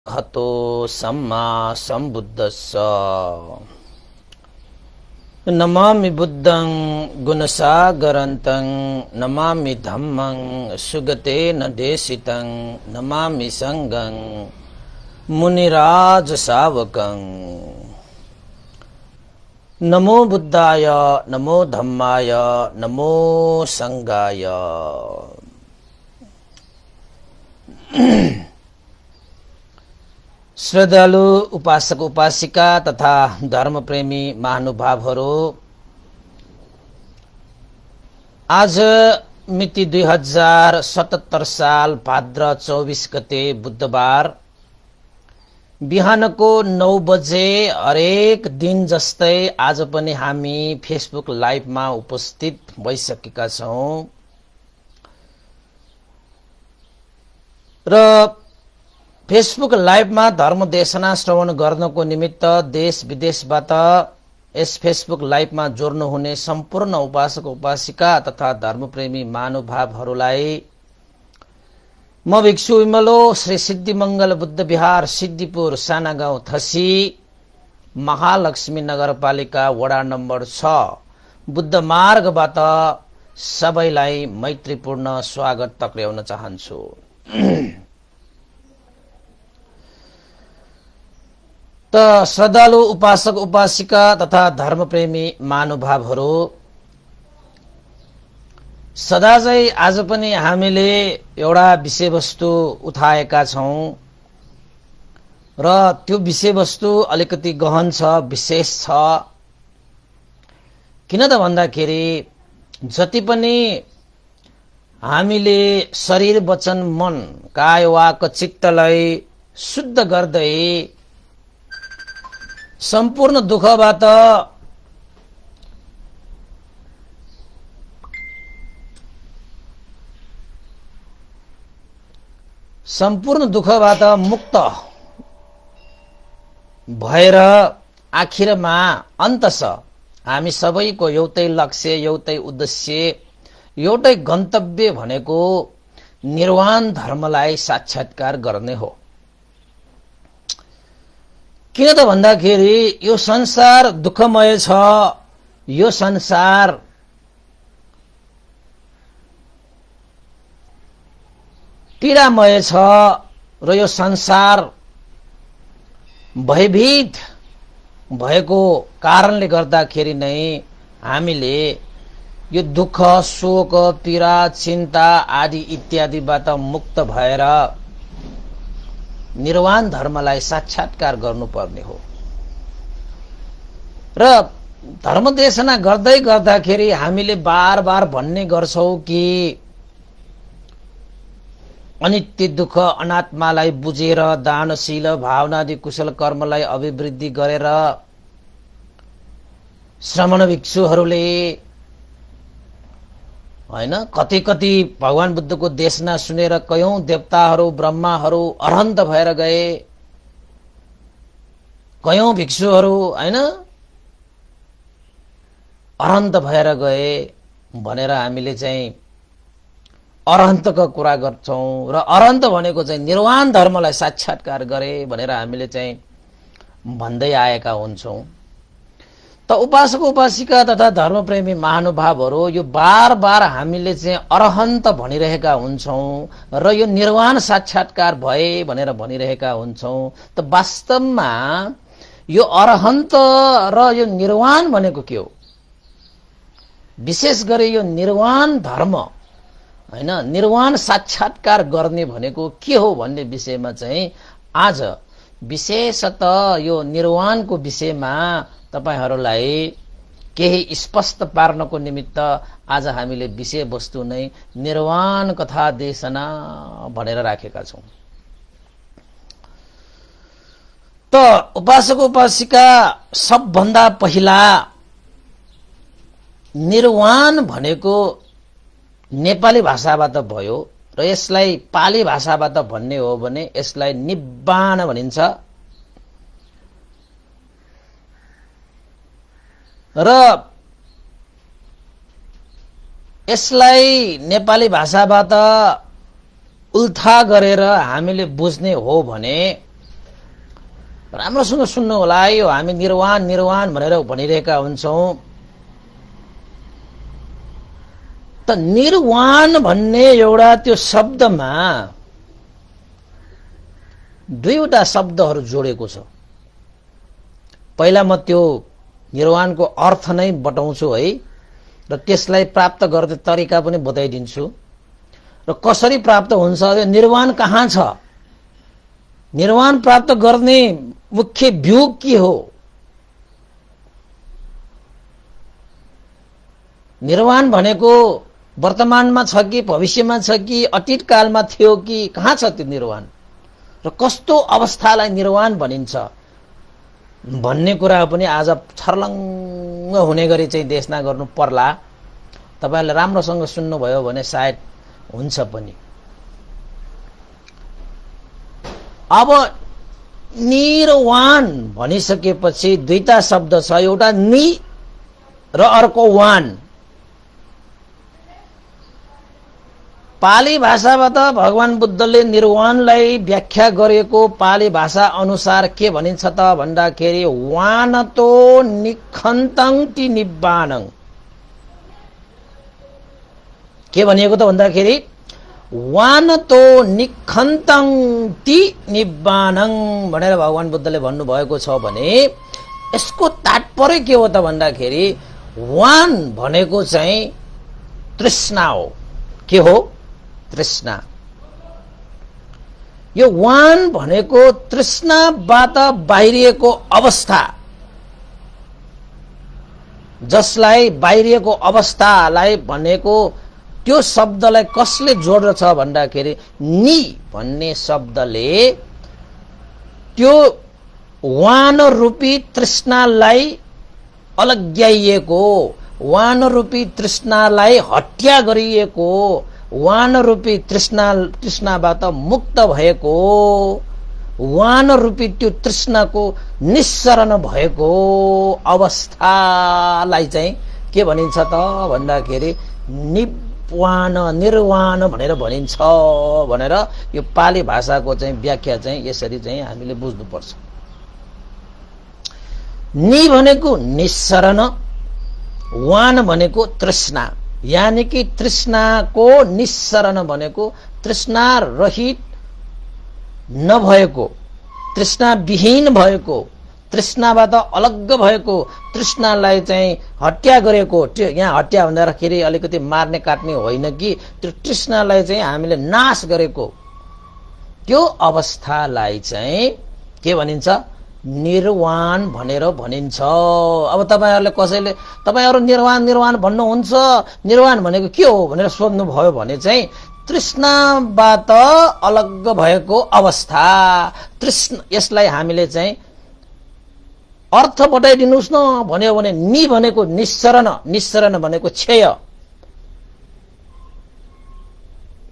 हतो सम्मा सम्बुद्धस्स। नमामि बुद्धं गुणसागरन्तं नमामि धम्मं सुगतेन देशितं नमामि संघं मुनिराज सावकं। नमो बुद्धाय नमो धम्माय नमो संघाय। श्रद्धालु उपासक उपासिका तथा धर्मप्रेमी महानुभावहरू, आज मिति 2077 साल भाद्र 24 गते बुधबार बिहानको 9 बजे हरेक दिन जस्तै आज पनि हामी फेसबुक लाइभमा उपस्थित भइसकेका छौं र फेसबुक लाइभमा धर्म देशना श्रवण गर्नको निमित्त देश विदेशबाट यस फेसबुक लाइभमा जोड्नु हुने सम्पूर्ण उपासक उपासिका तथा धर्मप्रेमी महानुभावहरूलाई म भिक्षु विमलो श्री सिद्धिमंगल बुद्ध विहार सिद्धिपुर साना गाउँ थसी महालक्ष्मी नगरपालिका वडा नम्बर 6 बुद्ध मार्गबाट सबैलाई मैत्रीपूर्ण स्वागत टक्र्याउन चाहन्छु। त श्रद्धालु उपासक उपासिका तथा धर्मप्रेमी महानुभावहरू, सदाझै आज पनि हामीले एउटा विषयवस्तु उठाएका छौं र त्यो विषयवस्तु अलिकति गहन छ, विशेष छ। किन त भन्दाखेरि जति पनि हामीले शरीर वचन मन काय वाक चित्तलाई शुद्ध गर्दै सम्पूर्ण दुःखबाट मुक्त भएर आखिरमा अन्तस हामी सबैको एउटै लक्ष्य, एउटै उद्देश्य, एउटै गन्तव्य भनेको निर्वाण धर्मलाई साक्षात्कार गर्ने हो। किन त भन्दाखेरि यो संसार दुःखमय छ, यो संसार पीडामय छ र यो संसार भयभीत भएको कारणले गर्दाखेरि नै हामीले यो दुःख शोक पीडा चिन्ता आदि इत्यादिबाट मुक्त भएर निर्वाण धर्मलाई साक्षात्कार गर्नुपर्ने हो। र धर्मदेशना गर्दै गर्दाखेरि हामीले बार बार भन्ने गर्छौं कि अनित्य दुःख अनात्मालाई बुझेर दानशील भावनादि कुशल कर्मलाई अभिवृद्धि गरेर श्रमण भिक्षुहरूले हैन कति कति भगवान बुद्धको देशना सुनेर कयौं देवताहरू ब्रह्माहरू अरहन्त भएर गए, कयौं भिक्षुहरू हैन अरहन्त भएर गए भनेर हामीले चाहिँ अरहन्तको कुरा गर्छौं र अरहन्त भनेको चाहिँ निर्वाण धर्मलाई साक्षात्कार गरे भनेर हामीले चाहिँ भन्दै आएका हुन्छौं। त उपासक उपासिका तथा धर्मप्रेमी महानुभावहरू, यो बार बार हामीले चाहिँ अरहन्त भनिरहेका हुन्छौं र यो निर्वाण साक्षात्कार भए भनेर भनिरहेका हुन्छौं। त वास्तवमा यो अरहन्त र यो निर्वाण भनेको के हो? विशेष गरी यो निर्वाण धर्म हैन, निर्वाण साक्षात्कार गर्ने भनेको के हो भन्ने विषयमा चाहिँ आज विशेषतः यो निर्वाणको विषयमा तपाईहरुलाई केही स्पष्ट पार्नको निमित्त आज हामीले विषयवस्तु नै निर्वाण कथा देशना भनेर राखेका छौं। त उपासक उपासिका, सबभन्दा पहिला निर्वाण भनेको नेपाली भाषाबाट भयो र यसलाई पाली भाषाबाट भन्ने हो भने यसलाई निब्बाण भनिन्छ र यसलाई नेपाली भाषाबाट उल्था गरेर हामीले बुझ्ने हो भने राम्रोसँग सुन्नु होला, यो हामी निर्वाण निर्वाण भनेर भनिरहेका हुन्छौं। त निर्वाण भन्ने एउटा त्यो शब्दमा दुईवटा शब्दहरू जोडेको छ। पहिला म त्यो निर्वाणको अर्थ नै बताउँछु है, र त्यसलाई प्राप्त गर्ने तरिका पनि बताइदिन्छु, र कसरी प्राप्त हुन्छ, निर्वाण कहाँ छ, निर्वाण प्राप्त गर्ने मुख्य व्यूह के हो, निर्वाण भनेको वर्तमानमा छ कि भविष्यमा छ कि अतीत कालमा थियो कि कहाँ छ त्यो निर्वाण, र कस्तो अवस्थालाई निर्वाण भनिन्छ भन्ने कुरा पनि आज छर्लङ्ग हुने गरी चाहिँ देशना गर्नु पर्ला। तपाईहरुले राम्रोसँग सुन्नुभयो भने सायद हुन्छ पनि। अब निर्वाण भनिसकेपछि दुईटा शब्द छ, एउटा नि र अर्को वान। पाली भाषाबाट भगवान बुद्धले निर्वाणलाई व्याख्या गरेको पाली भाषा अनुसार के भनिन्छ त भन्दाखेरि वानतो निखन्तं ति निब्बाणं। के भनिएको त भन्दाखेरि वानतो निखन्तं ति निब्बाणं भनेर भगवान बुद्धले भन्नुभएको छ भने यसको तात्पर्य के हो त भन्दाखेरि वान भनेको चाहिँ तृष्णा हो। के हो? तृष्णा। यो वान भनेको तृष्णाबाट बाहिरिएको अवस्था, जसलाई बाहिरिएको अवस्थालाई भनेको त्यो शब्दलाई कसले जोड्दछ भन्दाखेरि नि भन्ने शब्दले त्यो वान रूपी तृष्णालाई अलग्याइएको, वान रूपी तृष्णालाई हत्या गरिएको, वान रूपी तृष्णाबाट मुक्त भएको, वान रूपी त्यो तृष्णाको निस्सरण भएको अवस्थालाई चाहिँ के भनिन्छ त भन्दाखेरि निवान निर्वाण भनेर भनिन्छ भनेर यो पाली भाषाको चाहिँ व्याख्या चाहिँ यसरी चाहिँ हामीले बुझ्नुपर्छ। नि भनेको निस्सरण, वान भनेको तृष्णा, यानी कि तृष्णाको निस्सरण भनेको तृष्णा रहित नभएको, तृष्णा विहीन भएको, तृष्णाबाट अलग भएको, तृष्णालाई चाहिँ हत्या गरेको। त्यो यहाँ हत्या भन्दाखेरि अलिकति मार्ने काट्ने होइन कि त्यो तृष्णालाई चाहिँ हामीले नाश गरेको त्यो अवस्थालाई चाहिँ के भनिन्छ? निर्वाण भनेर भनिन्छ। अब तपाईहरुले कसैले तपाईहरु निर्वाण निर्वाण भन्नुहुन्छ, निर्वाण भनेको के हो भनेर सोध्नु भयो भने चाहिँ तृष्णाबाट अलग भएको अवस्था, तृष्णा, यसलाई हामीले चाहिँ अर्थ बताइदिनुस् न भन्यो भने नि भनेको निस्सरण, निस्सरण भनेको क्षय,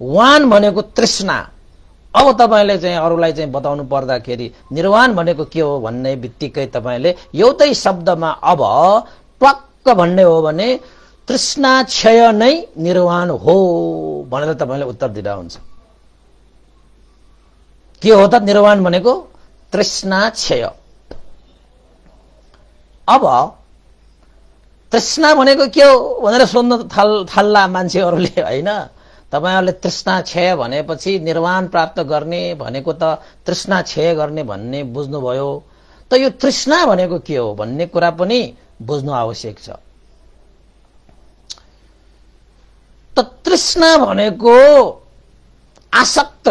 वान भनेको तृष्णा। अब तपाईले चाहिँ अरूलाई चाहिँ बताउनु पर्दाखेरि निर्वाण भनेको के हो भन्ने बित्तिकै तपाईले एउटै शब्दमा अब टक्क भन्ने हो भने तृष्णा क्षय नै निर्वाण हो भनेर तपाईले उत्तर दिँदा हुन्छ। के हो त निर्वाण भनेको? तृष्णा क्षय। अब तृष्णा भनेको के हो भनेर सोध्न थाल्ला मान्छेहरूले, हैन? तपाईहरुले तृष्णा क्षय भनेपछि निर्वाण प्राप्त गर्ने भनेको त तृष्णा क्षय गर्ने भन्ने बुझ्नुभयो। त यो तृष्णा भनेको के हो भन्ने कुरा पनि बुझ्नु आवश्यक छ। त तृष्णा भनेको आसक्त,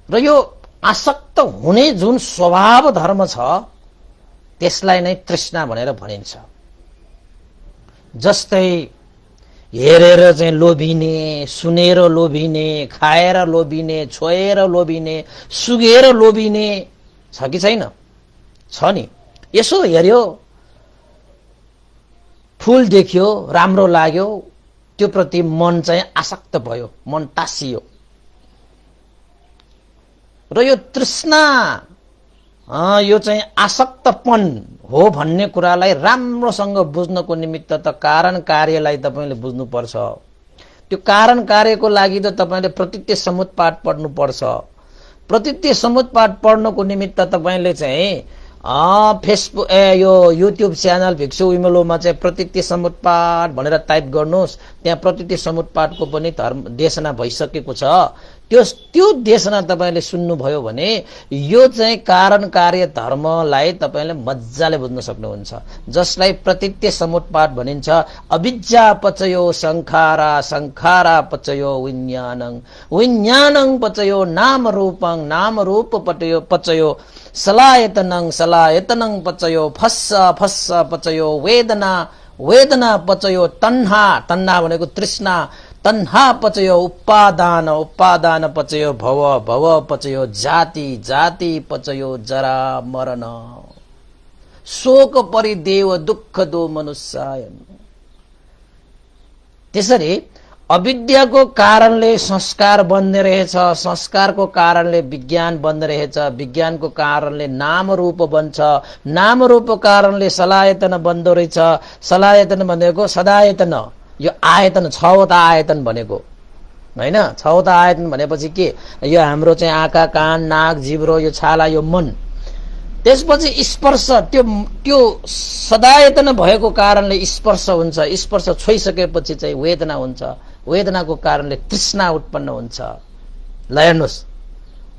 र यो आसक्त हुने जुन स्वभाव धर्म छ त्यसलाई नै तृष्णा भनेर भनिन्छ। जस्तै हेरेर चाहिँ लोभिने, सुनेर लोभिने, खाएर लोभिने, छोएर लोभिने, सुगेर लोभिने छ कि छैन? छ नि। यसो हेर्यो, फूल देख्यो, राम्रो लाग्यो, त्यो प्रति मन चाहिँ आसक्त भयो, मन टाँसियो। र यो तृष्णा यो चाहिँ आसक्तपन हो भन्ने कुरालाई राम्रोसँग बुझ्नको निमित्त त कारण कार्यलाई तपाईले बुझ्नुपर्छ। त्यो कारण कार्यको लागि त तपाईले प्रतीत्य समुत्पाद पढ्नुपर्छ। प्रतीत्य समुत्पाद पढ्नको निमित्त तपाईले चाहिँ फेसबुक यो युट्युब च्यानल भिक्षु विमलोमा चाहिँ प्रतीत्य समुत्पाद भनेर टाइप गर्नुहोस्। त्यहाँ प्रतीत्य समुत्पादको पनि देशना भइसकेको छ। त्यो देशना तपाईले सुन्नुभयो भने यो चाहिँ कारण कार्य धर्मलाई तपाईले मज्जाले बुझ्न सक्नुहुन्छ, जसलाई प्रतीत्य समुत्पाद भनिन्छ। अविद्या पचयो संखारा, संखारा पचयो विज्ञानं, विज्ञानं पचयो नाम रूपं, नाम रूप पचयो सलायतनं, सलायतनं पचयो फस्स, फस्स पचयो वेदना, वेदना पचयो तन्हा, तन्हा भनेको तृष्णा, तन्हा पचयो उपादान, उपादान पचयो भव, भव पचयो जाति, जाति पचयो जरा मरण, शोक परिदेव दुःख दो मनुष्यायन। त्यसरी अविद्याको कारणले संस्कार बन्ने रहेछ, संस्कारको कारणले विज्ञान बन्ने रहेछ, विज्ञानको कारणले नाम रूप बन्छ, नाम रूपको कारणले सलायतन बन्दो रहेछ। सलायतन भनेको सदायतन, यो आयतन छवटा आयतन भनेको हैन। छवटा आयतन भनेपछि के, यो हाम्रो चाहिँ आँखा कान नाक जिब्रो यो छाला यो मन, त्यसपछि स्पर्श, त्यो सदायतन भएको कारणले स्पर्श हुन्छ, स्पर्श छोइसकेपछि चाहिँ वेदना हुन्छ, वेदनाको कारणले तृष्णा उत्पन्न हुन्छ। ल हेर्नुहोस्,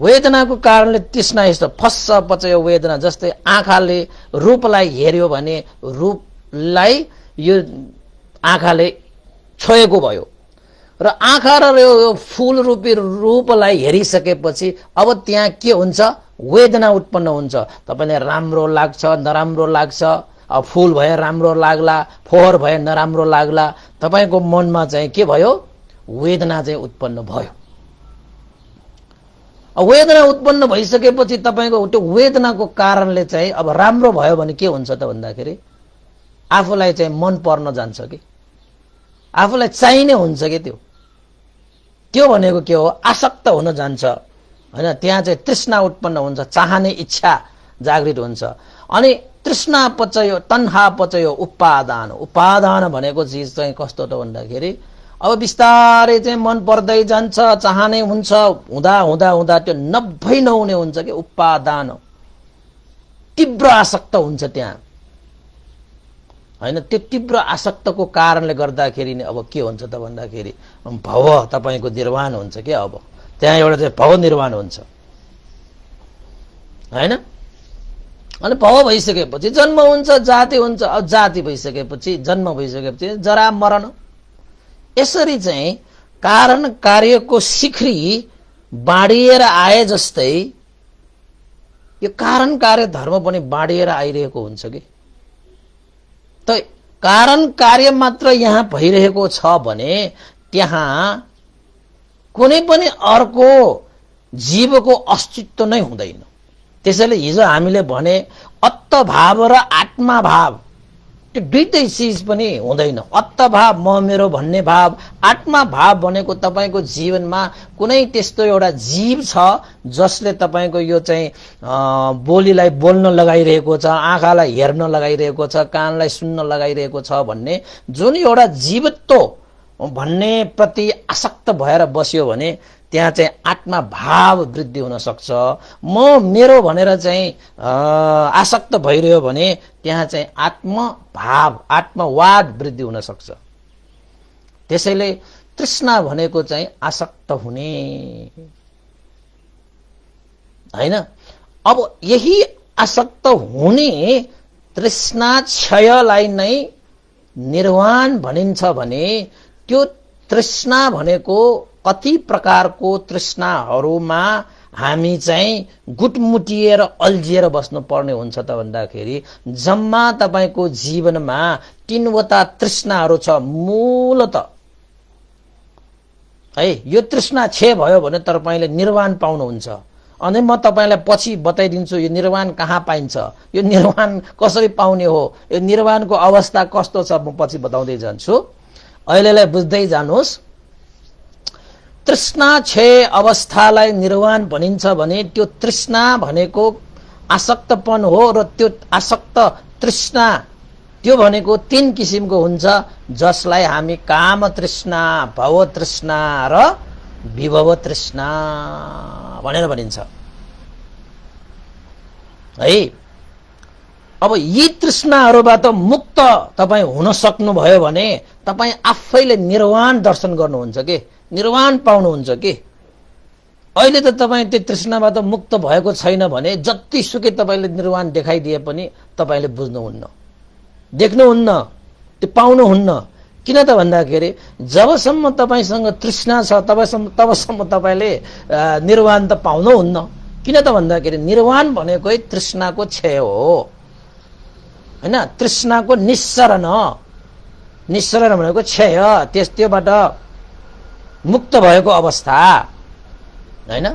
वेदनाको कारणले तृष्णा यस्तो फस्स पचयो वेदना। जस्तै आँखाले रूपलाई हेर्यो भने रूपलाई यो आँखाले छोएको भयो र आँखा र यो फूल रूपी रूपलाई हेरिसकेपछि अब त्यहाँ के हुन्छ, वेदना उत्पन्न हुन्छ। तपाईलाई राम्रो लाग्छ नराम्रो लाग्छ, अब फूल भए राम्रो लाग्ला, फोहोर भए नराम्रो लाग्ला, तपाईको मनमा चाहिँ के भयो, वेदना चाहिँ उत्पन्न भयो। अब वेदना उत्पन्न भइसकेपछि तपाईको त्यो वेदनाको कारणले चाहिँ अब राम्रो भयो भने के हुन्छ त भन्दाखेरि आफूलाई चाहिँ मन पर्न जान्छ कि, आफूलाई चाहिने हुन्छ कि, त्यो भनेको के हो, आसक्त हुन जान्छ हैन। त्यहाँ चाहिँ तृष्णा उत्पन्न हुन्छ, चाहने इच्छा जागृत हुन्छ। अनि तृष्णा पचयो, तन्हा पचयो उपादान, उपादान भनेको चीज चाहिँ कस्तो त भन्दाखेरि अब बिस्तारै चाहिँ मन पर्दै जान्छ, चाहने हुन्छ, हुँदा हुँदा हुँदा त्यो नभई नहुने हुन्छ कि उपादान, तीव्र आसक्त हुन्छ त्यहाँ हैन। त्यो तीव्र आसक्तको कारणले गर्दाखेरि नै अब के हुन्छ त भन्दाखेरि भव, तपाईको निर्वाण हुन्छ के। अब त्यहाँ एउटा चाहिँ भव निर्वाण हुन्छ हैन। अनि भव भइसकेपछि जन्म हुन्छ, जाति हुन्छ, अब जाति भइसकेपछि जन्म भइसकेपछि जरा मरण। यसरी चाहिँ कारण कार्यको शिखरी बाँडिएर आए जस्तै यो कारण कार्य धर्म पनि बाँडिएर आइरहेको हुन्छ कि। त कारण कार्य मात्र यहाँ भइरहेको छ भने त्यहाँ कुनै पनि अर्को जीवको अस्तित्व नै हुँदैन। त्यसैले हिजो हामीले भने अत्तभाव र आत्माभाव त्यो दुईटै चीज पनि हुँदैन। अत्तभाव म मेरो भन्ने भाव, आत्माभाव भनेको तपाईको जीवनमा कुनै त्यस्तो एउटा जीव छ जसले तपाईको यो चाहिँ बोलीलाई बोल्न लगाइरहेको छ, आँखालाई हेर्न लगाइरहेको छ, कानलाई सुन्न लगाइरहेको छ भन्ने जुन एउटा जीवत्व भन्ने प्रति आसक्त भएर बस्यो भने त्यहाँ चाहिँ आत्मा भाव वृद्धि हुन सक्छ। म मेरो भनेर चाहिँ आसक्त भइरह्यो भने त्यहाँ चाहिँ आत्म भाव आत्मवाद वृद्धि हुन सक्छ। त्यसैले तृष्णा भनेको चाहिँ आसक्त हुने हैन। अब यही आसक्त हुने तृष्णा क्षयलाई नै निर्वाण भनिन्छ भने त्यो तृष्णा भनेको कति प्रकारको तृष्णाहरूमा हामी चाहिँ गुटमुटिएर अल्झिएर बस्नु पर्ने हुन्छ त भन्दाखेरि जम्मा तपाईको जीवनमा तीनवटा तृष्णाहरू छ मूलत है। यो तृष्णा क्षय भयो भने तपाईले निर्वाण पाउनुहुन्छ। अनि म तपाईलाई पछि बताइदिन्छु यो निर्वाण कहाँ पाइन्छ, यो निर्वाण कसरी पाउने हो, यो निर्वाणको अवस्था कस्तो छ म पछि बताउँदै जान्छु। अहिलेलाई बुझ्दै जानुहोस्। तृष्णा क्षय अवस्थालाई निर्वाण भनिन्छ भने त्यो तृष्णा भनेको आसक्तपन हो र त्यो आसक्त तृष्णा त्यो भनेको तीन किसिमको हुन्छ जसलाई हामी काम तृष्णा, भव तृष्णा र विभव तृष्णा भनेर भनिन्छ। है। अब यी तृष्णाहरूबाट मुक्त तपाईँ हुन सक्नुभयो भने तपाईँ आफैले निर्वाण दर्शन गर्नुहुन्छ के, निर्वाण पाउनुहुन्छ के। अहिले त तपाईँ त्यो तृष्णाबाट मुक्त भएको छैन भने जतिसुकै तपाईँले निर्वाण देखाइदिए पनि तपाईँले बुझ्नुहुन्न, देख्नुहुन्न, त्यो पाउनुहुन्न। किन त भन्दाखेरि जबसम्म तपाईँसँग तृष्णा छ तबसम्म तपाईँले निर्वाण त पाउनुहुन्न। किन त भन्दाखेरि निर्वाण भनेकै तृष्णाको क्षय हो हैन, तृष्णाको निस्सरण, निस्सरण भनेको क्षय, त्योबाट मुक्त भएको अवस्था हैन।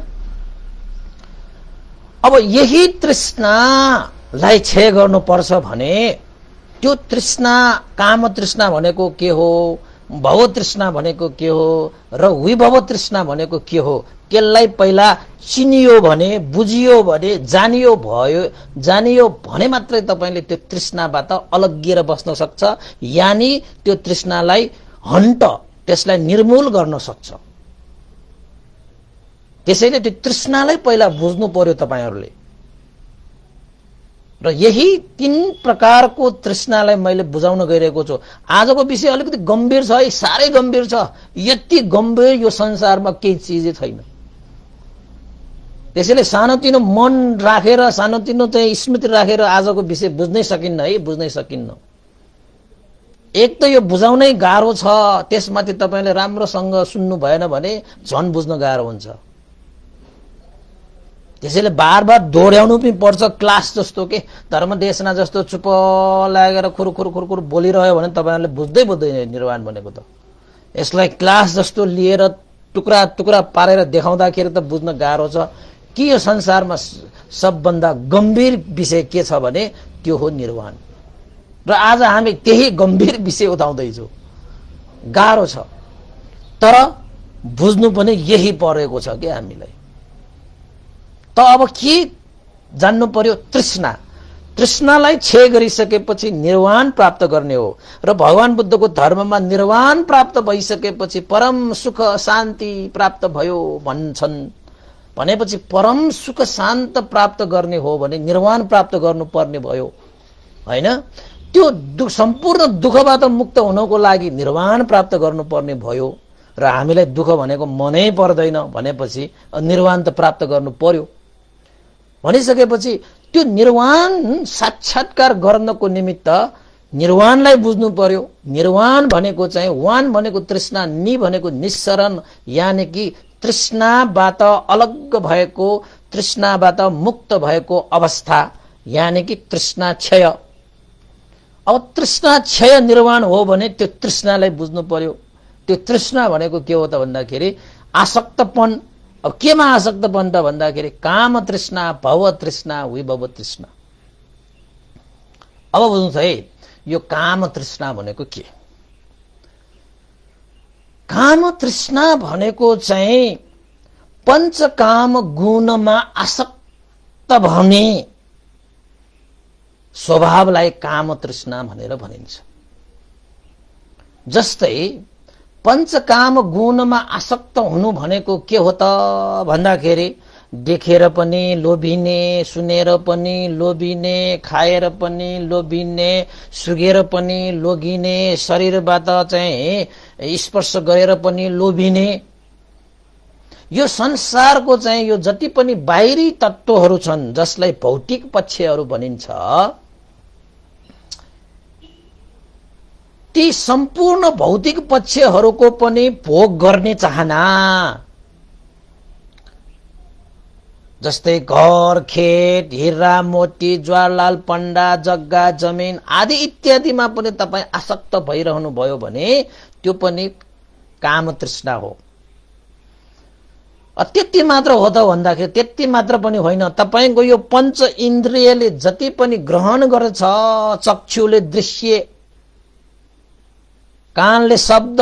अब यही तृष्णालाई क्षय गर्नुपर्छ भने त्यो तृष्णा, काम तृष्णा भनेको के हो, भव तृष्णा भनेको के हो र विभव तृष्णा भनेको के हो, त्यसलाई पहिला चिनियो भने, बुझियो भने, जानियो भने मात्रै तपाईले त्यो तृष्णाबाट अलग्गिएर बस्न सक्छ, यानी त्यो तृष्णालाई हन्ट, त्यसलाई निर्मूल गर्न सक्छ। त्यसैले त्यो तृष्णालाई पहिला बुझ्नु पर्यो तपाईहरुले। र यही 3 प्रकारको तृष्णालाई मैले बुझाउन गइरहेको छु। आजको विषय अलिकति गम्भीर छ है, साह्रै गम्भीर छ। यति गम्भीर यो संसारमा केही चीजै छैन। त्यसैले सानोतिनो मन राखेर, सानोतिनो चाहिँ स्मृति राखेर आजको विषय बुझ्नै सकिन्न है, बुझ्नै सकिन्न। एक त यो बुझाउनै गाह्रो छ, त्यसमाथि तपाईले राम्रोसँग सुन्नु भएन भने झन् बुझ्न गाह्रो हुन्छ। त्यसैले बार बार दोहोर्याउनु पनि पर्छ, क्लास जस्तो के धर्मदेशना जस्तो चुप लागेर खुरखुर बोलिरह्यो भने तपाईहरुले बुझ्दैन निर्वाण भनेको त। यसलाई क्लास जस्तो लिएर टुक्रा टुक्रा पारेर देखाउँदाखेरि त बुझ्न गाह्रो छ कि यो संसारमा सबभन्दा गम्भीर विषय के छ भने त्यो हो निर्वाण। र आज हामी त्यही गम्भीर विषय उठाउँदैछौँ। गाह्रो छ तर बुझ्नु पनि यही परेको छ के हामीलाई। त अब के जान्नु पर्यो? तृष्णा, तृष्णालाई क्षय गरिसकेपछि निर्वाण प्राप्त गर्ने हो। र भगवान बुद्धको धर्ममा निर्वाण प्राप्त भइसकेपछि परम सुख शान्ति प्राप्त भयो भन्छन्। भनेपछि परम सुख शान्त प्राप्त गर्ने हो भने निर्वाण प्राप्त गर्नुपर्ने भयो हैन। त्यो सम्पूर्ण दुःखबाट मुक्त हुनको लागि निर्वाण प्राप्त गर्नुपर्ने भयो। र हामीलाई दुःख भनेको मनै पर्दैन भनेपछि निर्वाण त प्राप्त गर्नु पर्यो। भनिसकेपछि त्यो निर्वाण साक्षात्कार गर्नको निमित्त निर्वाणलाई बुझ्नु पर्यो। निर्वाण भनेको चाहिँ वान भनेको तृष्णा, नि भनेको निस्सरण, यानी कि तृष्णाबाट अलग भएको, तृष्णाबाट मुक्त भएको अवस्था, यानी कि तृष्णा क्षय। अब तृष्णा क्षय निर्वाण हो भने त्यो तृष्णालाई बुझ्नु पर्यो। त्यो तृष्णा भनेको के हो त भन्दाखेरि आसक्तपन। अब केमा आसक्तपन त भन्दाखेरि काम तृष्णा, भव तृष्णा, विभव तृष्णा। अब बुझ्नुहोस् है, यो काम तृष्णा भनेको के? काम तृष्णा भनेको चाहिँ पञ्चकाम गुणमा आसक्त भने स्वभावलाई काम तृष्णा भनेर भनिन्छ। जस्तै पञ्चकाम गुणमा आसक्त हुनु भनेको के हो त भन्दाखेरि देखेर पनि लोभिने, सुनेर पनि लोभिने, खाएर पनि लोभिने, सुगेर पनि लोभिने, शरीरबाट चाहिँ स्पर्श गरेर पनि लोभिने। यो संसारको चाहिँ यो जति पनि बाहिरी तत्त्वहरू छन् जसलाई भौतिक पक्षहरू भनिन्छ, ती सम्पूर्ण भौतिक पक्षहरूको पनि भोग गर्ने चाहना। जस्तै घर, खेत, हिरा मोती, ज्वारलाल पण्डा, जग्गा जमिन आदि इत्यादिमा पनि तपाईँ आसक्त भइरहनु भयो भने त्यो पनि काम तृष्णा हो। त्यति मात्र हो त भन्दाखेरि त्यति मात्र पनि होइन। तपाईको यो पञ्च इन्द्रियले जति पनि ग्रहण गर्छ, चक्षुले दृश्य, कानले शब्द,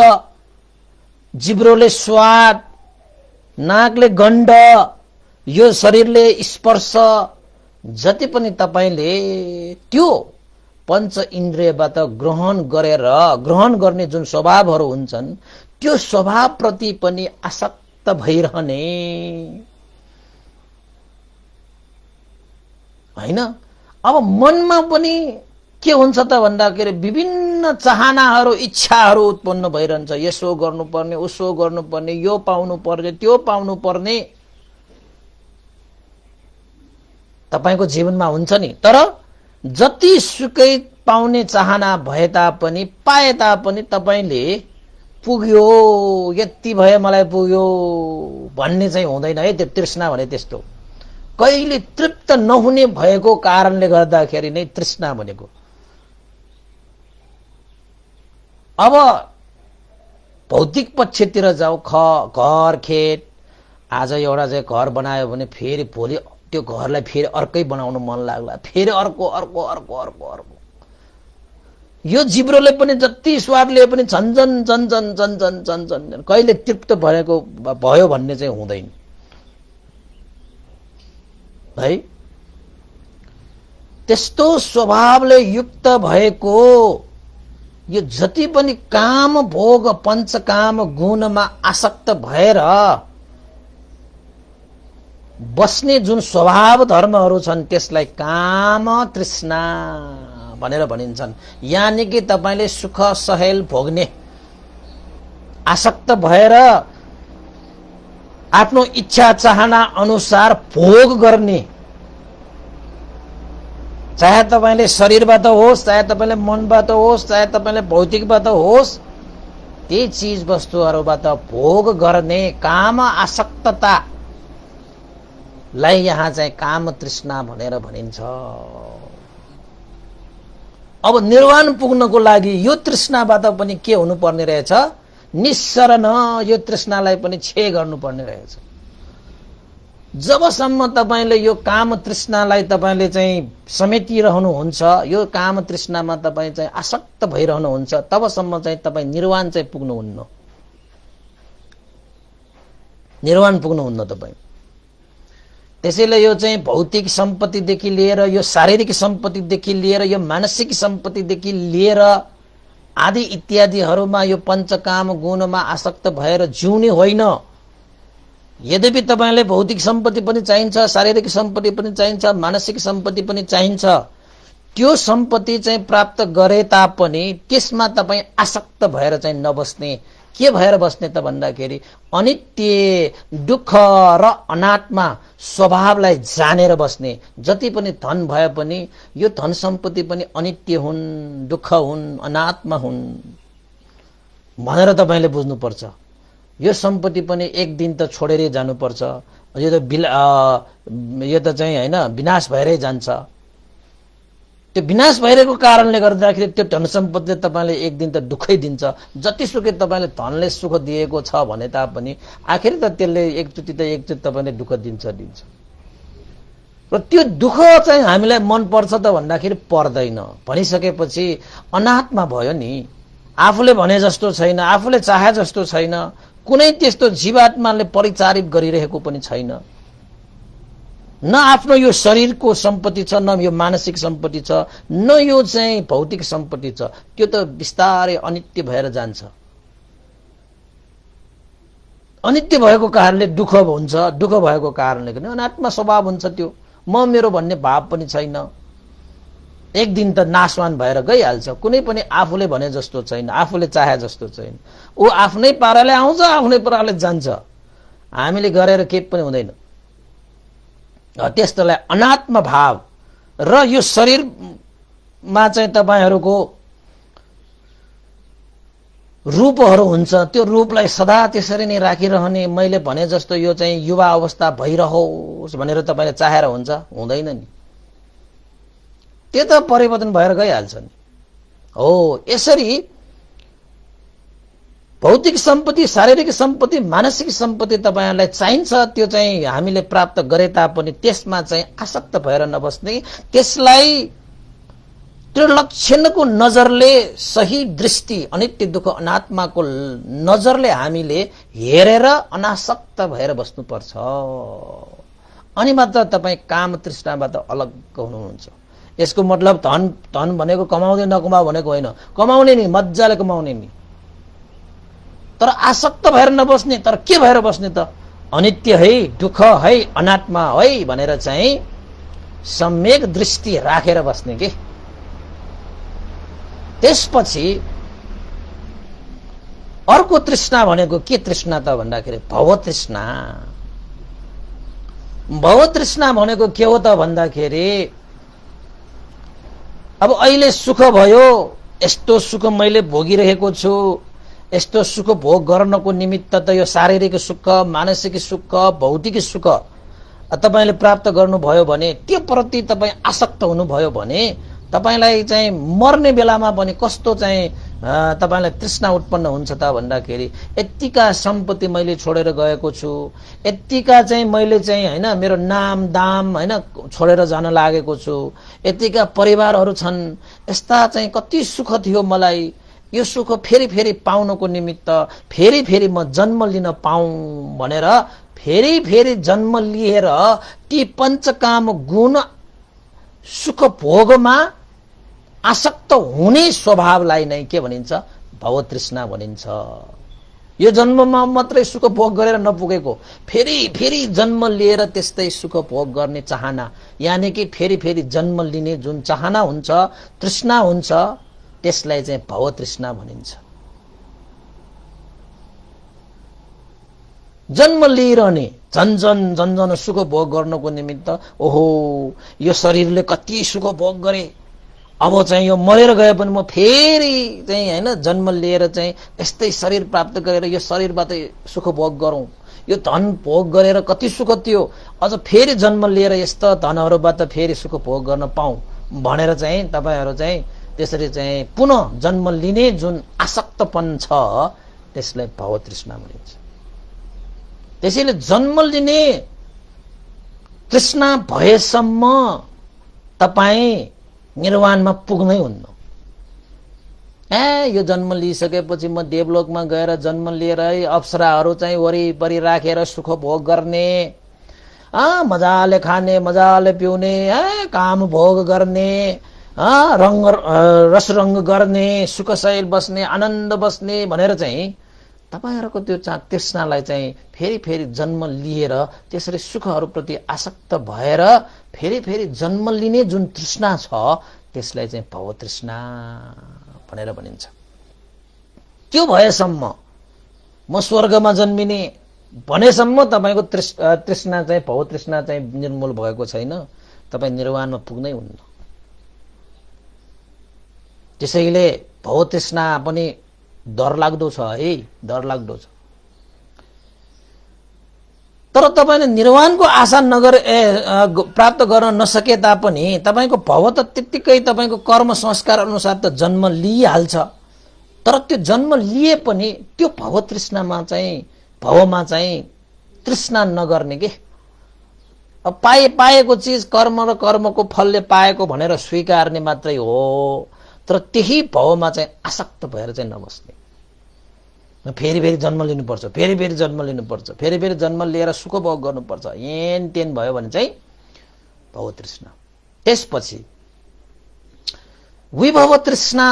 जिब्रोले स्वाद, नाकले गन्ध, यो शरीरले स्पर्श, जति पनि तपाईले त्यो पञ्च इन्द्रियबाट ग्रहण गर्ने जुन स्वभावहरू हुन्छन् त्यो स्वभाव प्रति पनि आसक्त भइरहने। हैन। अब मनमा पनि के हुन्छ त भन्दाखेरि विभिन्न चाहनाहरू इच्छाहरू उत्पन्न भइरहन्छ। यसो गर्नुपर्ने, उसो गर्नुपर्ने, यो पाउनुपर्ने, त्यो पाउनुपर्ने तपाईको जीवनमा हुन्छ नि। तर जति सुकै पाउने चाहना भए तापनि, पाए तापनि तपाईले पुग्यो, यति भए मलाई पुग्यो भन्ने चाहिँ हुँदैन है। त्यो तृष्णा भने त्यस्तो कहिले तृप्त नहुने भएको कारणले गर्दाखेरि नै तृष्णा भनेको। अब भौतिक पक्षतिर जाऊ, घर खेत, आज एउटा चाहिँ घर बनायो भने फेरि भोलि त्यो घरलाई फेरि अर्कै बनाउन मन लाग्ला, फेरि अर्को अर्को अर्को अर्को अर्को। यो जिब्रोले पनि जति स्वादले पनि झन्झन झन्झन झन्झन झन्झन कहिले तृप्त भयो भन्ने चाहिँ हुँदैन है। त्यस्तो स्वभावले युक्त भएको यो जति पनि काम भोग पञ्चकाम गुणमा आसक्त भएर बस्ने जुन स्वभाव धर्महरू छन् त्यसलाई काम तृष्णा भनेर भनिन्छन्। यानि कि तपाईले सुख सहेल भोग्ने, आसक्त भएर आफ्नो इच्छा चाहना अनुसार भोग गर्ने, चाहे तपाईले शरीरबाट होस्, चाहे तपाईले मनबाट होस्, चाहे तपाईले भौतिकबाट होस्, ती चीज वस्तुहरूबाट भोग गर्ने काम आसक्तता लाई यहाँ चाहिँ काम तृष्णा भनेर भनिन्छ। अब निर्वाण पुग्नको लागि यो तृष्णाबाट पनि के हुनुपर्ने रहेछ? निस्सरण यो तृष्णालाई पनि क्षय गर्नुपर्ने रहेछ। जबसम्म तपाईले यो काम तृष्णालाई तपाईले चाहिँ समेटिरहनुहुन्छ, यो काम तृष्णामा तपाई चाहिँ आसक्त भइरहनुहुन्छ, तबसम्म चाहिँ तपाई निर्वाण चाहिँ पुग्नुहुन्न, निर्वाण पुग्नुहुन्न तपाई। त्यसैले यो चाहिँ भौतिक सम्पत्तिदेखि लिएर, यो शारीरिक सम्पत्तिदेखि लिएर, यो मानसिक सम्पत्तिदेखि लिएर आदि इत्यादिहरूमा यो पञ्चकाम गुणमा आसक्त भएर जिउने होइन। यद्यपि तपाईलाई भौतिक सम्पत्ति पनि चाहिन्छ, शारीरिक सम्पत्ति पनि चाहिन्छ, मानसिक सम्पत्ति पनि चाहिन्छ, त्यो सम्पत्ति चाहिँ प्राप्त गरे तापनि त्यसमा तपाईं आसक्त भएर चाहिँ नबस्ने। के भएर बस्ने त भन्दाखेरि अनित्य, दुःख र अनात्मा स्वभावलाई जानेर बस्ने। जति पनि धन भए पनि यो धन सम्पत्ति पनि अनित्य हुन्, दुःख हुन्, अनात्मा हुन् भनेर तपाईले बुझ्नुपर्छ। यो सम्पत्ति पनि एक दिन त छोडेरै जानुपर्छ। यो त चाहिँ हैन विनाश भएरै जान्छ। त्यो विनाश भइरहेको कारणले गर्दाखेरि त्यो धन सम्पत्तिले तपाईले एक दिन त दुःखै दिन्छ। जतिसुकै तपाईले धनले सुख दिएको छ भने तापनि आखिर त त्यसले एकचोटि तपाईले दुःख दिन्छ। र त्यो दुःख चाहिँ हामीलाई मन पर्छ त भन्दाखेरि पर्दैन। भनिसकेपछि अनात्मा भयो नि। आफूले भने जस्तो छैन, आफूले चाहे जस्तो छैन, कुनै त्यस्तो जीवात्माले परिचारित गरिरहेको पनि छैन। न आफ्नो यो शरीरको सम्पत्ति छ, न यो मानसिक सम्पत्ति छ, न यो चाहिँ भौतिक सम्पत्ति छ। त्यो त बिस्तारै अनित्य भएर जान्छ। अनित्य भएको कारणले दुःख हुन्छ, दुःख भएको कारणले पनि अनात्मा स्वभाव हुन्छ। त्यो म मेरो भन्ने भाव पनि छैन। एक दिन त नाशवान भएर गइहाल्छ। कुनै पनि आफूले भने जस्तो छैन, आफूले चाहे जस्तो छैन। ऊ आफ्नै पाराले आउँछ, आफ्नै पाराले जान्छ। हामीले गरेर केही पनि हुँदैन। त्यस्तोलाई अनात्म भाव र यो शरीरमा चाहिँ तपाईहरूको रूपहरू हुन्छ, त्यो रूपलाई सदा त्यसरी नै राखिरहने, मैले भने जस्तो यो चाहिँ युवा अवस्था भइरहोस् भनेर तपाईले चाहेर हुन्छ? हुँदैन नि। त्यो त परिवर्तन भएर गइहाल्छ नि। हो, यसरी भौतिक सम्पत्ति, शारीरिक सम्पत्ति, मानसिक सम्पत्ति तपाईहरुलाई चाहिन्छ। त्यो चाहिँ हामीले प्राप्त गरे तापनि त्यसमा चाहिँ आसक्त भएर नबस्ने, त्यसलाई त्रिलक्षणको नजरले, सही दृष्टि, अनित्य दुःख अनात्माको नजरले हामीले हेरेर अनासक्त भएर बस्नुपर्छ। अनि मात्र तपाई काम तृष्णाबाट अलग हुनुहुन्छ। यसको मतलब धन भनेको कमाउँदै नकमाउ भनेको होइन। कमाउने नि, मज्जाले कमाउने नि, तर आसक्त भएर नबस्ने। तर के भएर बस्ने त? अनित्य है, दुःख है, अनात्मा है भनेर चाहिँ सम्यक दृष्टि राखेर बस्ने के। त्यसपछि अर्को तृष्णा भनेको के तृष्णा त भन्दाखेरि भव तृष्णा। भव तृष्णा भनेको के हो त भन्दाखेरि अब अहिले सुख भयो, यस्तो सुख मैले भोगिरहेको छु, यस्तो सुख भोग गर्नको निमित्त त यो शारीरिक सुख, मानसिक सुख, भौतिक सुख तपाईले प्राप्त गर्नुभयो भने त्यो प्रति तपाई आसक्त हुनुभयो भने तपाईलाई चाहिँ मर्ने बेलामा पनि कस्तो चाहिँ तपाईलाई तृष्णा उत्पन्न हुन्छ त भन्दाखेरि यतिका सम्पत्ति मैले छोडेर गएको छु, यतिका चाहिँ मैले चाहिँ हैन मेरो नाम दाम हैन छोडेर जान लागेको छु, यतिका परिवारहरू छन्, यस्ता चाहिँ कति सुख थियो मलाई, यो सुख फेरि फेरि पाउनको निमित्त फेरि फेरि म जन्म लिन पाऊँ भनेर फेरि फेरि जन्म लिएर ती पञ्चकाम गुण सुख भोगमा आसक्त हुने स्वभावलाई नै के भनिन्छ भवतृष्णा भनिन्छ। यो जन्ममा मात्रै सुख भोग गरेर नपुगेको फेरि फेरि जन्म लिएर त्यस्तै सुख भोग गर्ने चाहना, यानी कि फेरि फेरि जन्म लिने जुन चाहना हुन्छ, तृष्णा हुन्छ, त्यसलाई चाहिँ भवतृष्णा भनिन्छ। जन्म लिइरहने झन्झन सुख भोग गर्नको निमित्त ओहो यो शरीरले कति सुख भोग गरे, अब चाहिँ यो मरेर गए पनि म फेरि चाहिँ हैन जन्म लिएर चाहिँ यस्तै शरीर प्राप्त गरेर यो शरीरबाट सुख भोग गरौं, यो धन भोग गरेर कति सुख थियो, अझ फेरि जन्म लिएर यस्ता धनहरूबाट फेरि सुख भोग गर्न पाऊँ भनेर चाहिँ तपाईहरु चाहिँ त्यसरी चाहिँ पुनः जन्म लिने जुन आसक्तपन छ त्यसलाई भवतृष्णा भनिन्छ। त्यसैले जन्म लिने तृष्णा भएसम्म तपाई निर्वाणमा पुग्नै हुन्न। यो जन्म लिइसकेपछि म देवलोकमा गएर जन्म लिएर अप्सराहरू चाहिँ वरिपरि राखेर सुख भोग गर्ने, मजाले खाने, मजाले पिउने, काम भोग गर्ने, रसरङ्ग गर्ने, सुखशैल बस्ने, आनन्द बस्ने भनेर चाहिँ तपाईहरुको त्यो तृष्णालाई चाहिँ फेरि फेरि जन्म लिएर त्यसरी सुखहरुप्रति आसक्त भएर फेरि फेरि जन्म लिने जुन तृष्णा छ त्यसलाई चाहिँ भवतृष्णा भनेर भनिन्छ। त्यो भएसम्म म स्वर्गमा जन्मिने भनेसम्म तपाईको तृष्णा चाहिँ भवतृष्णा चाहिँ निर्मूल भएको छैन, तपाई निर्वाणमा पुग्नै हुन्न। त्यसैले भवतृष्णा पनि डरलाग्दो छ है, डरलाग्दो छ। तर तपाईले निर्वाणको आशा प्राप्त गर्न नसके तापनि तपाईको भव त त्यतिकै तपाईको कर्म संस्कार अनुसार त जन्म लिइहाल्छ। तर त्यो जन्म लिए पनि त्यो भवतृष्णामा चाहिँ भवमा चाहिँ तृष्णा नगर्ने के। अब पाएको चिज कर्म र कर्मको फलले पाएको भनेर स्वीकार्ने मात्रै हो, तर त्यही भवमा चाहिँ आसक्त भएर चाहिँ नबस्ने। फेरि फेरि जन्म लिनुपर्छ, फेरि फेरि जन्म लिनुपर्छ, फेरि फेरि जन्म लिएर सुख भोग गर्नुपर्छ, एन तेन भयो भने चाहिँ भवतृष्णा। त्यसपछि विभव तृष्णा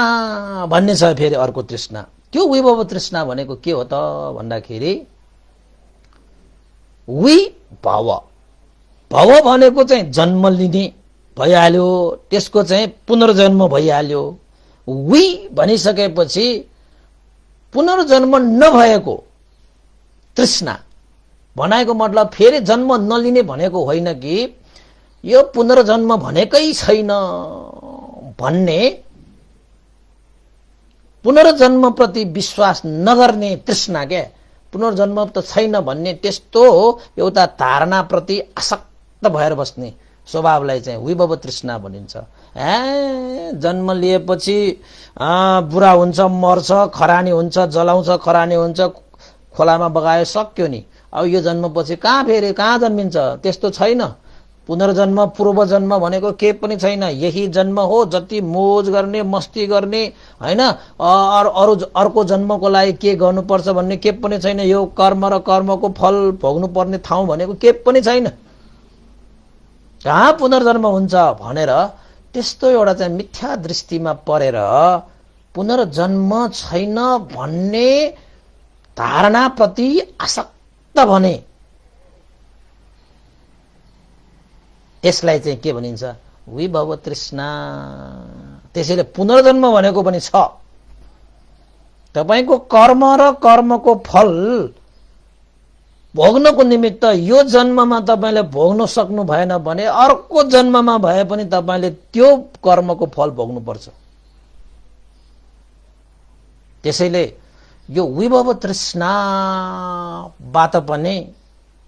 भन्ने छ फेरि अर्को तृष्णा। त्यो विभव तृष्णा भनेको के हो त भन्दाखेरि विभव, भव भनेको चाहिँ जन्म लिने भइहाल्यो, त्यसको चाहिँ पुनर्जन्म भइहाल्यो। वि भनिसकेपछि पुनर्जन्म नभएको तृष्णा भनेको मतलब फेरि जन्म नलिने भनेको होइन कि यो पुनर्जन्म भनेकै छैन भन्ने, पुनर्जन्म प्रति विश्वास नगर्ने तृष्णा के। पुनर्जन्म त छैन भन्ने त्यस्तो एउटा धारणा प्रति आसक्त भएर बस्ने स्वभावलाई चाहिँ विभव तृष्णा भनिन्छ। जन्म लिएपछि बुढा हुन्छ, मर्छ, खरानी हुन्छ, जलाउँछ, खरानी हुन्छ, खोलामा बगायो, सक्यो नि। अब यो जन्मपछि कहाँ फेरि कहाँ जन्मिन्छ, त्यस्तो छैन। पुनर्जन्म पूर्व जन्म भनेको के पनि छैन, यही जन्म हो। जति मोज गर्ने, मस्ती गर्ने हैन, अर्को जन्मको लागि के गर्नुपर्छ भन्ने के पनि छैन। यो कर्म र कर्मको फल भोग्नु पर्ने ठाउँ भनेको के पनि छैन। कहाँ पुनर्जन्म हुन्छ भनेर त्यस्तो एउटा चाहिँ मिथ्या दृष्टिमा परेर पुनर्जन्म छैन भन्ने धारणाप्रति आसक्त भने त्यसलाई चाहिँ के भनिन्छ? विभव तृष्णा। त्यसैले पुनर्जन्म भनेको पनि छ। तपाईको कर्म र कर्मको फल भोग्नको निमित्त यो जन्ममा तपाईले भोग्न सक्नु भएन भने अर्को जन्ममा भए पनि तपाईले त्यो कर्मको फल भोग्नु पर्छ। त्यसैले यो विभव तृष्णाबाट पनि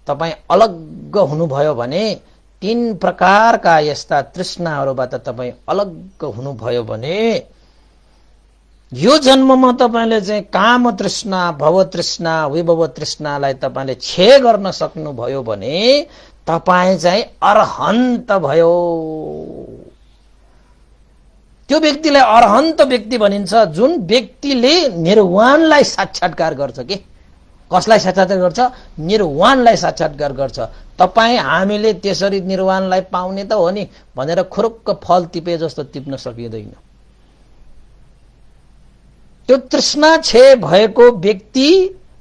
तपाई अलग हुनुभयो भने, तीन प्रकारका यस्ता तृष्णाहरूबाट तपाई अलग हुनुभयो भने यो जन्ममा तपाईले चाहिँ काम तृष्णा, भव तृष्णा, विभव तृष्णालाई तपाईले क्षय गर्न सक्नुभयो भने तपाई चाहिँ अरहन्त भयो। त्यो व्यक्तिलाई अरहन्त व्यक्ति भनिन्छ जुन व्यक्तिले निर्वाणलाई साक्षात्कार गर्छ। के कसलाई साक्षात्कार गर्छ? निर्वाणलाई साक्षात्कार गर्छ। तपाई हामीले त्यसरी निर्वाणलाई पाउने त हो नि भनेर खुरुक्क फल टिपे जस्तो टिप्न सकिँदैन। त्यो तृष्णा क्षय भएको व्यक्ति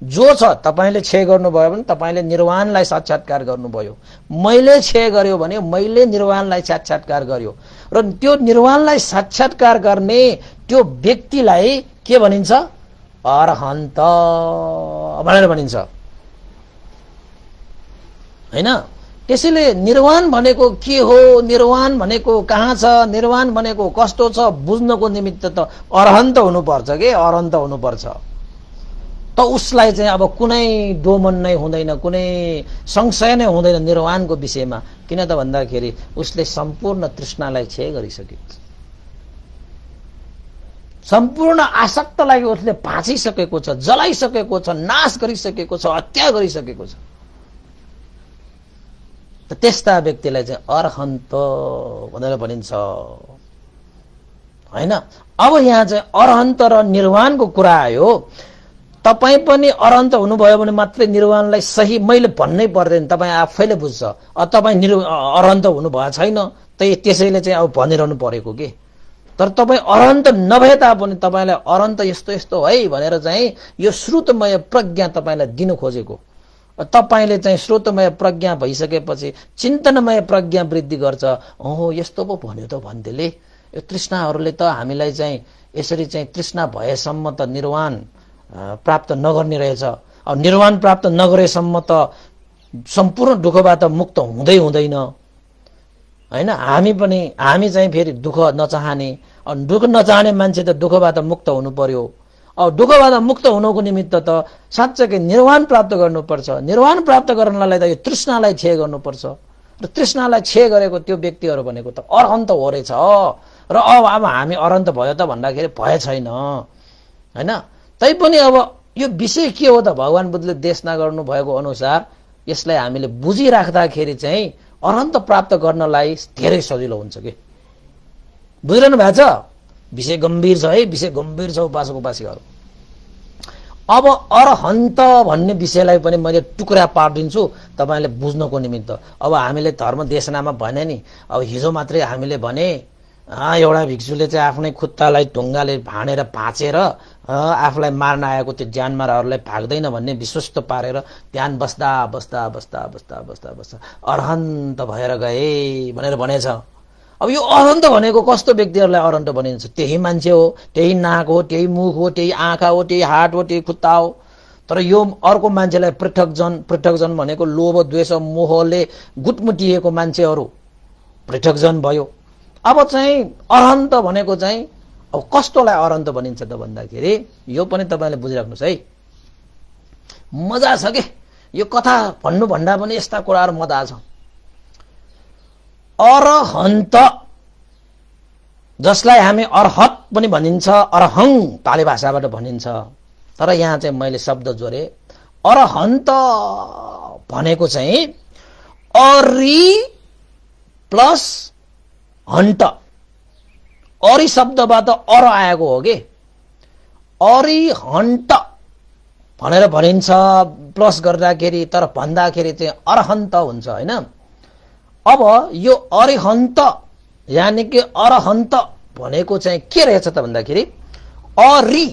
जो छ, तपाईले क्षय गर्नुभयो भने तपाईले निर्वाणलाई साक्षात्कार गर्नुभयो। मैले क्षय गर्यो भने मैले निर्वाणलाई साक्षात्कार गर्यो। र त्यो निर्वाणलाई साक्षात्कार गर्ने त्यो व्यक्तिलाई के भनिन्छ? अरहन्त भनेर भनिन्छ, हैन? त्यसैले निर्वाण भनेको के हो, निर्वाण भनेको कहाँ छ, निर्वाण भनेको कस्तो छ बुझ्नको निमित्त त अरहन्त हुनुपर्छ। के अरहन्त हुनुपर्छ त उसलाई चाहिँ अब कुनै डोमन नै हुँदैन, कुनै संशय नै हुँदैन निर्वाणको विषयमा। किन त भन्दाखेरि उसले सम्पूर्ण तृष्णालाई क्षय गरिसकेको छ, सम्पूर्ण आसक्तलाई उसले भाँचिसकेको छ, जलाइसकेको छ, नाश गरिसकेको छ, हत्या गरिसकेको छ। त त्यस्ता व्यक्तिलाई चाहिँ अरहन्त भनेर भनिन्छ, हैन? अब यहाँ चाहिँ अरहन्त र निर्वाणको कुरा आयो। तपाई पनि अरहन्त हुनुभयो भने मात्रै निर्वाणलाई सही मैले भन्नै पर्दैन, तपाई आफैले बुझ्छ। तपाई अरहन्त हुनु भएको छैन, त्यसैले चाहिँ अब भनिरहनु परेको के। तर तपाई अरहन्त नभए तापनि तपाईलाई अरहन्त यस्तो यस्तो है भनेर चाहिँ यो श्रुतमय प्रज्ञा तपाईलाई दिनु खोजेको। तपाईले चाहिँ श्रोतमय प्रज्ञा भइसकेपछि चिन्तनमय प्रज्ञा वृद्धि गर्छ। ओहो यस्तो पो भन्यो त भन्देले, यो तृष्णाहरूले त हामीलाई चाहिँ यसरी चाहिँ तृष्णा भएसम्म त निर्वाण प्राप्त नगर्ने रहेछ। अब निर्वाण प्राप्त नगरेसम्म त सम्पूर्ण दुःखबाट मुक्त हुँदै हुँदैन, हैन? हामी चाहिँ फेरि दुःख नचाहने, दुःख नचाहने मान्छे त दुःखबाट मुक्त हुनु पर्यो। अब दुःखबाट मुक्त हुनुको निमित्त त साँच्चै निर्वाण प्राप्त गर्नुपर्छ। निर्वाण प्राप्त गर्नलाई त यो तृष्णालाई क्षय गर्नुपर्छ। र तृष्णालाई क्षय गरेको त्यो व्यक्तिहरू भनेको त अरहन्त हो रहेछ। र अब हामी अरहन्त भयो त भन्दाखेरि भए छैन, हैन? तैपनि अब यो विषय के हो त? भगवान बुद्धले देशना गर्नु भएको अनुसार यसलाई हामीले बुझिराख्दाखेरि चाहिँ अरहन्त प्राप्त गर्नलाई धेरै सजिलो हुन्छ। के बुझिरहनु भएको छ? विषय गम्भीर छ है, विषय गम्भीर छ उपासक उपासिकाहरू। अब अरहन्त भन्ने विषयलाई पनि मैले टुक्रा पार्दिन्छु तपाईले बुझ्नको निमित्त। अब हामीले धर्म देशनामा भने नि, अब हिजो मात्रै हामीले भने एउटा भिक्षुले चाहिँ आफ्नै खुट्टालाई ढुङ्गाले भाँडेर भाँचेर आफूलाई मार्न आएको त्यो ज्यानमाराहरूलाई भाग्दैन भन्ने विश्वस्त पारेर ध्यान बस्दा बस्दा बस्दा बस्दा बस्दा बस्दा अरहन्त भएर गए भनेर भनेछ। अब यो अरहन्त भनेको कस्तो व्यक्तिहरूलाई अरहन्त भनिन्छ? त्यही मान्छे हो, त्यही नाक हो, त्यही मुख हो, त्यही आँखा हो, त्यही हात हो, त्यही खुट्टा हो। तर यो अर्को मान्छेलाई पृथकजन भनेको लोभ द्वेष मोहले गुटमुटिएको मान्छेहरू पृथकजन भयो। अब चाहिँ अरहन्त भनेको चाहिँ अब कस्तोलाई अरहन्त भनिन्छ त भन्दाखेरि यो पनि तपाईले बुझिराख्नुस् है। मजा छ के यो कथा भन्नु भन्दा पनि यस्ता कुराहरू मजा छ। अरहन्त जसलाई हामी अरहत पनि भनिन्छ, अरहङ पाली भाषाबाट भनिन्छ। तर यहाँ चाहिँ मैले शब्द जोडे। अरहन्त भनेको चाहिँ अरि प्लस हन्त, अरि शब्दबाट अर आएको हो के। अरिहन्त भनेर भनिन्छ प्लस गर्दाखेरि, तर भन्दाखेरि चाहिँ अरहन्त हुन्छ, हैन? अब यो अरिहन्त यानी कि अरहन्त भनेको चाहिँ के रहेछ त भन्दाखेरि अरि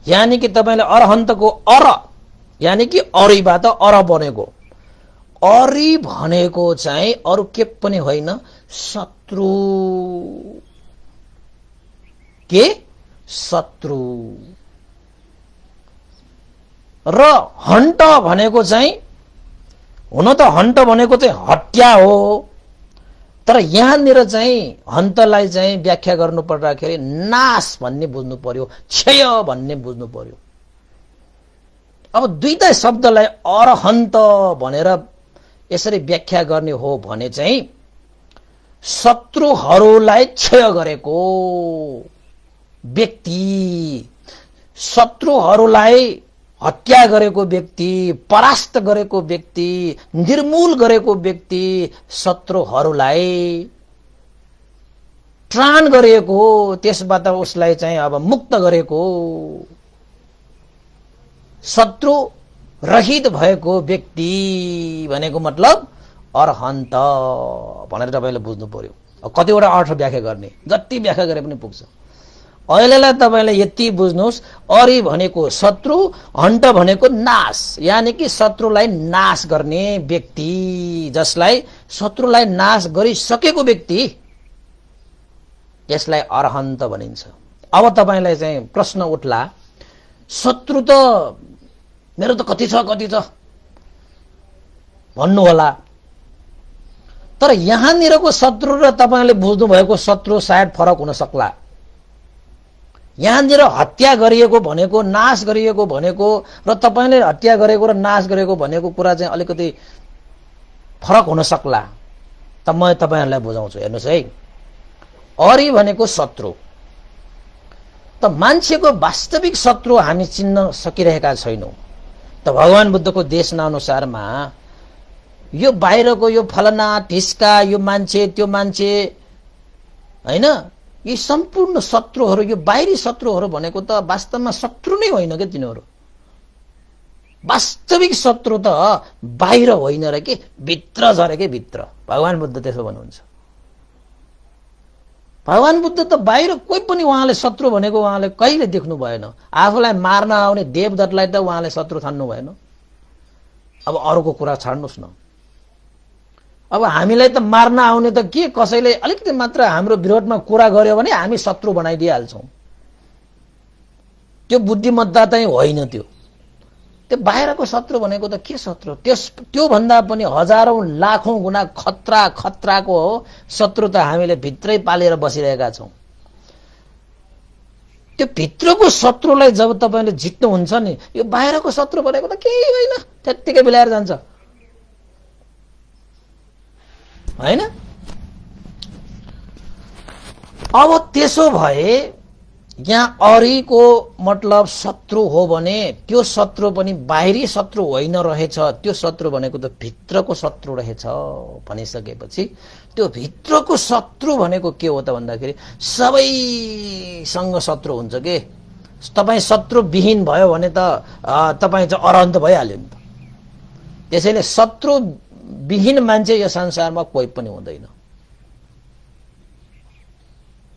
यानी कि तपाईले अरहन्तको अर यानी कि अरिबाट अर बनेको। अरी भनेको चाहिँ अरु के पनि होइन, शत्रु। के? शत्रु। र हन्ट भनेको चाहिँ, हुन त हन्ट भनेको चाहिँ हत्या हो, तर यहाँनिर चाहिँ हन्तलाई चाहिँ व्याख्या गर्नु पर्दाखेरि नाश भन्ने बुझ्नु पर्यो, क्षय भन्ने बुझ्नु पर्यो। अब दुईटै शब्दलाई अरहन्त भनेर यसरी व्याख्या गर्ने हो भने चाहिँ शत्रुहरूलाई क्षय गरेको व्यक्ति, शत्रुहरूलाई हत्या गरेको व्यक्ति, परास्त गरेको व्यक्ति, निर्मूल गरेको व्यक्ति, शत्रुहरूलाई त्राण गरिएको, त्यसबाट उसलाई चाहिँ अब मुक्त गरेको, शत्रु रहित भएको व्यक्ति भनेको मतलब अरहन्त भनेर तपाईले बुझ्नु पर्यो। कतिवटा अर्थ व्याख्या गर्ने, जति व्याख्या गरे पनि पुग्छ। अहिलेलाई तपाईले यति बुझ्नुस्, अरि भनेको शत्रु, हन्ट भनेको नाश, यानी कि शत्रुलाई नाश गर्ने व्यक्ति, जसलाई शत्रुलाई नाश गरिसकेको व्यक्ति, यसलाई अरहन्त भनिन्छ। अब तपाईलाई चाहिँ प्रश्न उठ्ला, शत्रु त मेरो त कति छ भन्नु होला, तर यहाँनिरको शत्रु र तपाईले बुझ्नु भएको शत्रु सायद फरक हुन सक्ला। यहाँनिर हत्या गरिएको भनेको, नाश गरिएको भनेको र तपाईले हत्या गरेको र नाश गरेको भनेको कुरा चाहिँ अलिकति फरक हुन सक्ला। त म तपाईहरुलाई बुझाउँछु, हेर्नुस् है। अरि भनेको शत्रु, त मान्छेको वास्तविक शत्रु हामी चिन्न सकिरहेका छैनौं। त भगवान बुद्धको देशना अनुसारमा यो बाहिरको यो फलना ढिस्का, यो मान्छे त्यो मान्छे हैन, यी सम्पूर्ण शत्रुहरू, यो बाहिरी शत्रुहरू भनेको त वास्तवमा शत्रु नै होइन के तिनीहरू। वास्तविक शत्रु त बाहिर होइन र के भित्र छ रे के भित्र। भगवान बुद्ध त्यसो भन्नुहुन्छ। भगवान बुद्ध त बाहिर कोही पनि उहाँले शत्रु भनेको उहाँले कहिले देख्नु भएन। आफूलाई मार्न आउने देवदत्तलाई त उहाँले शत्रु ठान्नु भएन। अब अरूको कुरा छाड्नुस् न। अब हामीलाई त मार्न आउने त के, कसैले अलिकति मात्र हाम्रो विरोधमा कुरा गर्यो भने हामी शत्रु बनाइदिइहाल्छौं। त्यो बुद्धिमत्ता चाहिँ होइन। त्यो बाहिरको शत्रु भनेको त के शत्रु, त्यो भन्दा पनि हजारौं लाखौं गुना खतराको हो शत्रु त हामीले भित्रै पालेर बसिरहेका छौं। त्यो भित्रको शत्रुलाई जब तपाईले जित्नुहुन्छ नि, यो बाहिरको शत्रु भनेको त केही होइन, त्यतिकै बिलाएर जान्छ हैन। अब त्यसो भए यहाँ अरिको मतलब शत्रु हो भने त्यो शत्रु पनि बाहिरी शत्रु होइन रहेछ, त्यो शत्रु भनेको त भित्रको शत्रु रहेछ भनिसकेपछि त्यो भित्रको शत्रु भनेको के हो त भन्दाखेरि सबैसँग शत्रु हुन्छ के। तपाई शत्रु विहीन भयो भने त तपाई चाहिँ अरहन्त भइहाल्यो नि त। त्यसैले शत्रु विहीन मान्छे यो संसारमा कोही पनि हुँदैन।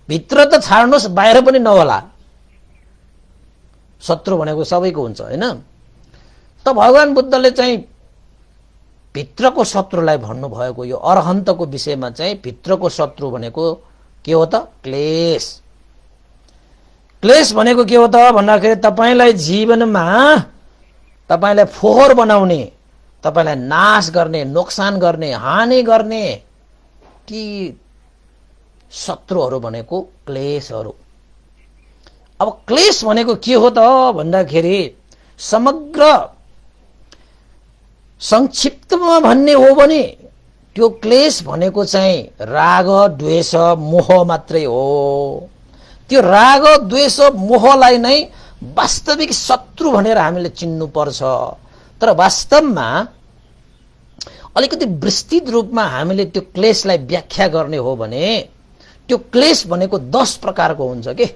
भित्र त छाड्नुस्, बाहिर पनि नहोला। शत्रु भनेको सबैको हुन्छ हैन। त भगवान बुद्धले चाहिँ भित्रको शत्रुलाई भन्नु भएको यो अरहन्तको विषयमा चाहिँ भित्रको शत्रु भनेको के हो त? क्लेश। क्लेश भनेको के हो त भन्दाखेरि तपाईलाई जीवनमा तपाईलाई फोहोर बनाउने, तपाईलाई नाश गर्ने, नोक्सान गर्ने, हानि गर्ने ती शत्रुहरू भनेको क्लेशहरू। अब क्लेश भनेको के हो त भन्दाखेरि समग्र संक्षिप्तमा भन्ने हो भने त्यो क्लेश भनेको चाहिँ राग द्वेष मोह मात्रै हो। त्यो राग द्वेष मोहलाई नै वास्तविक शत्रु भनेर हामीले चिन्नु पर्छ। तर वास्तवमा अलिकति विस्तृत रूपमा हामीले त्यो क्लेशलाई व्याख्या गर्ने हो भने त्यो क्लेश भनेको 10 प्रकारको हुन्छ के।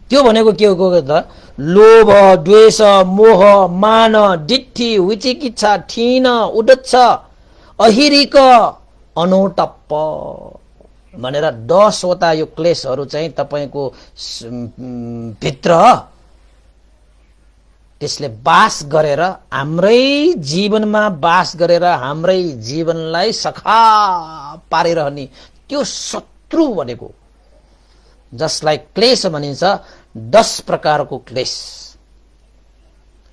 त्यो भनेको के हो त? लोभ, द्वेष, मोह, मान, दिट्ठी, विचिकिच्छा, ठिन, उडच्छ, अहिरिक, अनोटप्प भनेर 10 वटा यो क्लेशहरू चाहिँ तपाईको भित्र त्यसले बास गरेर हाम्रै जीवनमा बास गरेर हाम्रै जीवनलाई सखा पारिरहने त्यो शत्रु भनेको, जसलाई क्लेश भनिन्छ, 10 प्रकारको क्लेश।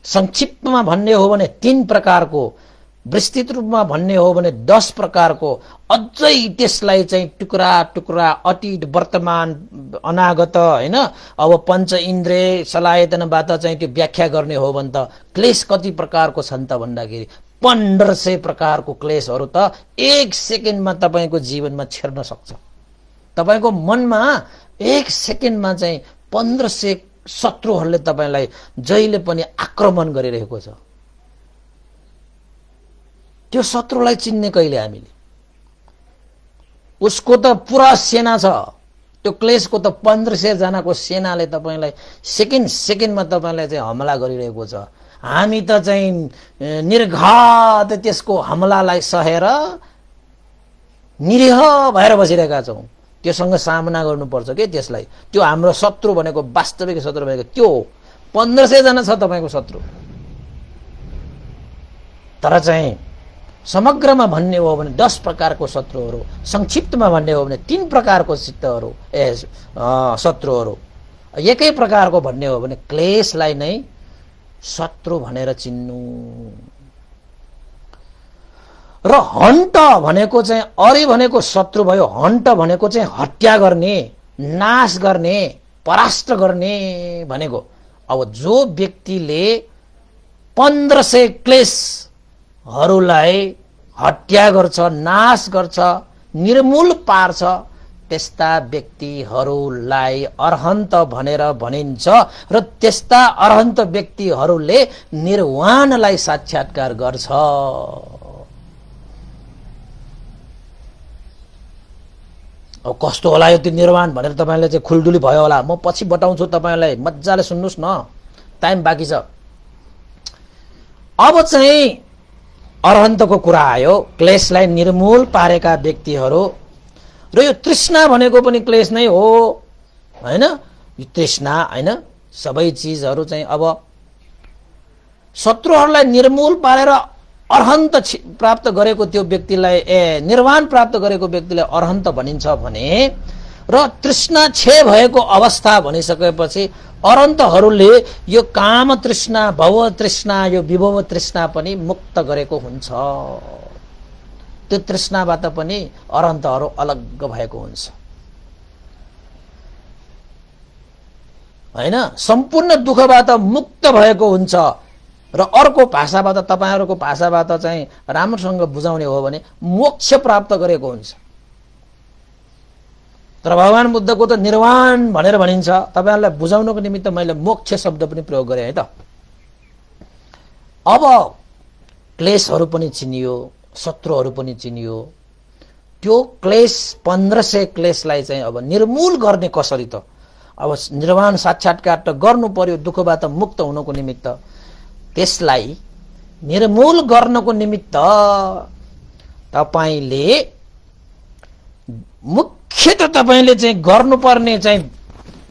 संक्षिप्तमा भन्ने हो भने 3 प्रकारको, विस्तृत रूपमा भन्ने हो भने 10 प्रकारको, अझै त्यसलाई चाहिँ टुक्रा टुक्रा अतीत वर्तमान अनागत हैन, अब पञ्च इन्द्रिय सलायतनबाट चाहिँ त्यो व्याख्या गर्ने हो भने त क्लेश कति प्रकारको छन् त भन्दाखेरि 1500 प्रकारको क्लेशहरू त 1 सेकेन्डमा तपाईको जीवनमा छेर्न सक्छ। तपाईको मनमा 1 सेकेन्डमा चाहिँ 1500 शत्रुहरूले तपाईलाई जहिले पनि आक्रमण गरिरहेको छ। त्यो शत्रुलाई चिन्ने कहिले हामीले? उसको त पुरा सेना छ, त्यो क्लेशको त 1500 जनाको सेनाले तपाईलाई सेकेन्डमा तपाईलाई चाहिँ हमला गरिरहेको छ। हामी त चाहिँ निर्घात त्यसको हमलालाई सहेर निरीह भएर बसिरहेका छौं। त्योसँग सामना गर्नुपर्छ के त्यसलाई? त्यो हाम्रो शत्रु भनेको, वास्तविक शत्रु भनेको त्यो 1500 जना छ तपाईको शत्रु। तर चाहिँ समग्रमा भन्ने हो भने 10 प्रकारको शत्रुहरू, संक्षिप्तमा भन्ने हो भने 3 प्रकारको शत्रुहरू, एकै प्रकारको भन्ने हो भने क्लेशलाई नै शत्रु भनेर चिन्नु। र हन्ट भनेको चाहिँ अरे भनेको शत्रु भयो, हन्ट भनेको चाहिँ हत्या गर्ने, नाश गर्ने, परास्त गर्ने भनेको। अब जो व्यक्तिले 1500 क्लेशहरूलाई हत्या गर्छ, नाश गर्छ, निर्मूल पार्छ, त्यस्ता व्यक्तिहरूलाई अरहन्त भनेर भनिन्छ। र त्यस्ता अरहन्त व्यक्तिहरूले निर्वाणलाई साक्षात्कार गर्छ। अब कस्तो होला यो त्यो निर्वाण भनेर तपाईले चाहिँ खुल्दुली भयो होला। म पछि बताउँछु तपाईलाई, मज्जाले सुन्नुस् न, टाइम बाँकी छ। अब चाहिँ अरहन्तको कुरा आयो, क्लेशलाई निर्मूल पारेका व्यक्तिहरू। र यो तृष्णा भनेको पनि क्लेश नै हो हैन? यो तृष्णा हैन, सबै चीजहरू चाहिँ अब शत्रुहरूलाई निर्मूल पारेर अरहन्त प्राप्त गरेको त्यो व्यक्तिलाई, निर्वाण प्राप्त गरेको व्यक्तिलाई अरहन्त भनिन्छ भने, र तृष्णा क्षय भएको अवस्था भनिसकेपछि अरहन्तहरूले यो काम तृष्णा, भव तृष्णा, यो विभव तृष्णा पनि मुक्त गरेको हुन्छ। त्यो तृष्णाबाट पनि अरहन्तहरू अलग भएको हुन्छ हैन? सम्पूर्ण दुःखबाट मुक्त भएको हुन्छ। र अर्को भाषाबाट, तपाईहरुको भाषाबाट चाहिँ राम्रोसँग बुझाउने हो भने मोक्ष प्राप्त गरेको हुन्छ। तर भगवान बुद्धको त निर्वाण भनेर भनिन्छ। तपाईहरुलाई बुझाउनको निमित्त मैले मोक्ष शब्द पनि प्रयोग गरे है त। अब क्लेशहरू पनि चिनियो, शत्रुहरू पनि चिनियो। त्यो क्लेश 1500 क्लेशलाई चाहिँ अब निर्मूल गर्ने कसरी त? अब निर्वाण साक्षात्कार त गर्नु पर्यो दुःखबाट मुक्त हुनको निमित्त। त्यसलाई निर्मूल गर्नको निमित्त तपाईले मुख्यतः तपाईले चाहिँ गर्नुपर्ने चाहिँ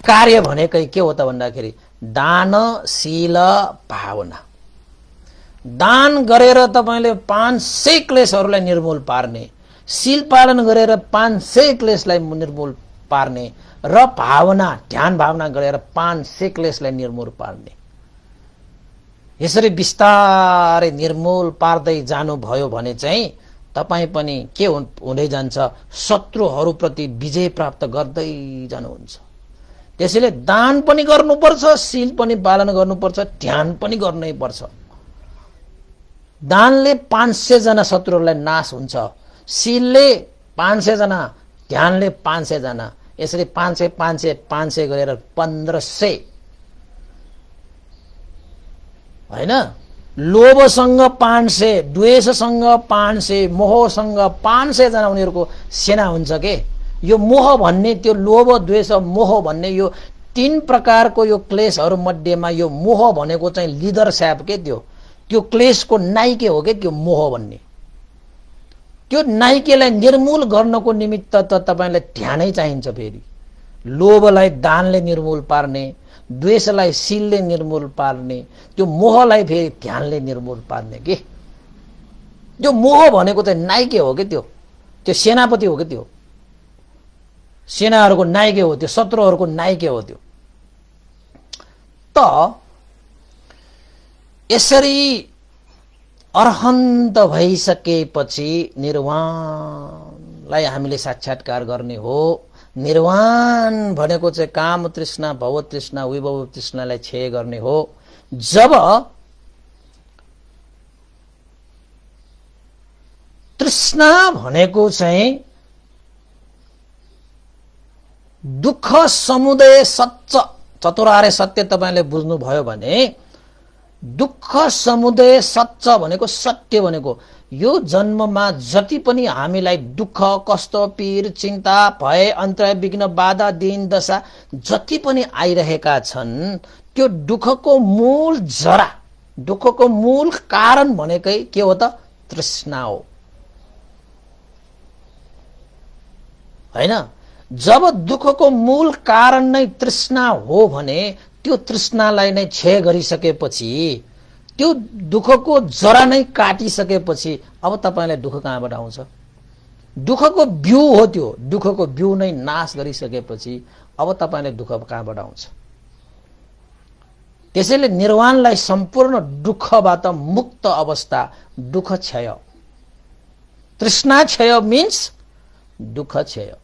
कार्य भनेकै के हो त भन्दाखेरि दान, शील, भावना। दान गरेर तपाईले 500 क्लेशहरूलाई निर्मूल पार्ने, शील पालन गरेर 500 क्लेशलाई निर्मूल पार्ने, र भावना, ध्यान भावना गरेर 500 क्लेशलाई निर्मूल पार्ने। यसरी बिस्तारै निर्मूल पार्दै जानु भयो भने चाहिँ तपाई पनि के हुँदै जान्छ? शत्रुहरूप्रति विजय प्राप्त गर्दै जानुहुन्छ। त्यसैले दान पनि गर्नुपर्छ, शील पनि पालन गर्नुपर्छ, ध्यान पनि गर्नै पर्छ। दानले 500 जना शत्रुहरूलाई नाश हुन्छ, शीलले 500 जना, ध्यानले 500 जना। यसरी 500 500 500 गरेर 1500 हैन? लोभसँग 500, द्वेषसँग 500, मोहसँग 500 जना उनीहरुको सेना हुन्छ के। यो मोह भन्ने, त्यो लोभ, द्वेष, मोह भन्ने यो 3 प्रकारको यो क्लेशहरू मध्येमा यो मोह भनेको चाहिँ लिडर स्याप के। त्यो क्लेशको नाइके हो के त्यो मोह भन्ने। त्यो नाइकेलाई निर्मूल गर्नको निमित्त त तपाईलाई ध्यानै चाहिन्छ। फेरि लोभलाई दानले निर्मूल पार्ने, द्वेषलाई शीलले निर्मूल पार्ने, त्यो मोहलाई फेरि ध्यानले निर्मूल पार्ने के। जो मोह भनेको चाहिँ नायके हो के, त्यो सेनापति हो के, त्यो सेनाहरूको नायके हो, त्यो शत्रुहरूको नायके हो त्यो। त यसरी अरहन्त भइसकेपछि निर्वाणलाई हामीले साक्षात्कार गर्ने हो। निर्वाण भनेको चाहिँ काम तृष्णा, भव तृष्णा, विभव तृष्णालाई क्षय गर्ने हो। जब तृष्णा भनेको चाहिँ दुःख समुदय सच्च, चतुरार्य सत्य तपाईले बुझ्नुभयो भने दुःख समुदय सच्च भनेको सत्य भनेको यो जन्ममा जति पनि हामीलाई दुःख, कष्ट, पीर, चिन्ता, भय, अन्तराय, विघ्न, बाधा, दिन दशा जति पनि आइरहेका छन्, त्यो दुःखको मूल जरा, दुःखको मूल कारण भनेकै के हो त? तृष्णा हो, हैन? जब दुःखको मूल कारण नै तृष्णा हो भने त्यो तृष्णालाई नै क्षय गरिसकेपछि, त्यो दुःखको जरा नै काटिसकेपछि अब तपाईलाई दुःख कहाँबाट आउँछ? दुःखको बिउ हो त्यो। दुःखको बिउ नै नाश गरिसकेपछि अब तपाईलाई दुःख कहाँबाट आउँछ? त्यसैले निर्वाणलाई सम्पूर्ण दुःखबाट मुक्त अवस्था, दुःख क्षय। तृष्णा क्षय मिन्स दुःख क्षय।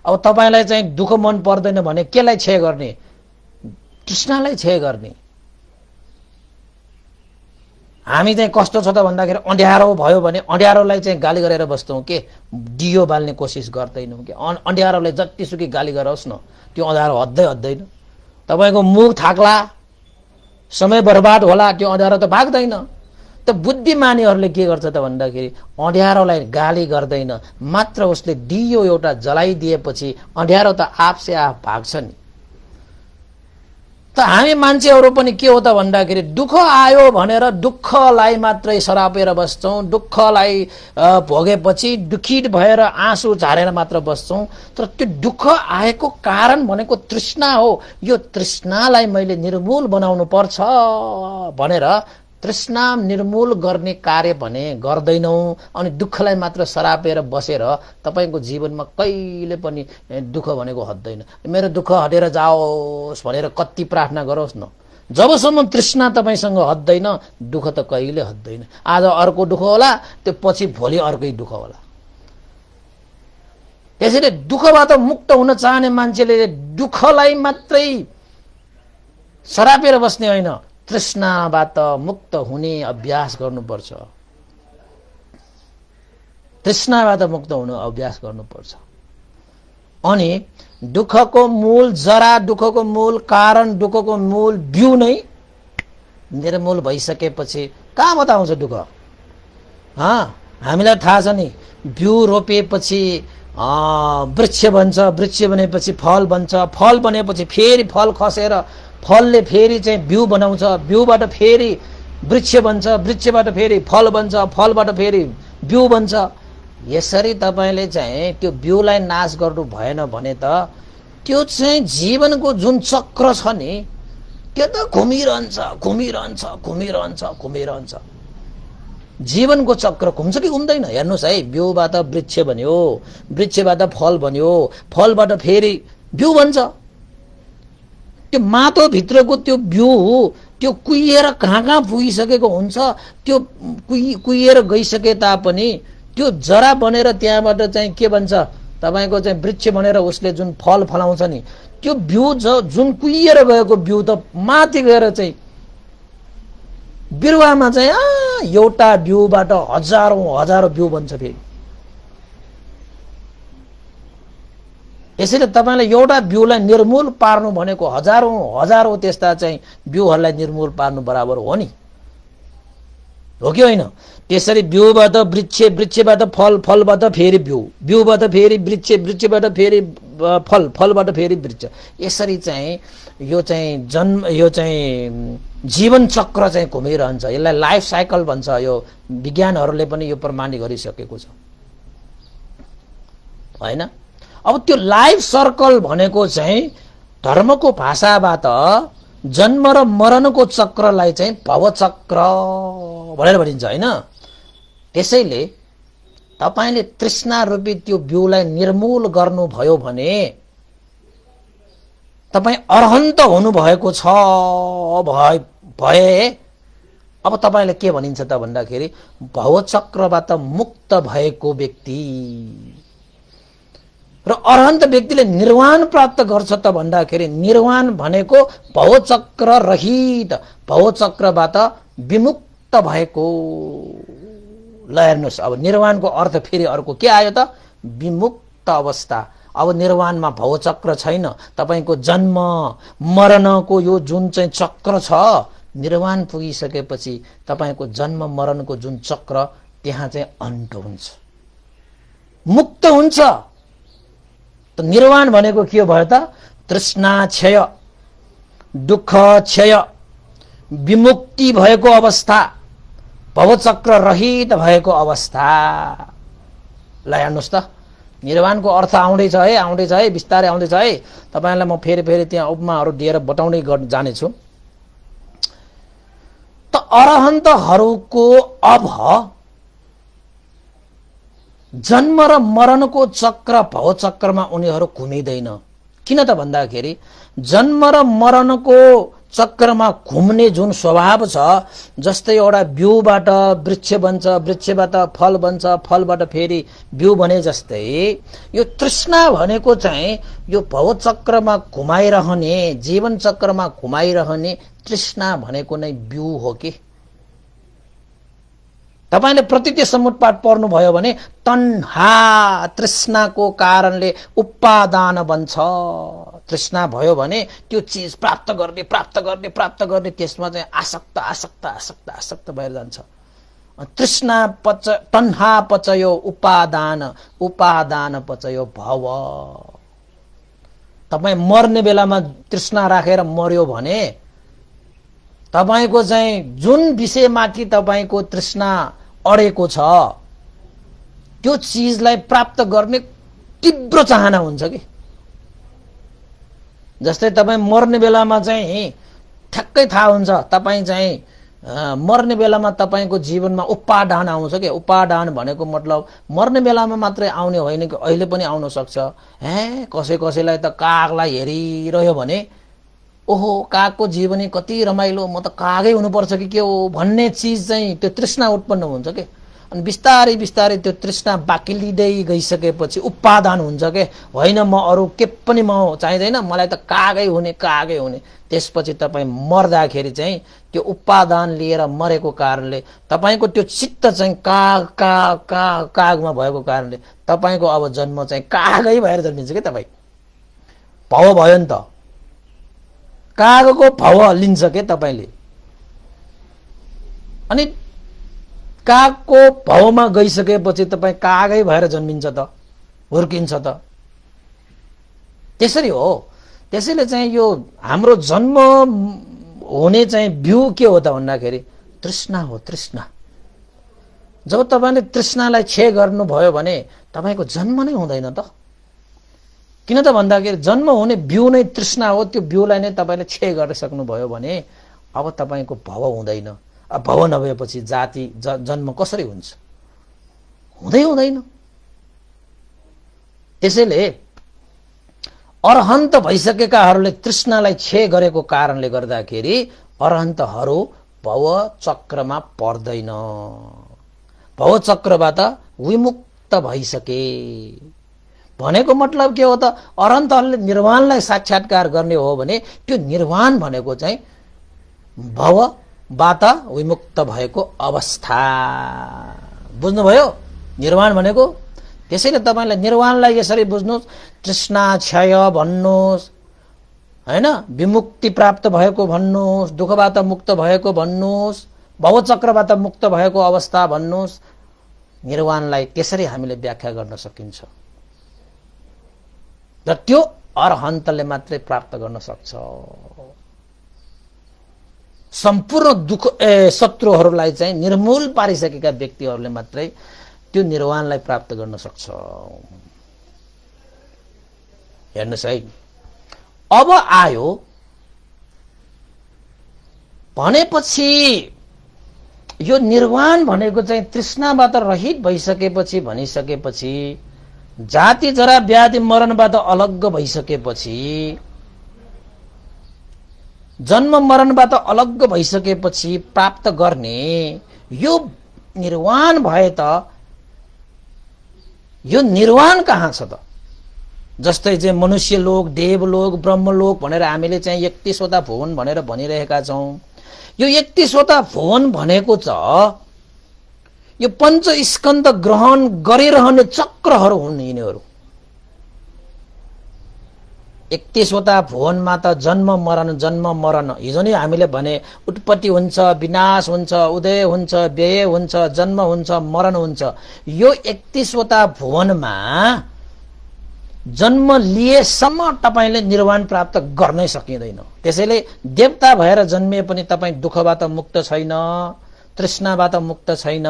अब तपाईलाई चाहिँ दुःख मन पर्दैन भने केलाई क्षय गर्ने? तृष्णालाई क्षय गर्ने। हामी चाहिँ कस्तो छ त भन्दाखेरि अँध्यारो भयो भने अँध्यारोलाई चाहिँ गाली गरेर बस्छौं के, दियो बाल्ने कोसिस गर्दैनौं के। अँध्यारोलाई जतिसुकै गाली गरोस् न, त्यो अँध्यारो हद्दै हद्दैन। तपाईको मुख थाक्ला, समय बर्बाद होला, त्यो अँध्यारो त भाग्दैन। त बुद्धिमानीहरूले के गर्छ त भन्दाखेरि अँध्यारोलाई गाली गर्दैन, मात्र उसले दियो एउटा जलाइदिएपछि अँध्यारो त आपसे आप भाग्छ नि। त हामी मान्छेहरू पनि के हो त भन्दाखेरि दुःख आयो भनेर दुःखलाई मात्रै सरापेर बस्छौं, दुःखलाई भोगेपछि दुखित भएर आँसु झारेर मात्र बस्छौं। तर त्यो दुःख आएको कारण भनेको तृष्णा हो। यो तृष्णालाई मैले निर्मूल बनाउनु पर्छ भनेर तृष्णा निर्मूल गर्ने कार्य भने गर्दैनौं, अनि दुःखलाई मात्र सरापेर बसेर तपाईको जीवनमा कहिले पनि दुःख भनेको हट्दैन। मेरो दुःख हटेर जाओस् भनेर कति प्रार्थना गरोस् न, जबसम्म तृष्णा तपाईसँग हट्दैन दुःख त कहिले हट्दैन। आज अर्को दुःख होला, त्यो पछि भोलि अर्कै दुःख होला। त्यसैले दुःखबाट मुक्त हुन चाहने मान्छेले दुःखलाई मात्रै सरापेर बस्ने होइन, तृष्णाबाट मुक्त हुने अभ्यास गर्नुपर्छ। तृष्णाबाट मुक्त हुने अभ्यास गर्नुपर्छ। अनि दुःखको मूल जरा, दुःखको मूल कारण, दुःखको मूल बिउ नै निर्मूल भइसकेपछि कहाँबाट आउँछ दुःख? हामीलाई थाहा छ नि, बिउ रोपेपछि वृक्ष बन्छ, वृक्ष बनेपछि फल बन्छ, फल बनेपछि फेरि फल खसेर फलले फेरि चाहिँ बिउ बनाउँछ, बिउबाट फेरि वृक्ष बन्छ, वृक्षबाट फेरि फल बन्छ, फलबाट फेरि बिउ बन्छ। यसरी तपाईले चाहिँ त्यो बिउलाई नाश गर्नु भएन भने त त्यो चाहिँ जीवनको जुन चक्र छ नि त्यो त घुमिरहन्छ घुमिरहन्छ घुमिरहन्छ घुमिरहन्छ। जीवनको चक्र घुम्छ कि घुम्दैन? हेर्नुस् है, बिउबाट वृक्ष बन्यो, वृक्षबाट फल बन्यो, फलबाट फेरि बिउ बन्छ। त्यो माटो भित्रको त्यो बिउ त्यो कुहिएर कहाँ कहाँ पुगिसकेको हुन्छ, त्यो कुहिएर गइसके तापनि त्यो जरा बनेर त्यहाँबाट चाहिँ के बन्छ तपाईको चाहिँ वृक्ष बनेर उसले जुन फल फलाउँछ नि, त्यो बिउ जुन कुहिएर गएको बिउ त माथि गएर चाहिँ बिरुवामा चाहिँ एउटा बिउबाट हजारौं हजारौं बिउ बन्छ फेरि। यसैले तपाईलाई एउटा बिउलाई निर्मूल पार्नु भनेको हजारौं हजारौं त्यस्ता चाहिँ बिउहरूलाई निर्मूल पार्नु बराबर हो नि, हो कि होइन? त्यसरी बिउबाट वृक्ष, वृक्षबाट फल, फलबाट फेरि बिउ, बिउबाट फेरि वृक्ष, वृक्षबाट फेरि फल, फलबाट फेरि वृक्ष। यसरी चाहिँ यो चाहिँ जीवन चक्र चाहिँ घुमिरहन्छ। यसलाई लाइफ साइकल भन्छ। यो विज्ञानहरूले पनि यो प्रमाणित गरिसकेको छ, हैन? अब त्यो लाइफ सर्कल भनेको चाहिँ धर्मको भाषाबाट जन्म र मरणको चक्रलाई चाहिँ भवचक्र भनेर भनिन्छ हैन। त्यसैले तपाईले तृष्णा रूपी त्यो बिउलाई निर्मूल गर्नुभयो भने तपाई अरहन्त हुनु भएको छ भए अब तपाईले के भनिन्छ त भन्दाखेरि भवचक्रबाट मुक्त भएको व्यक्ति। र अरहन्त व्यक्तिले निर्वाण प्राप्त गर्छ त भन्दाखेरि निर्वाण भनेको भवचक्र रहित, भवचक्रबाट विमुक्त भएको। ल हेर्नुस्, अब निर्वाणको अर्थ फेरि अर्को के आयो त? विमुक्त अवस्था। अब निर्वाणमा भवचक्र छैन, तपाईको जन्म मरणको यो जुन चाहिँ चक्र छ, निर्वाण पुगिसकेपछि तपाईको जन्म मरणको जुन चक्र त्यहाँ चाहिँ अन्त हुन्छ, मुक्त हुन्छ। त निर्वाण भनेको के भयो त? तृष्णा क्षय, दुःख क्षय, विमुक्ति भएको अवस्था, भवचक्र रहित भएको अवस्था। ल हेर्नुस् त, निर्वाणको अर्थ आउँदैछ है, बिस्तारै आउँदैछ है। तपाईलाई म फेरि त्यहाँ उपमाहरू दिएर बताउँदै जानेछु। त अरहन्तहरूको अब जन्म र मरणको चक्र भवचक्रमा उनीहरू घुमिँदैन। किन त भन्दाखेरि जन्म र मरणको चक्रमा घुम्ने जुन स्वभाव छ, जस्तै एउटा बिउबाट वृक्ष बन्छ, वृक्षबाट फल बन्छ, फलबाट फेरि बिउ बने जस्तै यो तृष्णा भनेको चाहिँ यो भवचक्रमा घुमाइरहने, जीवन चक्रमा घुमाइरहने तृष्णा भनेको नै बिउ हो कि। तपाईले प्रतिज्ञ समुत्पाद पढ्नुभयो भने तन्हा तृष्णाको कारणले उपादान बन्छ। तृष्णा भयो भने त्यो चीज प्राप्त गर्ने त्यसमा चाहिँ आसक्त भएर जान्छ। तृष्णा तन्हा पचयो उपादान पचयो भव। तपाई मर्ने बेलामा तृष्णा राखेर मर्यो भने तपाईको चाहिँ जुन विषयमाथि तपाईको तृष्णा अडेको छ त्यो चीजलाई प्राप्त गर्ने तीव्र चाहना हुन्छ कि। जस्तै तपाई मर्ने बेलामा चाहिँ ठ्याक्कै थाहा हुन्छ, तपाई चाहिँ मर्ने बेलामा तपाईको जीवनमा उपादान आउँछ के। उपादान भनेको मतलब मर्ने बेलामा मात्रै आउने होइन कि अहिले पनि आउन सक्छ। कसैलाई त कागलाई हेरिरह्यो भने ओहो कागको जीवनी कति रमाइलो, म त कागै हुनुपर्छ कि के हो भन्ने चिज चाहिँ त्यो तृष्णा उत्पन्न हुन्छ के। अनि बिस्तारै त्यो तृष्णा बाकिलिँदै गइसकेपछि उपादान हुन्छ के। होइन म अरू के पनि म चाहिँदैन, मलाई त कागै हुने। त्यसपछि तपाईँ मर्दाखेरि चाहिँ त्यो उपादान लिएर मरेको कारणले तपाईको त्यो चित्त चाहिँ कागमा भएको कारणले तपाईको अब जन्म चाहिँ कागै भएर जन्मिन्छ के। तपाईँ भव भयो नि त, कागको भव लिन्छ के तपाईले। अनि कागको भवमा गइसकेपछि तपाईँ कागै भएर जन्मिन्छ त, हुर्किन्छ त। त्यसरी हो। त्यसैले चाहिँ यो हाम्रो जन्म हुने चाहिँ बिउ के हो त भन्दाखेरि तृष्णा हो। तृष्णा जब तपाईले तृष्णालाई क्षय गर्नुभयो भने तपाईको जन्म नै हुँदैन त। किन त भन्दाखेरि जन्म हुने बिउ नै तृष्णा हो। त्यो बिउलाई नै तपाईले क्षय गर्न सक्नुभयो भने अब तपाईको भव हुँदैन। अब भव नभएपछि जाति जन्म कसरी हुन्छ? हुँदैन। त्यसैले अरहन्त भइसकेकाहरूले तृष्णालाई क्षय गरेको कारणले गर्दाखेरि अरहन्तहरू भव चक्रमा पर्दैन, भव चक्रबाट विमुक्त भइसके भनेको मतलब के हो त? अरहन्तहरूले निर्वाणलाई साक्षात्कार गर्ने हो भने त्यो निर्वाण भनेको चाहिँ भवबाट विमुक्त भएको अवस्था। बुझ्नुभयो निर्वाण भनेको? त्यसैले तपाईलाई निर्वाणलाई यसरी बुझ्नुस्, तृष्णा क्षय भन्नुस् हैन, विमुक्ति प्राप्त भएको भन्नुस्, दुःखबाट मुक्त भएको भन्नुस्, भवचक्रबाट मुक्त भएको अवस्था भन्नुस्। निर्वाणलाई त्यसरी हामीले व्याख्या गर्न सकिन्छ र त्यो अरहन्तले मात्रै प्राप्त गर्न सक्छ। सम्पूर्ण दुःख शत्रुहरूलाई चाहिँ निर्मूल पारिसकेका व्यक्तिहरूले मात्रै त्यो निर्वाणलाई प्राप्त गर्न सक्छ। हेर्नुस् है, अब आयो भनेपछि यो निर्वाण भनेको चाहिँ तृष्णाबाट रहित भइसकेपछि भनिसकेपछि जाति जरा व्याधि मरणबाट अलग्ग भइसकेपछि जन्म मरणबाट अलग्ग भइसकेपछि प्राप्त गर्ने यो निर्वाण भए त यो निर्वाण कहाँ छ त? जस्तै चाहिँ मनुष्य लोक, देवलोक, ब्रह्मलोक भनेर हामीले चाहिँ 31वटा भुवन भनेर भनिरहेका छौं। यो 31वटा भुवन भनेको छ यो पञ्चस्कन्ध ग्रहण गरिरहने चक्रहरू हुन् यिनीहरू। 31वटा भुवनमा त जन्म मरण हिजो नै हामीले भने उत्पत्ति हुन्छ, विनाश हुन्छ, उदय हुन्छ, व्यय हुन्छ, जन्म हुन्छ, मरण हुन्छ। यो 31वटा भुवनमा जन्म लिएसम्म तपाईले निर्वाण प्राप्त गर्नै सकिँदैन। त्यसैले देवता भएर जन्मिए पनि तपाई दुःखबाट मुक्त छैन, तृष्णाबाट मुक्त छैन,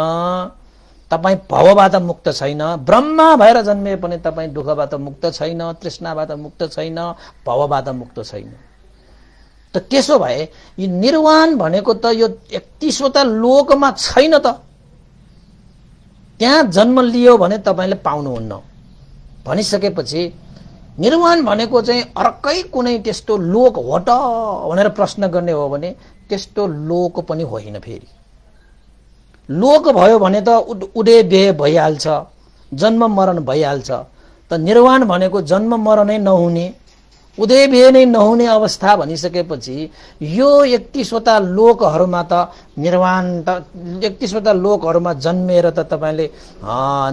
तपाई भवबाट मुक्त छैन। ब्रह्मा भएर जन्मिए पनि तपाई दुःखबाट मुक्त छैन, तृष्णाबाट मुक्त छैन, भवबाट मुक्त छैन। त त्यसो भए यो निर्वाण भनेको त यो 31वटा लोकमा छैन त। त्यहाँ जन्म लियो भने तपाईले पाउनुहुन्न भनिसकेपछि निर्वाण भनेको चाहिँ अर्कै कुनै त्यस्तो लोक हो त भनेर प्रश्न गर्ने हो भने त्यस्तो लोक पनि होइन। फेरि लोक भयो भने त उदय व्यय भइहाल्छ, जन्म मरण भइहाल्छ। त निर्वाण भनेको जन्म मरणै नहुने, उदय व्यय नै नहुने अवस्था भनिसकेपछि यो 31वटा लोकहरूमा त निर्वाण त 31वटा लोकहरूमा जन्मेर त तपाईले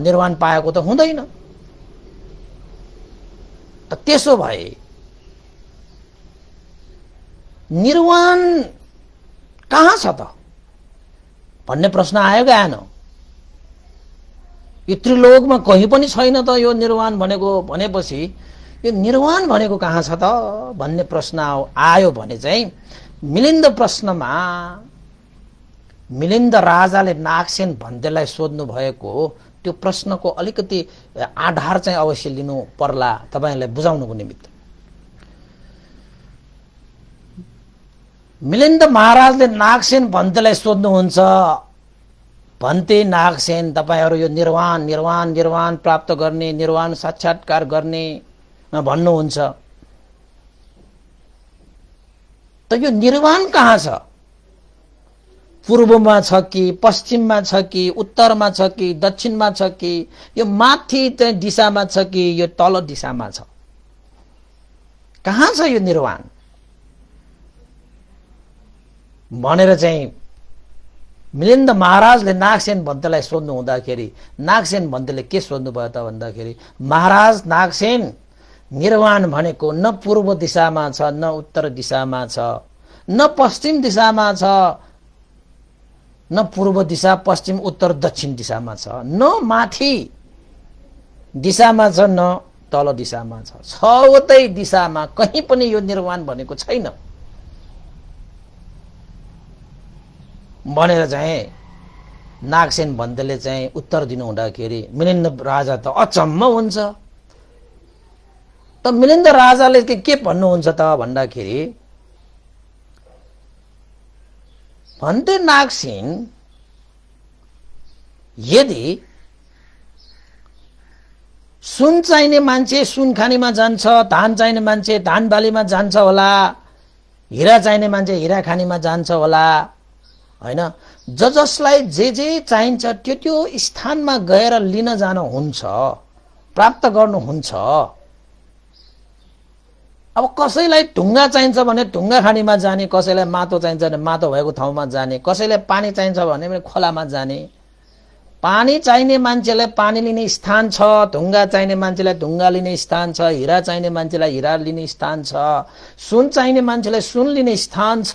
निर्वाण पाएको त हुँदैन। त त्यसो भए निर्वाण कहाँ छ त भन्ने प्रश्न आयो गएन? यो त्रिलोकमा कहीँ पनि छैन त यो निर्वाण भनेको भनेपछि यो निर्वाण भनेको कहाँ छ त भन्ने प्रश्न आयो भने चाहिँ मिलिन्द प्रश्नमा मिलिन्द राजाले नागसेन भन्देलाई सोध्नु भएको त्यो प्रश्नको अलिकति आधार चाहिँ अवश्य लिनु पर्ला तपाईलाई बुझाउनको निमित्त। मिलिन्द महाराजले नागसेन भन्तेलाई सोध्नुहुन्छ, भन्ते नागसेन तपाईहरु यो निर्वाण निर्वाण निर्वाण प्राप्त गर्ने, निर्वाण साक्षात्कार गर्ने भन्नुहुन्छ। त यो निर्वाण कहाँ छ? पूर्वमा छ कि, पश्चिममा छ कि, उत्तरमा छ कि, दक्षिणमा छ कि, यो माथि चाहिँ दिशामा छ कि, यो तल दिशामा छ? कहाँ छ यो निर्वाण भनेर चाहिँ मिलिन्द महाराजले नागसेन भन्तेलाई सोध्नु हुँदाखेरि नागसेन भन्तेले के सोध्नु भयो त भन्दाखेरि, महाराज नागसेन, निर्वाण भनेको न पूर्व दिशामा छ, न उत्तर दिशामा छ, न पश्चिम दिशामा छ, न पूर्व दिशा पश्चिम उत्तर दक्षिण दिशामा छ, न माथि दिशामा छ, न तल दिशामा छ। छवटै दिशामा कहीं पनि यो निर्वाण भनेको छैन भनेर चाहिँ नागसेन भन्तेले चाहिँ उत्तर दिनु हुँदाखेरि मिलिन्द राजा त अचम्म हुन्छ। त मिलिन्द राजाले के भन्नुहुन्छ त भन्दाखेरि, भन्ते नागसेन, यदि सुन चाहिने मान्छे सुन खानीमा जान्छ, धान चाहिने मान्छे धान बालीमा जान्छ होला, हीरा चाहिने मान्छे हीरा खानीमा जान्छ होला, हैन? जसलाई जे चाहिन्छ त्यो त्यो स्थानमा गएर लिन जान हुन्छ, प्राप्त गर्नु हुन्छ। अब कसैलाई ढुङ्गा चाहिन्छ भने ढुङ्गा खानीमा जाने, कसैलाई माटो चाहिन्छ भने माटो भएको ठाउँमा जाने, कसैलाई पानी चाहिन्छ भने पनि खोलामा जाने। पानी चाहिने मान्छेलाई पानी लिने स्थान छ, ढुङ्गा चाहिने मान्छेलाई ढुङ्गा लिने स्थान छ, हीरा चाहिने मान्छेलाई हीरा लिने स्थान छ, सुन चाहिने मान्छेलाई सुन लिने स्थान छ।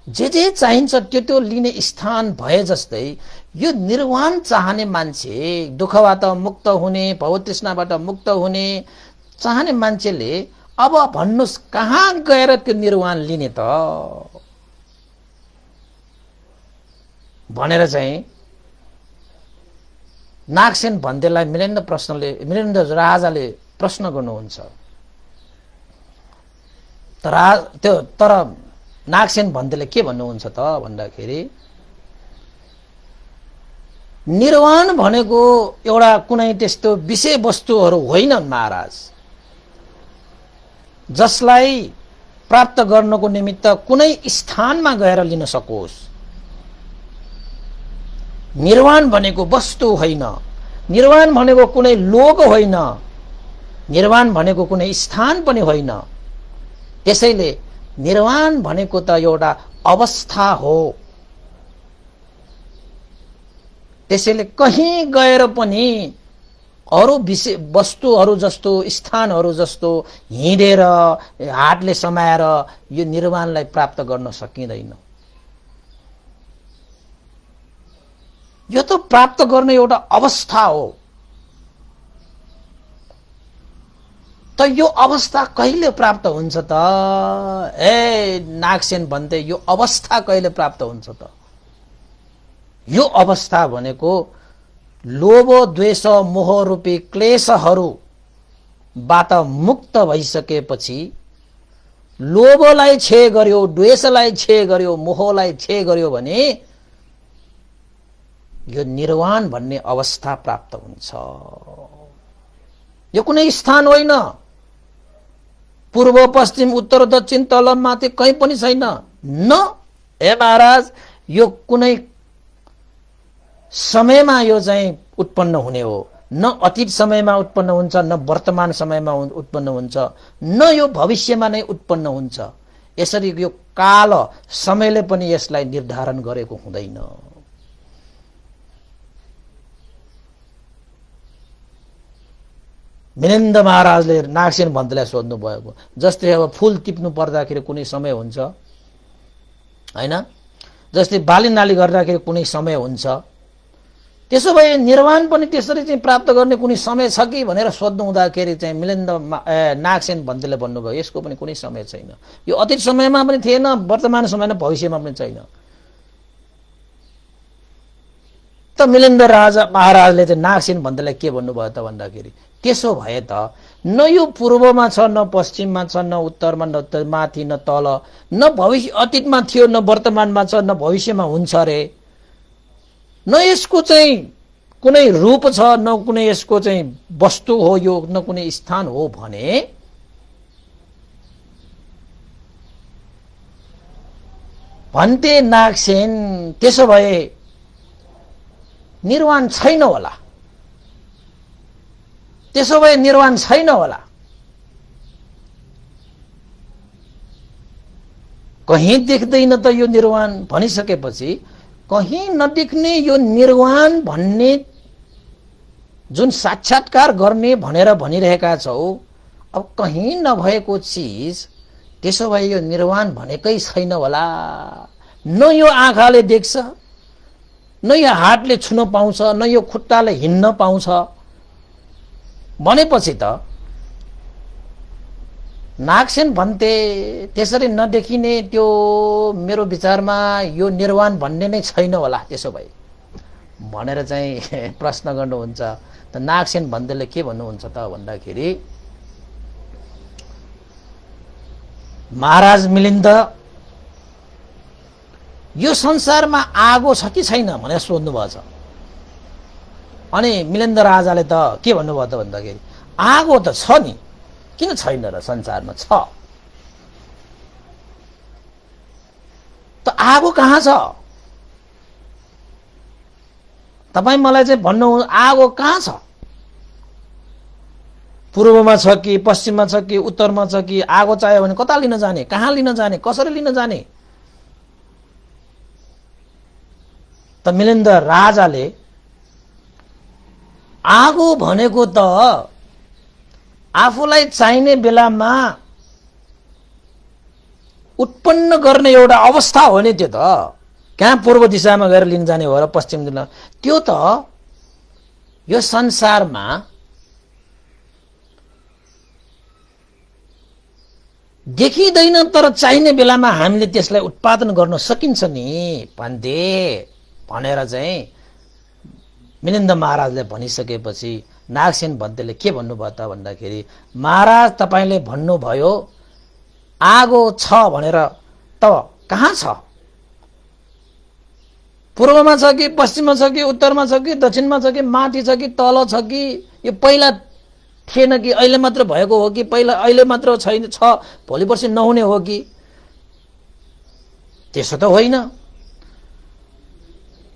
जे चाहिन्छ त्यो त्यो लिने स्थान भए जस्तै यो निर्वाण चाहने मान्छे, दुःखबाट मुक्त हुने, भवतृष्णाबाट मुक्त हुने चाहने मान्छेले अब भन्नुस् कहाँ गएर त्यो निर्वाण लिने त भनेर चाहिँ नागसेन भन्तेलाई मिलिन्द राजाले प्रश्न गर्नुहुन्छ। तर नागसेन भन्तेले के भन्नुहुन्छ त भन्दाखेरि निर्वाण भनेको एउटा कुनै त्यस्तो विषय वस्तुहरू होइन महाराज, जसलाई प्राप्त गर्नको निमित्त कुनै स्थानमा गएर लिन सकोस्। निर्वाण भनेको वस्तु होइन, निर्वाण भनेको कुनै लोक होइन, निर्वाण भनेको कुनै स्थान पनि होइन। त्यसैले निर्वाण भनेको त एउटा अवस्था हो। त्यसैले कहीं गएर पनि अरू विषय वस्तुहरू जस्तो स्थानहरू जस्तो हिँडेर हातले समाएर यो निर्वाणलाई प्राप्त गर्न सकिँदैन। यो त प्राप्त गर्ने एउटा अवस्था हो। त यो अवस्था कहिले प्राप्त हुन्छ त? नागसेन भन्थे यो अवस्था कहिले प्राप्त हुन्छ त? यो अवस्था भनेको लोभ द्वेष मोह रूपी क्लेशहरूबाट मुक्त भइसकेपछि, लोभलाई क्षय गर्यो, द्वेषलाई क्षय गर्यो, मोहलाई क्षय गर्यो भने यो निर्वाण भन्ने अवस्था प्राप्त हुन्छ। यो कुनै स्थान होइन, पूर्व पश्चिम उत्तर दक्षिण तल माथि कहीँ पनि छैन। न हे महाराज, यो कुनै समयमा यो चाहिँ उत्पन्न हुने हो। न अतीत समयमा उत्पन्न हुन्छ, न वर्तमान समयमा उत्पन्न हुन्छ, न यो भविष्यमा नै उत्पन्न हुन्छ। यसरी यो काल समयले पनि यसलाई निर्धारण गरेको हुँदैन। मिलिन्द महाराजले नागसेन भन्तेलाई सोध्नु भएको जस्तै अब फूल टिप्नु पर्दाखेरि कुनै समय हुन्छ हैन, जस्तै बाली नाली गर्दाखेरि कुनै समय हुन्छ। त्यसो भए निर्वाण पनि त्यसरी चाहिँ प्राप्त गर्ने कुनै समय छ कि भनेर सोध्नु हुँदाखेरि चाहिँ मिलिन्द नागसेन भन्तेले भन्नुभयो यसको पनि कुनै समय छैन। यो अतीत समयमा पनि थिएन, वर्तमान समयमा भविष्यमा पनि छैन। त मिलिन्द महाराजले चाहिँ नागसेन भन्तेलाई के भन्नुभयो त भन्दाखेरि त्यसो भए त न यो पूर्वमा छ, न पश्चिममा छ, न उत्तरमा, न माथि, न तल, न भविष्य अतीतमा थियो, न वर्तमानमा छ, न भविष्यमा हुन्छ रे। न यसको चाहिँ कुनै रूप छ, न कुनै यसको चाहिँ वस्तु हो, यो न कुनै स्थान हो भने भन्ते नागसेन त्यसो भए निर्वाण छैन होला। त्यसो भए निर्वाण छैन होला। कहीं देख्दैन त यो निर्वाण भनिसकेपछि कहीं नदेख्ने यो निर्वाण भन्ने जुन साक्षात्कार गर्ने भनेर भनिरहेका छौ, अब कहीं नभएको चीज त्यसो भए यो निर्वाण भनेकै छैन होला। न यो आँखाले देख्छ, न यो हातले छुन पाउँछ, न यो खुट्टाले हिँड्न पाउँछ भनेपछि त नागसेन भन्ते त्यसरी नदेखिने त्यो मेरो विचारमा यो निर्वाण भन्ने नै छैन होला त्यसो भए भनेर चाहिँ प्रश्न गर्नुहुन्छ। त नागसेन भन्तेले के भन्नुहुन्छ त भन्दाखेरि महाराज मिलिन्द यो संसारमा आगो छ कि छैन भनेर सोध्नु भएको छ। अनि मिलिन्द राजाले त के भन्नुभयो त भन्दाखेरि आगो त छ नि, किन छैन र, संसारमा छ। त आगो कहाँ छ? तपाईं मलाई चाहिँ भन्नु आगो कहाँ छ? पूर्वमा छ कि पश्चिममा छ कि उत्तरमा छ कि? आगो चाहियो भने कता लिन जाने, कहाँ लिन जाने, कसरी लिन जाने? त मिलिन्द राजाले आगो भनेको त आफूलाई चाहिने बेलामा उत्पन्न गर्ने एउटा अवस्था हो नि। त्यो त कहाँ पूर्व दिशामा गएर लिन जाने हो र पश्चिम दिशा? त्यो त यो संसारमा देखिँदैन, तर चाहिने बेलामा हामीले त्यसलाई उत्पादन गर्न सकिन्छ नि भन्थे भनेर चाहिँ मिलिन्द महाराजले भनिसकेपछि नागसेन भन्तेले के भन्नुभयो त भन्दाखेरि, महाराज तपाईले भन्नुभयो आगो छ भनेर, त कहाँ छ? पूर्वमा छ कि पश्चिममा छ कि उत्तरमा छ कि दक्षिणमा छ कि माथि छ कि तल छ कि यो पहिला थिएन कि अहिले मात्र भएको हो कि पहिला अहिले मात्र छैन छ भोलि पर्सि नहुने हो कि? त्यसो त होइन।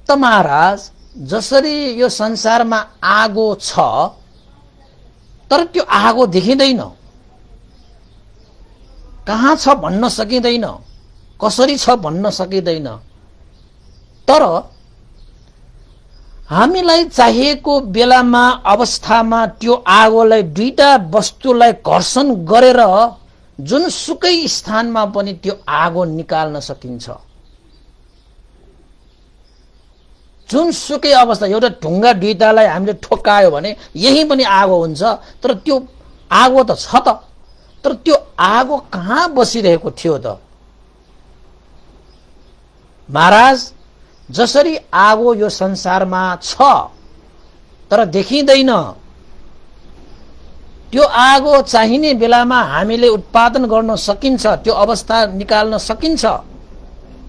त महाराज जसरी यो संसारमा आगो छ तर त्यो आगो देखिँदैन, कहाँ छ भन्न सकिँदैन, कसरी छ भन्न सकिँदैन, तर हामीलाई चाहिएको बेलामा अवस्थामा त्यो आगोलाई दुईटा वस्तुलाई घर्षण गरेर जुनसुकै स्थानमा पनि त्यो आगो निकाल्न सकिन्छ। जुनसुकै अवस्था, एउटा ढुङ्गा दुईटालाई हामीले ठोक्कायो भने यही पनि आगो हुन्छ, तर त्यो आगो त छ त, तर त्यो आगो कहाँ बसिरहेको थियो त? महाराज जसरी आगो यो संसारमा छ तर देखिँदैन, त्यो आगो चाहिने बेलामा हामीले उत्पादन गर्न सकिन्छ, त्यो अवस्था निकाल्न सकिन्छ,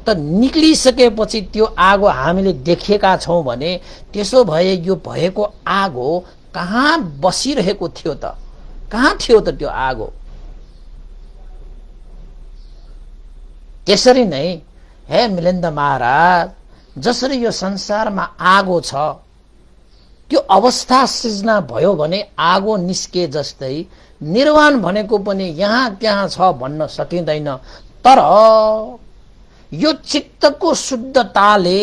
त निक्लिसकेपछि त्यो आगो हामीले देखेका छौं भने त्यसो भए यो भएको आगो कहाँ बसिरहेको थियो त? कहाँ थियो त त्यो आगो? त्यसरी नै हे मिलिन्द महाराज, जसरी यो संसारमा आगो छ त्यो अवस्था सृजना भयो भने आगो निस्के जस्तै निर्वाण भनेको पनि यहाँ त्यहाँ छ भन्न सकिँदैन। तर यो चित्तको शुद्धताले,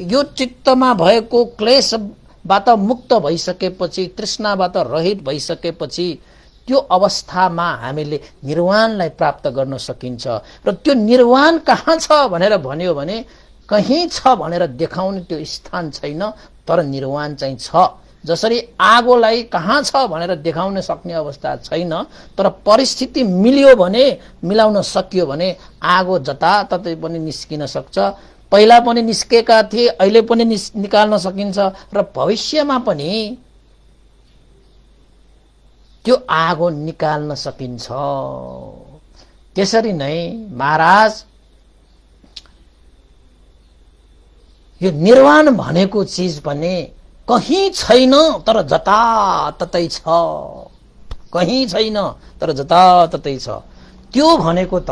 यो चित्तमा भएको क्लेशबाट मुक्त भइसकेपछि, तृष्णाबाट रहित भइसकेपछि त्यो अवस्थामा हामीले निर्वाणलाई प्राप्त गर्न सकिन्छ। र त्यो निर्वाण कहाँ छ भनेर भन्यो भने कहीं छ भनेर देखाउने त्यो स्थान छैन, तर निर्वाण चाहिँ छ। जसरी आगोलाई कहाँ छ भनेर देखाउन सक्ने अवस्था छैन, तर परिस्थिति मिल्यो भने, मिलाउन सकियो भने आगो जताततै पनि निस्किन सक्छ। पहिला पनि निस्केका थिए, अहिले पनि निकाल्न सकिन्छ र भविष्यमा पनि त्यो आगो निकाल्न सकिन्छ। त्यसरी नै महाराज यो निर्वाण भनेको चीज पनि कहीं छैन तर जताततै छ, कहीं छैन तर जताततै छ। त्यो भनेको त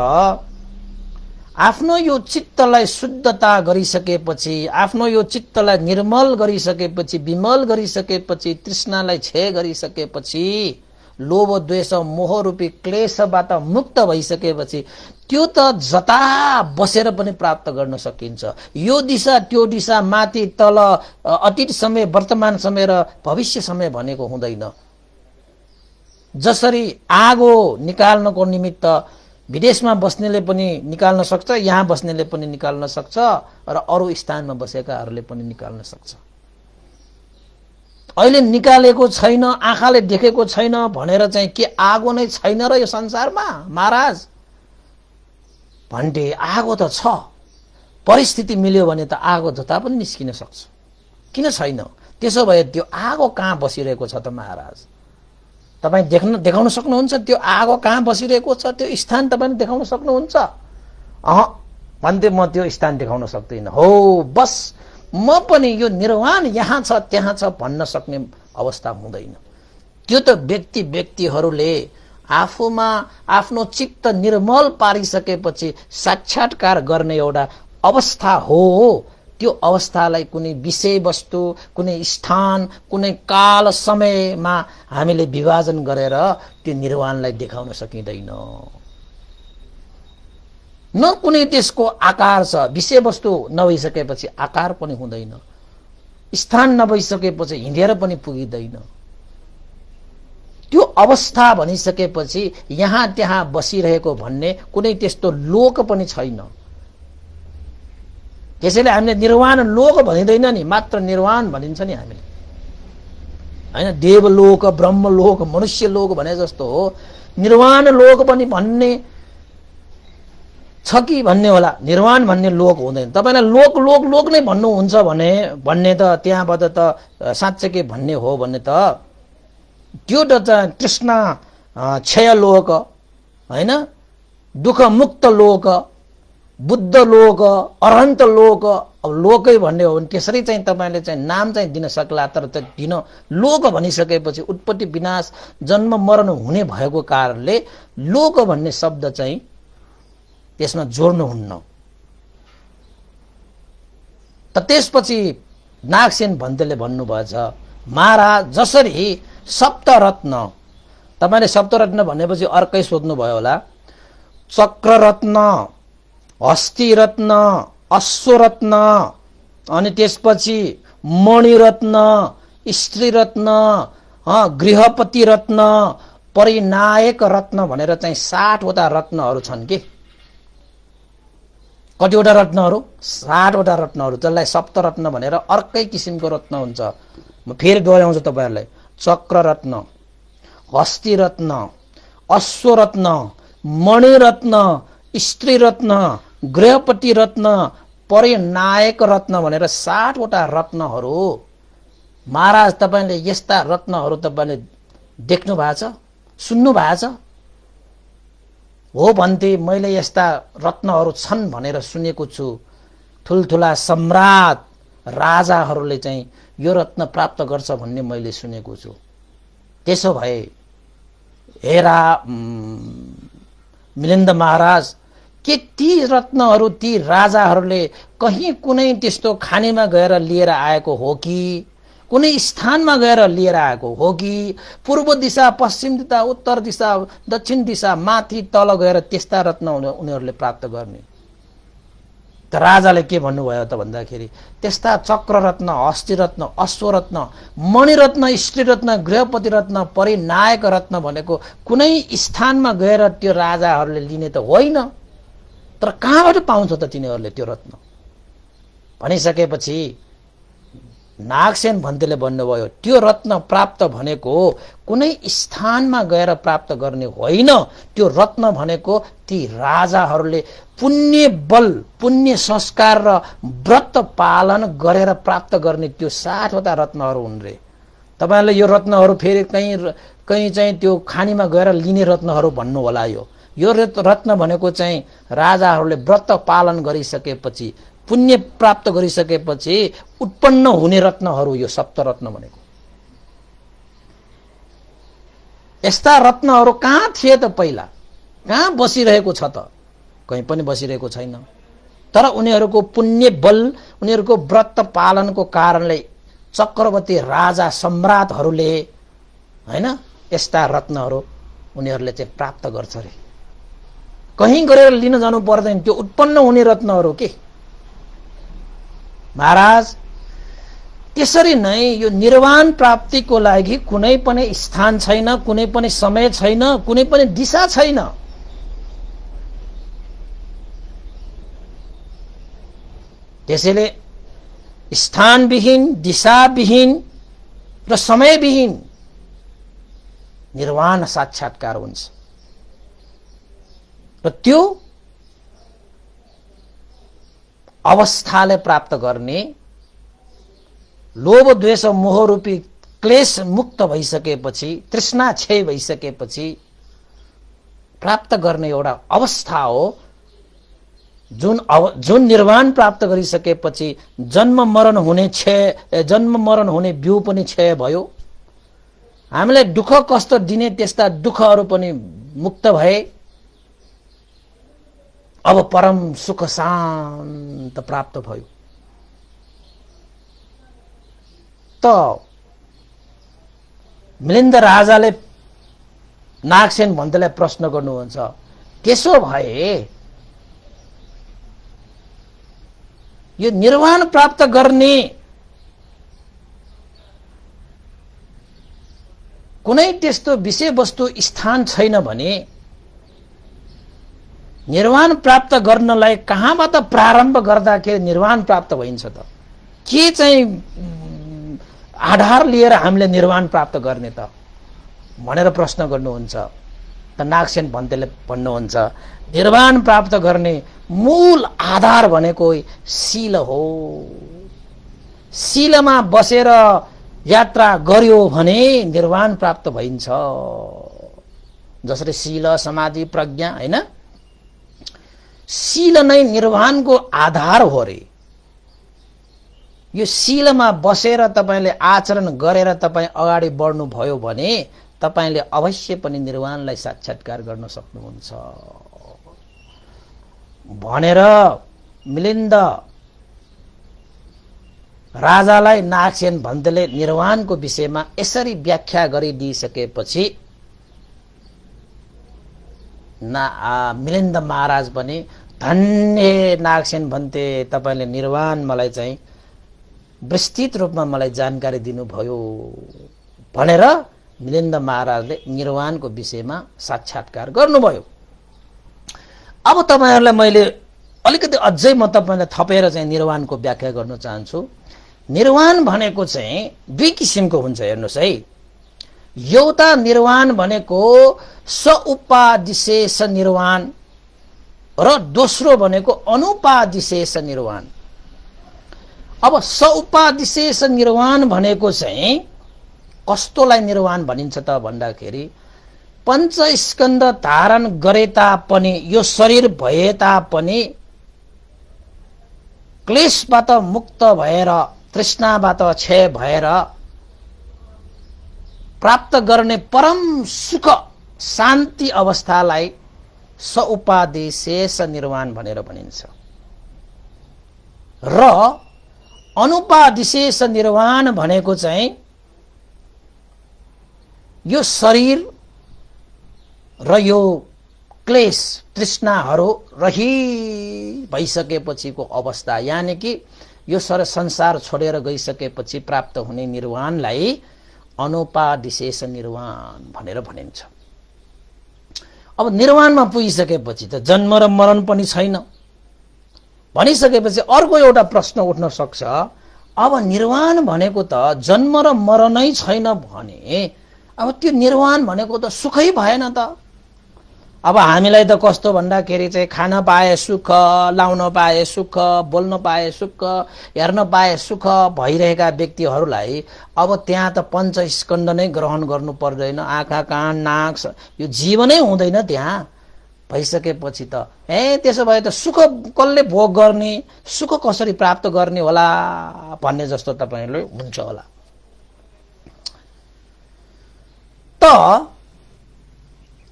आफ्नो यो चित्तलाई शुद्धता गरिसकेपछि, आफ्नो यो चित्तलाई निर्मल गरिसकेपछि, विमल गरिसकेपछि, तृष्णालाई क्षय गरिसकेपछि, लोभ द्वेष मोह रूपी क्लेशबाट मुक्त भइसकेपछि त्यो त जता बसेर पनि प्राप्त गर्न सकिन्छ। यो दिशा त्यो दिशा, माथि तल, अतीत समय, वर्तमान समय र भविष्य समय भनेको हुँदैन। जसरी आगो निकाल्नको निमित्त विदेशमा बस्नेले पनि निकाल्न सक्छ, यहाँ बस्नेले पनि निकाल्न सक्छ र अरू स्थानमा बसेकाहरूले पनि निकाल्न सक्छ। अहिले निकालेको छैन, आँखाले देखेको छैन भनेर चाहिँ के आगो नै छैन र यो संसारमा? महाराज भन्टे आगो त छ, परिस्थिति मिल्यो भने त आगो जता पनि निस्किन सक्छ, किन छैन? त्यसो भए त्यो आगो कहाँ बसिरहेको छ त महाराज? तपाईं देखाउन सक्नुहुन्छ त्यो आगो कहाँ बसिरहेको छ? त्यो स्थान तपाईले देखाउन सक्नुहुन्छ? भन्थे म त्यो स्थान देखाउन सक्दिनँ। हो, बस म पनि यो निर्वाण यहाँ छ त्यहाँ छ भन्न सक्ने अवस्था हुँदैन। त्यो त व्यक्तिहरूले आफूमा आफ्नो चित्त निर्मल पारिसकेपछि साक्षात्कार गर्ने एउटा अवस्था हो। त्यो अवस्थालाई कुनै विषय वस्तु, कुनै स्थान, कुनै काल समयमा हामीले विभाजन गरेर त्यो निर्वाणलाई देखाउन सकिँदैन। न कुनै त्यसको आकार छ, विषय वस्तु नभइसकेपछि आकार पनि हुँदैन, स्थान नभइसकेपछि हिँडेर पनि पुगिँदैन। त्यो अवस्था भनिसकेपछि यहाँ त्यहाँ बसिरहेको भन्ने कुनै त्यस्तो लोक पनि छैन। त्यसैले हामीले निर्वाण लोक भनिँदैन नि, मात्र निर्वाण भनिन्छ नि हामीले, हैन? देवलोक, ब्रह्मलोक, मनुष्य लोक भने जस्तो हो निर्वाण लोक पनि भन्ने छ कि भन्ने होला। निर्वाण भन्ने लोक हुँदैन। तपाईलाई लोक लोक लोक नै भन्नुहुन्छ भन्ने त त्यहाँबाट त साँच्चै के भन्ने हो भन्ने त त्यो त चाहिँ तृष्णा क्षय लोक हैन, दुःख मुक्त लोक, बुद्ध लोक, अरहन्त लोक। अब लोकै भन्ने हो भने त्यसरी चाहिँ तपाईले चाहिँ नाम चाहिँ दिन सक्ला, तर दिन लोक भनिसकेपछि उत्पत्ति विनाश जन्म मरण हुने भएको कारणले लोक भन्ने शब्द चाहिँ त्यसमा जोड्नुहुन्न। त त्यसपछि नागसेन भन्तेले भन्नुभएछ, महाराज जसरी सप्तरत्न, तपाईले सप्तरत्न भनेपछि अर्कै सोध्नु भयो होला, चक्ररत्न, हस्तिरत्न, अश्वरत्न, अनि त्यसपछि मणिरत्न, स्त्रीरत्न, गृहपति रत्न, परिनायक रत्न भनेर चाहिँ 60 वटा रत्नहरू छन् के। कतिवटा रत्नहरू? 60 वटा रत्नहरू। त्यसलाई सप्तरत्न भनेर अर्कै किसिमको रत्न हुन्छ। म फेरि दोहोऱ्याउँछु तपाईहरुलाई, चक्ररत्न, हस्तिरत्न, अश्वरत्न, मणिरत्न, स्त्रीरत्न, गृहपति रत्न, परिनायक रत्न भनेर 60 वटा रत्नहरू। महाराज तपाईले यस्ता रत्नहरू तपाईले देख्नु भएको छ, सुन्नु भएको छ? हो भन्थे, मैले यस्ता रत्नहरू छन् भनेर सुनेको छु। ठुलठुला सम्राट राजाहरूले चाहिँ यो रत्न प्राप्त गर्छ भन्ने मैले सुनेको छु। त्यसो भए हेरा मिलिन्द महाराज, के ती रत्नहरू ती राजाहरूले कहीं कुनै त्यस्तो खानीमा गएर लिएर आएको हो कि कुनै स्थानमा गएर लिएर आएको हो कि पूर्व दिशा, पश्चिम दिशा, उत्तर दिशा, दक्षिण दिशा, माथि तल गएर त्यस्ता रत्न उनीहरूले प्राप्त गर्ने? त राजाले के भन्नुभयो त भन्दाखेरि त्यस्ता चक्ररत्न, हस्तिरत्न, अश्वरत्न, मणिरत्न, स्त्रीरत्न, गृहपति रत्न, परिनायक रत्न भनेको कुनै स्थानमा गएर त्यो राजाहरूले लिने त होइन, तर कहाँबाट पाउँछ त तिनीहरूले त्यो रत्न भनिसकेपछि नागसेन भन्तेले भन्नुभयो, त्यो रत्न प्राप्त भनेको कुनै स्थानमा गएर प्राप्त गर्ने होइन। त्यो रत्न भनेको ती राजाहरूले पुण्य बल, पुण्य संस्कार र व्रत पालन गरेर प्राप्त गर्ने त्यो 60 वटा रत्नहरू हुन् रे। तपाईहरुले यो रत्नहरू फेरि कहीं चाहिँ त्यो खानीमा गएर लिने रत्नहरू भन्नु होला। यो रत्न भनेको चाहिँ राजाहरूले व्रत पालन गरिसकेपछि, पुण्य प्राप्त गरिसकेपछि उत्पन्न हुने रत्नहरू यो सप्तरत्न भनेको। यस्ता रत्नहरू कहाँ थिए त पहिला? कहाँ बसिरहेको छ त? कहीं पनि बसिरहेको छैन। तर उनीहरूको पुण्य बल, उनीहरूको व्रत पालनको कारणले चक्रवर्ती राजा सम्राटहरूले हैन यस्ता रत्नहरू उनीहरूले चाहिँ प्राप्त गर्छ रे। कहीं गरेर लिन जानु पर्दैन, त्यो उत्पन्न हुने रत्नहरू के। महाराज त्यसरी नै यो निर्वाण प्राप्तिको लागि कुनै पनि स्थान छैन, कुनै पनि समय छैन, कुनै पनि दिशा छैन। त्यसैले स्थानविहीन, दिशाविहीन र समयविहीन निर्वाण साक्षात्कार हुन्छ। र त्यो अवस्थाले प्राप्त गर्ने लोभ द्वेष मोह रूपी क्लेश मुक्त भइसकेपछि, तृष्णा क्षय भइसकेपछि प्राप्त गर्ने एउटा अवस्था हो। जुन निर्वाण प्राप्त गरिसकेपछि जन्म मरण हुने बिउ पनि क्षय भयो। हामीलाई दुःख कष्ट दिने त्यस्ता दुःखहरू पनि मुक्त भए। अब परम सुख शान्त प्राप्त भयो। त मिलिन्द राजाले नागसेन भन्तेलाई प्रश्न गर्नुहुन्छ, त्यसो भए यो निर्वाण प्राप्त गर्ने कुनै त्यस्तो विषय वस्तु स्थान छैन भने निर्वाण प्राप्त गर्नलाई कहाँबाट प्रारम्भ गर्दाखेरि निर्वाण प्राप्त भइन्छ त? के चाहिँ आधार लिएर हामीले निर्वाण प्राप्त गर्ने त भनेर प्रश्न गर्नुहुन्छ। त नागसेन भन्तेले भन्नुहुन्छ, निर्वाण प्राप्त गर्ने मूल आधार भनेको शील हो। शीलमा बसेर यात्रा गर्यो भने निर्वाण प्राप्त भइन्छ। जसरी शील समाधि प्रज्ञा हैन, शील नै निर्वाणको आधार हो रे। यो शीलमा बसेर तपाईले आचरण गरेर तपाई अगाडि बढ्नु भयो भने तपाईले अवश्य पनि निर्वाणलाई साक्षात्कार गर्न सक्नुहुन्छ भनेर मिलिन्द राजालाई नागसेन भन्तेले निर्वाणको विषयमा यसरी व्याख्या गरिदिइसकेपछि मिलिन्द महाराज पनि धन्य नागसेन भन्ते, तपाईले निर्वाण मलाई चाहिँ विस्तृत रूपमा मलाई जानकारी दिनुभयो भनेर मिलिन्द महाराजले निर्वाणको विषयमा साक्षात्कार गर्नुभयो। अब तपाईहरुलाई मैले अलिकति अझै म तपाईलाई थपेर चाहिँ निर्वाणको व्याख्या गर्न चाहन्छु। निर्वाण भनेको चाहिँ दुई किसिमको हुन्छ, हेर्नुस् है। एउटा निर्वाण भनेको सउपादिशेष निर्वाण र दोस्रो भनेको अनुपादिशेष निर्वाण। अब सउपादिशेष निर्वाण भनेको चाहिँ कस्तोलाई निर्वाण भनिन्छ त भन्दाखेरि पञ्चस्कन्ध धारण गरे तापनि, यो शरीर भए तापनि क्लेशबाट मुक्त भएर, तृष्णाबाट क्षय भएर प्राप्त गर्ने परम सुख शान्ति अवस्थालाई सउपादिशेष निर्वाण भनेर भनिन्छ। र अनुपादिशेष निर्वाण भनेको चाहिँ यो शरीर र यो क्लेश तृष्णाहरू रहित भइसकेपछिको अवस्था, यानी कि यो संसार छोडेर गइसकेपछि प्राप्त हुने निर्वाणलाई अनुपादिशेष निर्वाण भनेर भनिन्छ। अब निर्वाणमा पुगिसकेपछि त जन्म र मरण पनि छैन भनिसकेपछि अर्को एउटा प्रश्न उठ्न सक्छ, अब निर्वाण भनेको त जन्म र मरणै छैन भने अब त्यो निर्वाण भनेको त सुखै भएन त। अब हामीलाई त कस्तो भन्दाखेरि चाहिँ खान पाए सुख, लाउन पाए सुख, बोल्न पाए सुख, हेर्न पाए सुख भइरहेका व्यक्तिहरूलाई अब त्यहाँ त पञ्चस्कन्ध नै ग्रहण गर्नु पर्दैन, आँखा कान नाक यो जीवनै हुँदैन त्यहाँ भइसकेपछि त त्यसो भए त सुख कसले भोग गर्ने, सुख कसरी प्राप्त गर्ने होला भन्ने जस्तो तपाईहरुले हुन्छ होला। त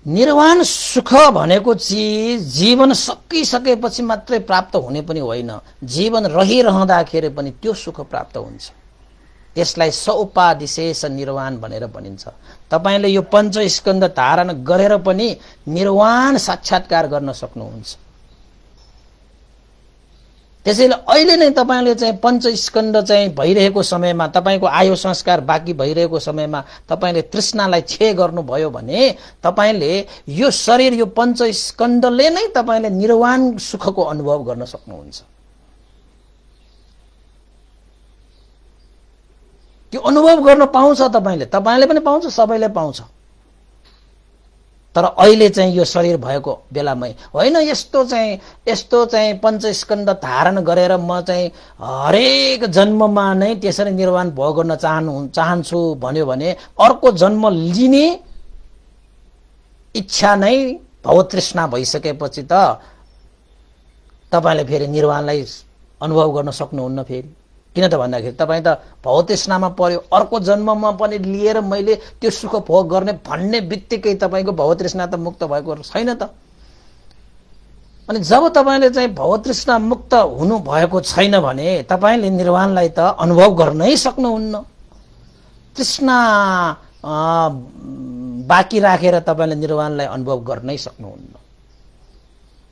निर्वाण सुख भनेको चिज जीवन सकिसकेपछि मात्रै प्राप्त हुने पनि होइन, जीवन रहिरहँदाखेरि पनि त्यो सुख प्राप्त हुन्छ। त्यसलाई सउपादिशेष निर्वाण भनेर भनिन्छ। तपाईले यो पञ्चस्कन्ध धारण गरेर पनि निर्वाण साक्षात्कार गर्न सक्नुहुन्छ। त्यसैले अहिले नै तपाईले चाहिँ पञ्चस्कन्ध चाहिँ भइरहेको समयमा, तपाईको आयु संस्कार बाँकी भइरहेको समयमा तपाईले तृष्णालाई क्षय गर्नुभयो भने तपाईले यो शरीर, यो पञ्चस्कन्धले नै तपाईले निर्वाण सुखको अनुभव गर्न सक्नुहुन्छ। त्यो अनुभव गर्न पाउँछ तपाईले पनि पाउँछ, सबैले पाउँछ। तर अहिले चाहिँ यो शरीर भएको बेलामै होइन, यस्तो चाहिँ पञ्चस्कन्ध धारण गरेर म चाहिँ हरेक जन्ममा नै त्यसरी निर्वाण भोग गर्न चाहन्छु भन्यो भने अर्को जन्म लिने इच्छा नै भवतृष्णा भइसकेपछि त तपाईले फेरि निर्वाणलाई अनुभव गर्न सक्नुहुन्न फेरि। किन त भन्दाखेरि तपाईं त भवतृष्णामा पर्यो, अर्को जन्ममा पनि लिएर मैले त्यो सुख भोग गर्ने भन्ने बित्तिकै तपाईको भवतृष्णा त मुक्त भएको छैन त। अनि जब तपाईले चाहिँ भवतृष्णा मुक्त हुनु भएको छैन भने तपाईले निर्वाणलाई त अनुभव गर्नै सक्नुहुन्न। तृष्णा बाँकी राखेर तपाईले निर्वाणलाई अनुभव गर्नै सक्नुहुन्न।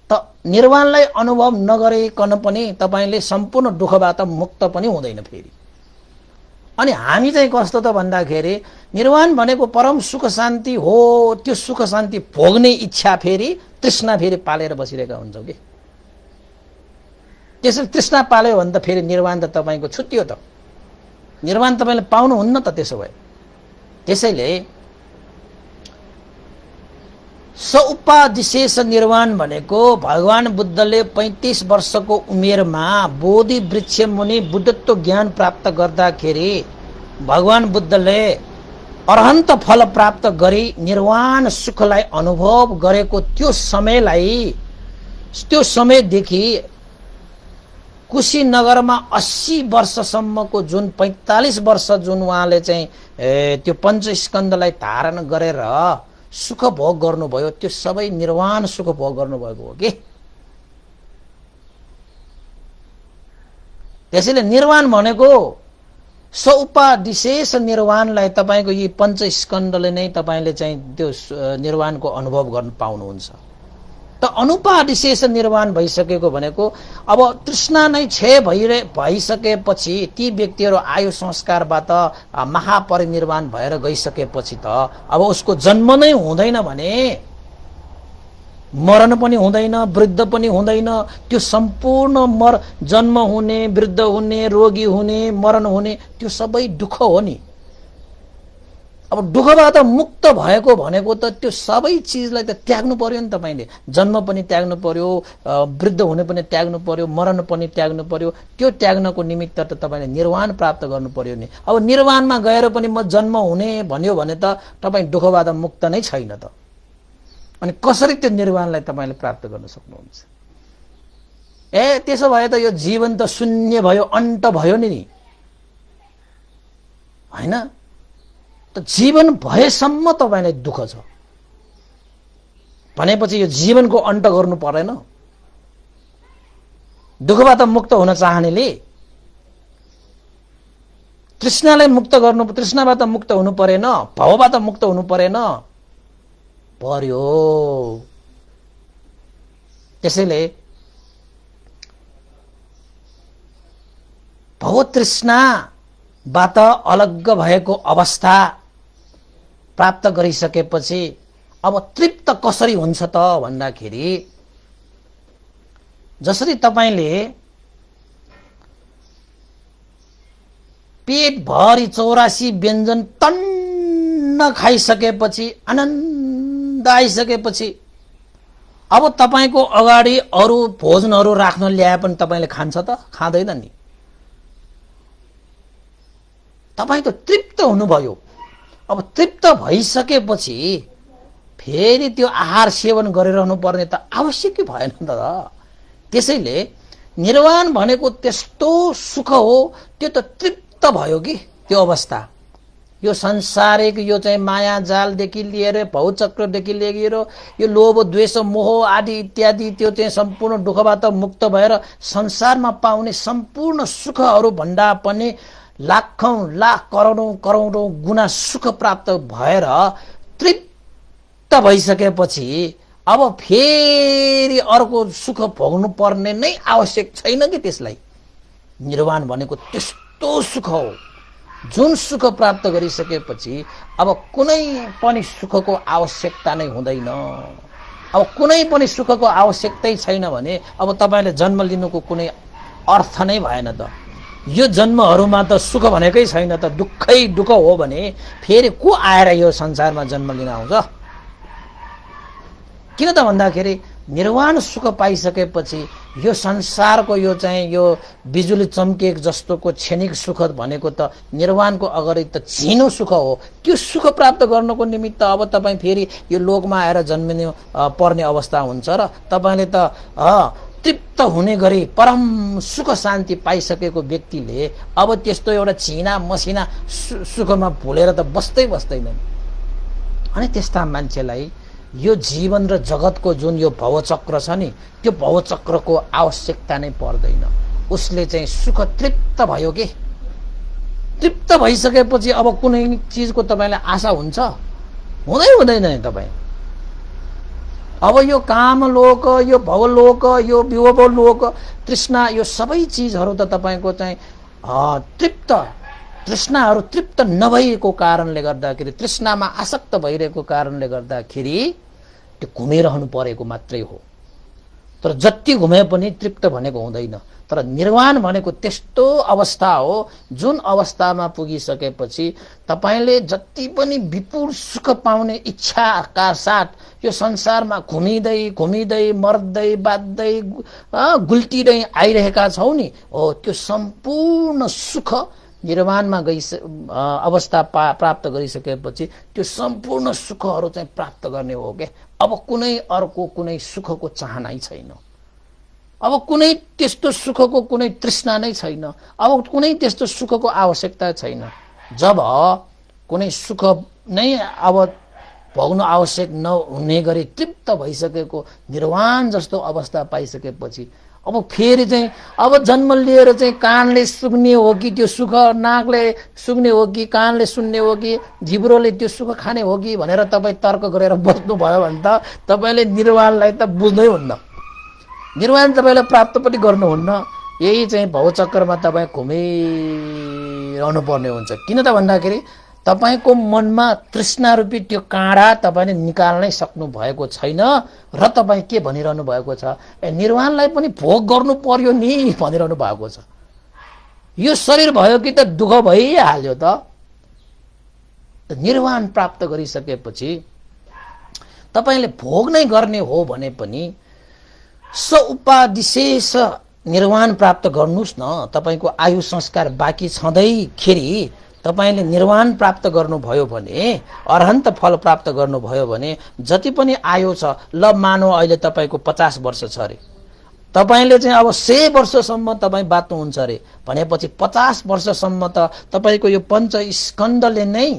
त निर्वाणलाई अनुभव नगरिकन पनि तपाईले सम्पूर्ण दुःखबाट मुक्त पनि हुँदैन फेरि। अनि हामी चाहिँ कस्तो त भन्दाखेरि निर्वाण भनेको परम सुख शान्ति हो, त्यो सुख शान्ति भोग्ने इच्छा फेरि तृष्णा फेरि पालेर बसिरहेका हुन्छौँ कि। त्यसैले तृष्णा पाल्यो भने त फेरि निर्वाण त तपाईको छुट्टियो त, निर्वाण तपाईले पाउनुहुन्न त त्यसो भए। त्यसैले सउपादिशेष निर्वाण भनेको भगवान बुद्धले 35 वर्षको उमेरमा बोधि वृक्ष मुनि बुद्धत्व ज्ञान प्राप्त गर्दाखेरि भगवान बुद्धले अरहन्त फल प्राप्त गरी निर्वाण सुखलाई अनुभव गरेको त्यो समयदेखि कुशीनगरमा 80 वर्षसम्मको जुन 45 वर्ष जुन उहाँले चाहिँ त्यो पञ्चस्कन्धलाई धारण गरेर सुख भोग गर्नुभयो, त्यो सबै निर्वाण सुख भोग गर्नुभएको हो कि। त्यसैले निर्वाण भनेको सौपादिशेष निर्वाणलाई तपाईको यी पञ्चस्कन्धले नै तपाईले चाहिँ त्यो निर्वाणको अनुभव गर्न पाउनुहुन्छ। त अनुपादिशेष निर्वाण भइसकेको भनेको अब तृष्णा नै क्षय भइसकेपछि ती व्यक्तिहरू आयु संस्कारबाट महापरिनिर्वाण भएर गइसकेपछि त अब उसको जन्म नै हुँदैन भने, मरण पनि हुँदैन, वृद्ध पनि हुँदैन, त्यो सम्पूर्ण जन्म हुने, वृद्ध हुने, रोगी हुने, मरण हुने त्यो सबै दुःख हो नि। अब दुःखबाट मुक्त भएको भनेको त त्यो सबै चिजलाई त त्याग्नु पर्यो नि। तपाईले जन्म पनि त्याग्नु पर्यो, वृद्ध हुने पनि त्याग्नु पर्यो, मरण पनि त्याग्नु पर्यो। त्यो त्याग्नको निमित्त त तपाईले निर्वाण प्राप्त गर्नु पर्यो नि। अब निर्वाणमा गएर पनि म जन्म हुने भन्यो भने त तपाई दुःखबाट मुक्त नै छैन त। अनि कसरी त्यो निर्वाणलाई तपाईले प्राप्त गर्न सक्नुहुन्छ? त्यसो भए त यो जीवन त शून्य भयो, अन्त भयो नि, हैन? त जीवन भएसम्म तपाईलाई दुःख छ भनेपछि यो जीवनको अन्त गर्नु पर्दैन? दुःखबाट मुक्त हुन चाहनेले तृष्णाबाट मुक्त हुनु परेन, भवबाट मुक्त हुनु परेन? पर्यो। त्यसैले भवतृष्णाबाट अलग भएको अवस्था प्राप्त गरिसकेपछि अब तृप्त कसरी हुन्छ त भन्दाखेरि, जसरी तपाईले पेट भरि 84 व्यञ्जन टन्न खाइसकेपछि, आनन्द आइसकेपछि अब तपाईको अगाडि अरु भोजनहरु राख्न ल्याए पनि तपाईले खान्छ त? खाँदैन नि। तपाई त तृप्त हुनुभयो। अब तृप्त भइसकेपछि फेरि त्यो आहार सेवन गरिरहनु पर्ने त आवश्यकै भएन त। त्यसैले निर्वाण भनेको त्यस्तो सुख हो, त्यो त तृप्त भयो कि त्यो अवस्था। यो संसारिक यो चाहिँ माया जालदेखि लिएर, भवचक्रदेखि लिएर, यो लोभ द्वेष मोह आदि इत्यादि त्यो चाहिँ सम्पूर्ण दुःखबाट मुक्त भएर संसारमा पाउने सम्पूर्ण सुखहरू भन्दा पनि लाखौं लाख करोडौं गुना सुख प्राप्त भएर तृप्त भइसकेपछि अब फेरि अर्को सुख भोग्नु पर्ने नै आवश्यक छैन कि त्यसलाई। निर्वाण भनेको त्यस्तो सुख हो जुन सुख प्राप्त गरिसकेपछि अब कुनै पनि सुखको आवश्यकता नै हुँदैन। अब कुनै पनि सुखको आवश्यकतै छैन भने अब तपाईले जन्म लिनुको कुनै अर्थ नै भएन त। यो जन्महरुमा त सुख भनेकै छैन त, दुःखै दुःख हो भने फेरि को आएर यो संसारमा जन्म लिन आउँछ? किन त भन्दाखेरि निर्वाण सुख पाइसकेपछि यो संसारको यो चाहिँ यो बिजुली चम्के जस्तोको क्षणिक सुख भनेको त निर्वाणको अगाडि त झिनो सुख हो। त्यो सुख प्राप्त गर्नको निमित्त अब तपाई फेरि यो लोकमा आएर जन्मिनु पर्ने अवस्था हुन्छ र तपाईले त तृप्त हुने गरी परम सुख शान्ति पाइसकेको व्यक्तिले अब त्यस्तो एउटा झिना मसिना सुखमा भुलेर त बस्दैन। अनि त्यस्ता मान्छेलाई यो जीवन र जगतको जुन यो भवचक्र छ नि, त्यो भवचक्रको आवश्यकता नै पर्दैन। उसले चाहिँ सुख तृप्त भयो के। तृप्त भइसकेपछि अब कुनै चीजको तपाईलाई आशा हुन्छ? हुँदैन नि तपाई। अब यो काम लोक, यो भवलोक, यो विभव लोक, तृष्णा, यो सबै चीजहरु त तपाईको चाहिँ तृष्णाहरु तृप्त नभएको कारणले गर्दाखेरि, तृष्णामा आसक्त भइरहेको कारणले गर्दाखेरि त्यो घुमिरहनु परेको मात्रै हो। तर जति घुमे पनि तृप्त भनेको हुँदैन। तर निर्वाण भनेको त्यस्तो अवस्था हो जुन अवस्थामा पुगिसकेपछि तपाईले जति पनि विपुल सुख पाउने इच्छाका साथ यो संसारमा घुमिदै मर्दै बाध्दै गुल्टिदै आइरहेका छौ नि, हो त्यो सम्पूर्ण सुख निर्वाणमा अवस्था प्राप्त गरिसकेपछि त्यो सम्पूर्ण सुखहरू चाहिँ प्राप्त गर्ने हो के। अब कुनै अर्को कुनै सुखको चाहनै छैन, अब कुनै त्यस्तो सुखको कुनै तृष्णा नै छैन, अब कुनै त्यस्तो सुखको आवश्यकता छैन। जब कुनै सुख नै अब भोग्नु आवश्यक नहुने गरी तृप्त भइसकेको निर्वाण जस्तो अवस्था पाइसकेपछि अब फेरि चाहिँ अब जन्म लिएर चाहिँ कानले सुन्ने हो कि त्यो सुख, नाकले सुन्ने हो कि कानले सुन्ने हो कि जिब्रोले त्यो सुख खाने हो कि भनेर तपाईँ तर्क गरेर बस्नुभयो भने त तपाईँले निर्वाणलाई त बुझ्नै हुन्न, निर्वाण तपाईँले प्राप्त पनि गर्नुहुन्न। यही चाहिँ भवचक्रमा तपाईँ घुमिरहनु पर्ने हुन्छ। किन त भन्दाखेरि तपाईको मनमा तृष्णा रूपी त्यो काँडा तपाईले निकाल्नै सक्नु भएको छैन र तपाई के भनिरहनु भएको छ, निर्वाणलाई पनि भोग गर्नु पर्यो नि भनिरहनु भएको छ। यो शरीर भयो कि त दुःख भइहाल्यो त। निर्वाण प्राप्त गरिसकेपछि तपाईले भोग नै गर्ने हो भने पनि सउपादिशेष निर्वाण प्राप्त गर्नुस् न। तपाईको आयु संस्कार बाँकी छँदैखेरि तपाईले निर्वाण प्राप्त गर्नुभयो भने, अरहन्त फल प्राप्त गर्नुभयो भने, जति पनि आयु छ, ल मानौ अहिले तपाईको 50 वर्ष छ अरे, तपाईले चाहिँ अब 100 वर्षसम्म तपाईँ बाँच्नुहुन्छ अरे भनेपछि 50 वर्षसम्म त तपाईको यो पञ्चस्कन्धले नै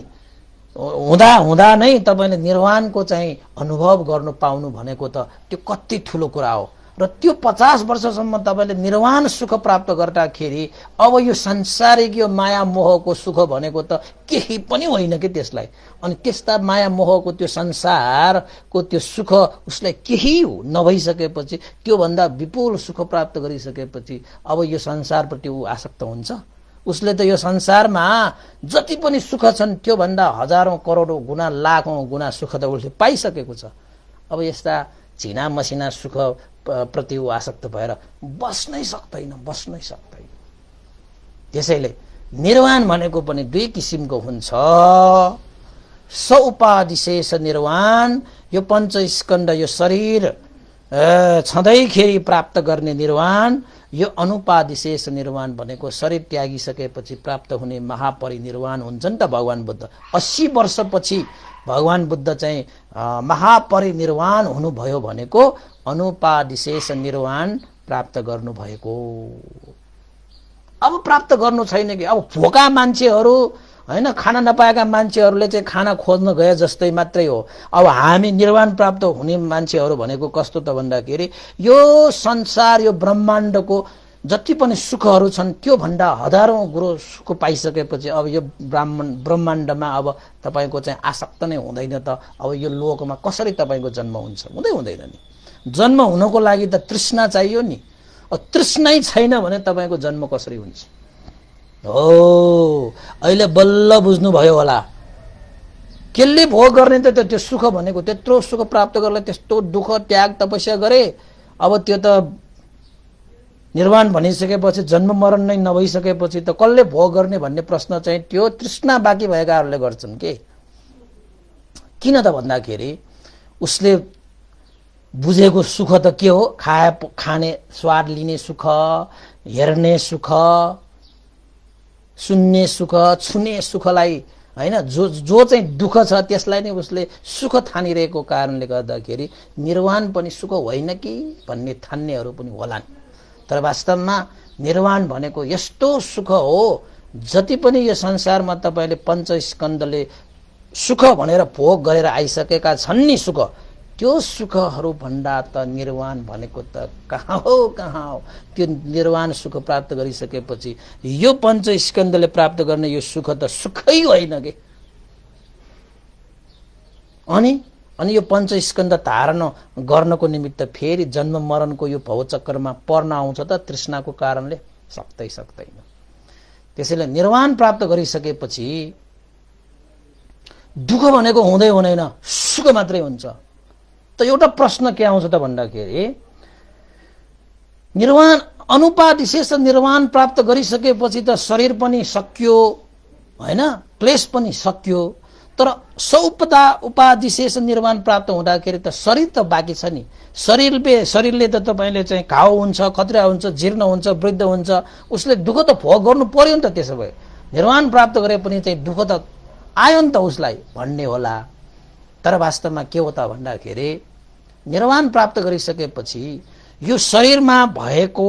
हुँदा हुँदा नै तपाईले निर्वाणको चाहिँ अनुभव गर्नु पाउनु भनेको त त्यो कति ठुलो कुरा हो। र त्यो 50 वर्षसम्म तपाईले निर्वाण सुख प्राप्त गर्दाखेरि अब यो संसारिक यो माया मोहको सुख भनेको त केही पनि होइन के त्यसलाई। अनि त्यस्ता माया मोहको त्यो संसारको त्यो सुख उसलाई केही नभइसकेपछि, त्यो भन्दा विपुल सुख प्राप्त गरिसकेपछि अब यो संसारप्रति ऊ आसक्त हुन्छ। उसले त यो संसारमा जति पनि सुख छन् त्यो भन्दा हजारौं करोडौं गुना लाखौं गुना सुख त उसले पाइसकेको छ। अब यस्ता झिना मसिना सुख प्रति ऊ आसक्त भएर बस्नै सक्दैन। त्यसैले निर्वाण भनेको पनि दुई किसिमको हुन्छ। सउपादिशेष निर्वाण, यो पञ्चस्कन्ध यो शरीर छँदैखेरि प्राप्त गर्ने निर्वाण। यो अनुपादिशेष निर्वाण भनेको शरीर त्यागिसकेपछि प्राप्त हुने महापरिनिर्वाण हुन्छ नि त। भगवान बुद्ध 80 वर्षपछि भगवान बुद्ध चाहिँ महापरिनिर्वाण हुनुभयो भनेको अनुपादिशेष निर्वाण प्राप्त गर्नु भएको। अब प्राप्त गर्नु छैन कि अब भोका मान्छेहरू हैन, खाना नपाएका मान्छेहरूले चाहिँ खाना खोज्न गए जस्तै मात्रै हो। अब हामी निर्वाण प्राप्त हुने मान्छेहरू भनेको कस्तो त भन्दाखेरि यो संसार यो ब्रह्माण्डको जति पनि सुखहरू छन् त्यो भन्दा हजारौं गुरु सुख पाइसकेपछि अब यो ब्रह्माण्डमा अब तपाईको चाहिँ आसक्त नै हुँदैन त। अब यो लोकमा कसरी तपाईको जन्म हुन्छ? हुँदैन नि। जन्म हुनको लागि त तृष्णा चाहियो नि। तृष्णै छैन भने तपाईको जन्म कसरी हुन्छ? हो, अहिले बल्ल बुझ्नु भयो होला। केले भोग गर्ने त त्यो सुख भनेको, त्यत्रो सुख प्राप्त गर्नलाई त्यस्तो दुःख त्याग तपस्या गरे। अब त्यो त निर्वाण भनिसकेपछि जन्म मरण नै नभइसकेपछि त कसले भोग गर्ने भन्ने प्रश्न चाहिँ त्यो तृष्णा बाँकी भएकाहरूले गर्छन् के। किन त भन्दाखेरि उसले बुझेको सुख त के हो? खाने स्वाद लिने सुख, हेर्ने सुख, सुन्ने सुख, छुने सुखलाई हैन, जो चाहिँ दुःख छ त्यसलाई नै उसले सुख ठानिरहेको कारणले गर्दाखेरि निर्वाण पनि सुख होइन कि भन्ने ठान्नेहरू पनि होलान्। तर वास्तवमा निर्वाण भनेको यस्तो सुख हो, जति पनि यो संसारमा तपाईले पञ्चस्कन्धले सुख भनेर भोग गरेर आइसकेका छन् नि सुख, त्यो सुखहरू भन्दा त निर्वाण भनेको त कहाँ हो। त्यो निर्वाण सुख प्राप्त गरिसकेपछि यो पञ्चस्कन्धले प्राप्त गर्ने यो सुख त सुखै होइन के। अनि यो पञ्चस्कन्ध धारण गर्नको निमित्त फेरि जन्म मरणको यो भवचक्रमा पर्न आउँछ त तृष्णाको कारणले? सक्दैन। त्यसैले निर्वाण प्राप्त गरिसकेपछि दुःख भनेको हुँदैन, सुख मात्रै हुन्छ। त एउटा प्रश्न के आउँछ त भन्दाखेरि निर्वाण अनुपादिशेष निर्वाण प्राप्त गरिसकेपछि त शरीर पनि सक्यो हैन, क्लेश पनि सक्यो। तर उपादिशेष निर्वाण प्राप्त हुँदाखेरि त शरीर त बाँकी छ नि। शरीरले त तपाईले चाहिँ घाउ हुन्छ, खतरा हुन्छ, जीर्ण हुन्छ, वृद्ध हुन्छ, उसले दुःख त भोग गर्नु पर्यो नि त। त्यसो भए निर्वाण प्राप्त गरे पनि चाहिँ दुःख त आयो नि त उसलाई भन्ने होला। तर वास्तवमा के हो त भन्दाखेरि निर्वाण प्राप्त गरिसकेपछि यो शरीरमा भएको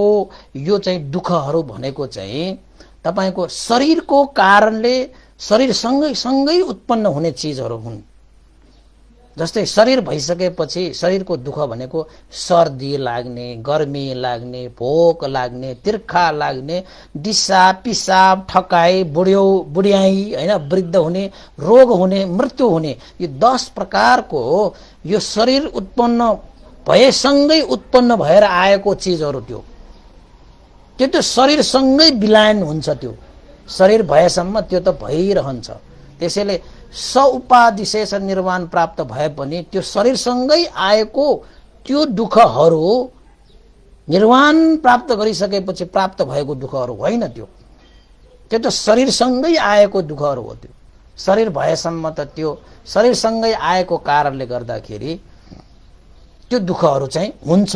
यो चाहिँ दुःखहरू भनेको चाहिँ तपाईको शरीरको कारणले शरीर सँगै उत्पन्न हुने चीजहरू हुन्। जस्तै शरीर भइसकेपछि शरीरको दुःख भनेको सर्दी लाग्ने, गर्मी लाग्ने, भोक लाग्ने, तिर्खा लाग्ने, दिसा पिसाब, ठकाई, बुढ्याई हैन, वृद्ध हुने, रोग हुने, मृत्यु हुने, यो 10 प्रकारको यो शरीर उत्पन्न भएसँगै उत्पन्न भएर आएको चीजहरू त्यो त्यो शरीरसँगै विलायन हुन्छ। त्यो शरीर भएसम्म त्यो त भइरहन्छ। त्यसैले सउपादिशेष निर्वाण प्राप्त भए पनि त्यो शरीरसँगै आएको त्यो दुःखहरू निर्वाण प्राप्त गरिसकेपछि प्राप्त भएको दुःखहरू होइन। त्यो त शरीरसँगै आएको दुःखहरू हो। त्यो शरीर भएसम्म त त्यो शरीरसँगै आएको कारणले गर्दाखेरि त्यो दुःखहरू चाहिँ हुन्छ।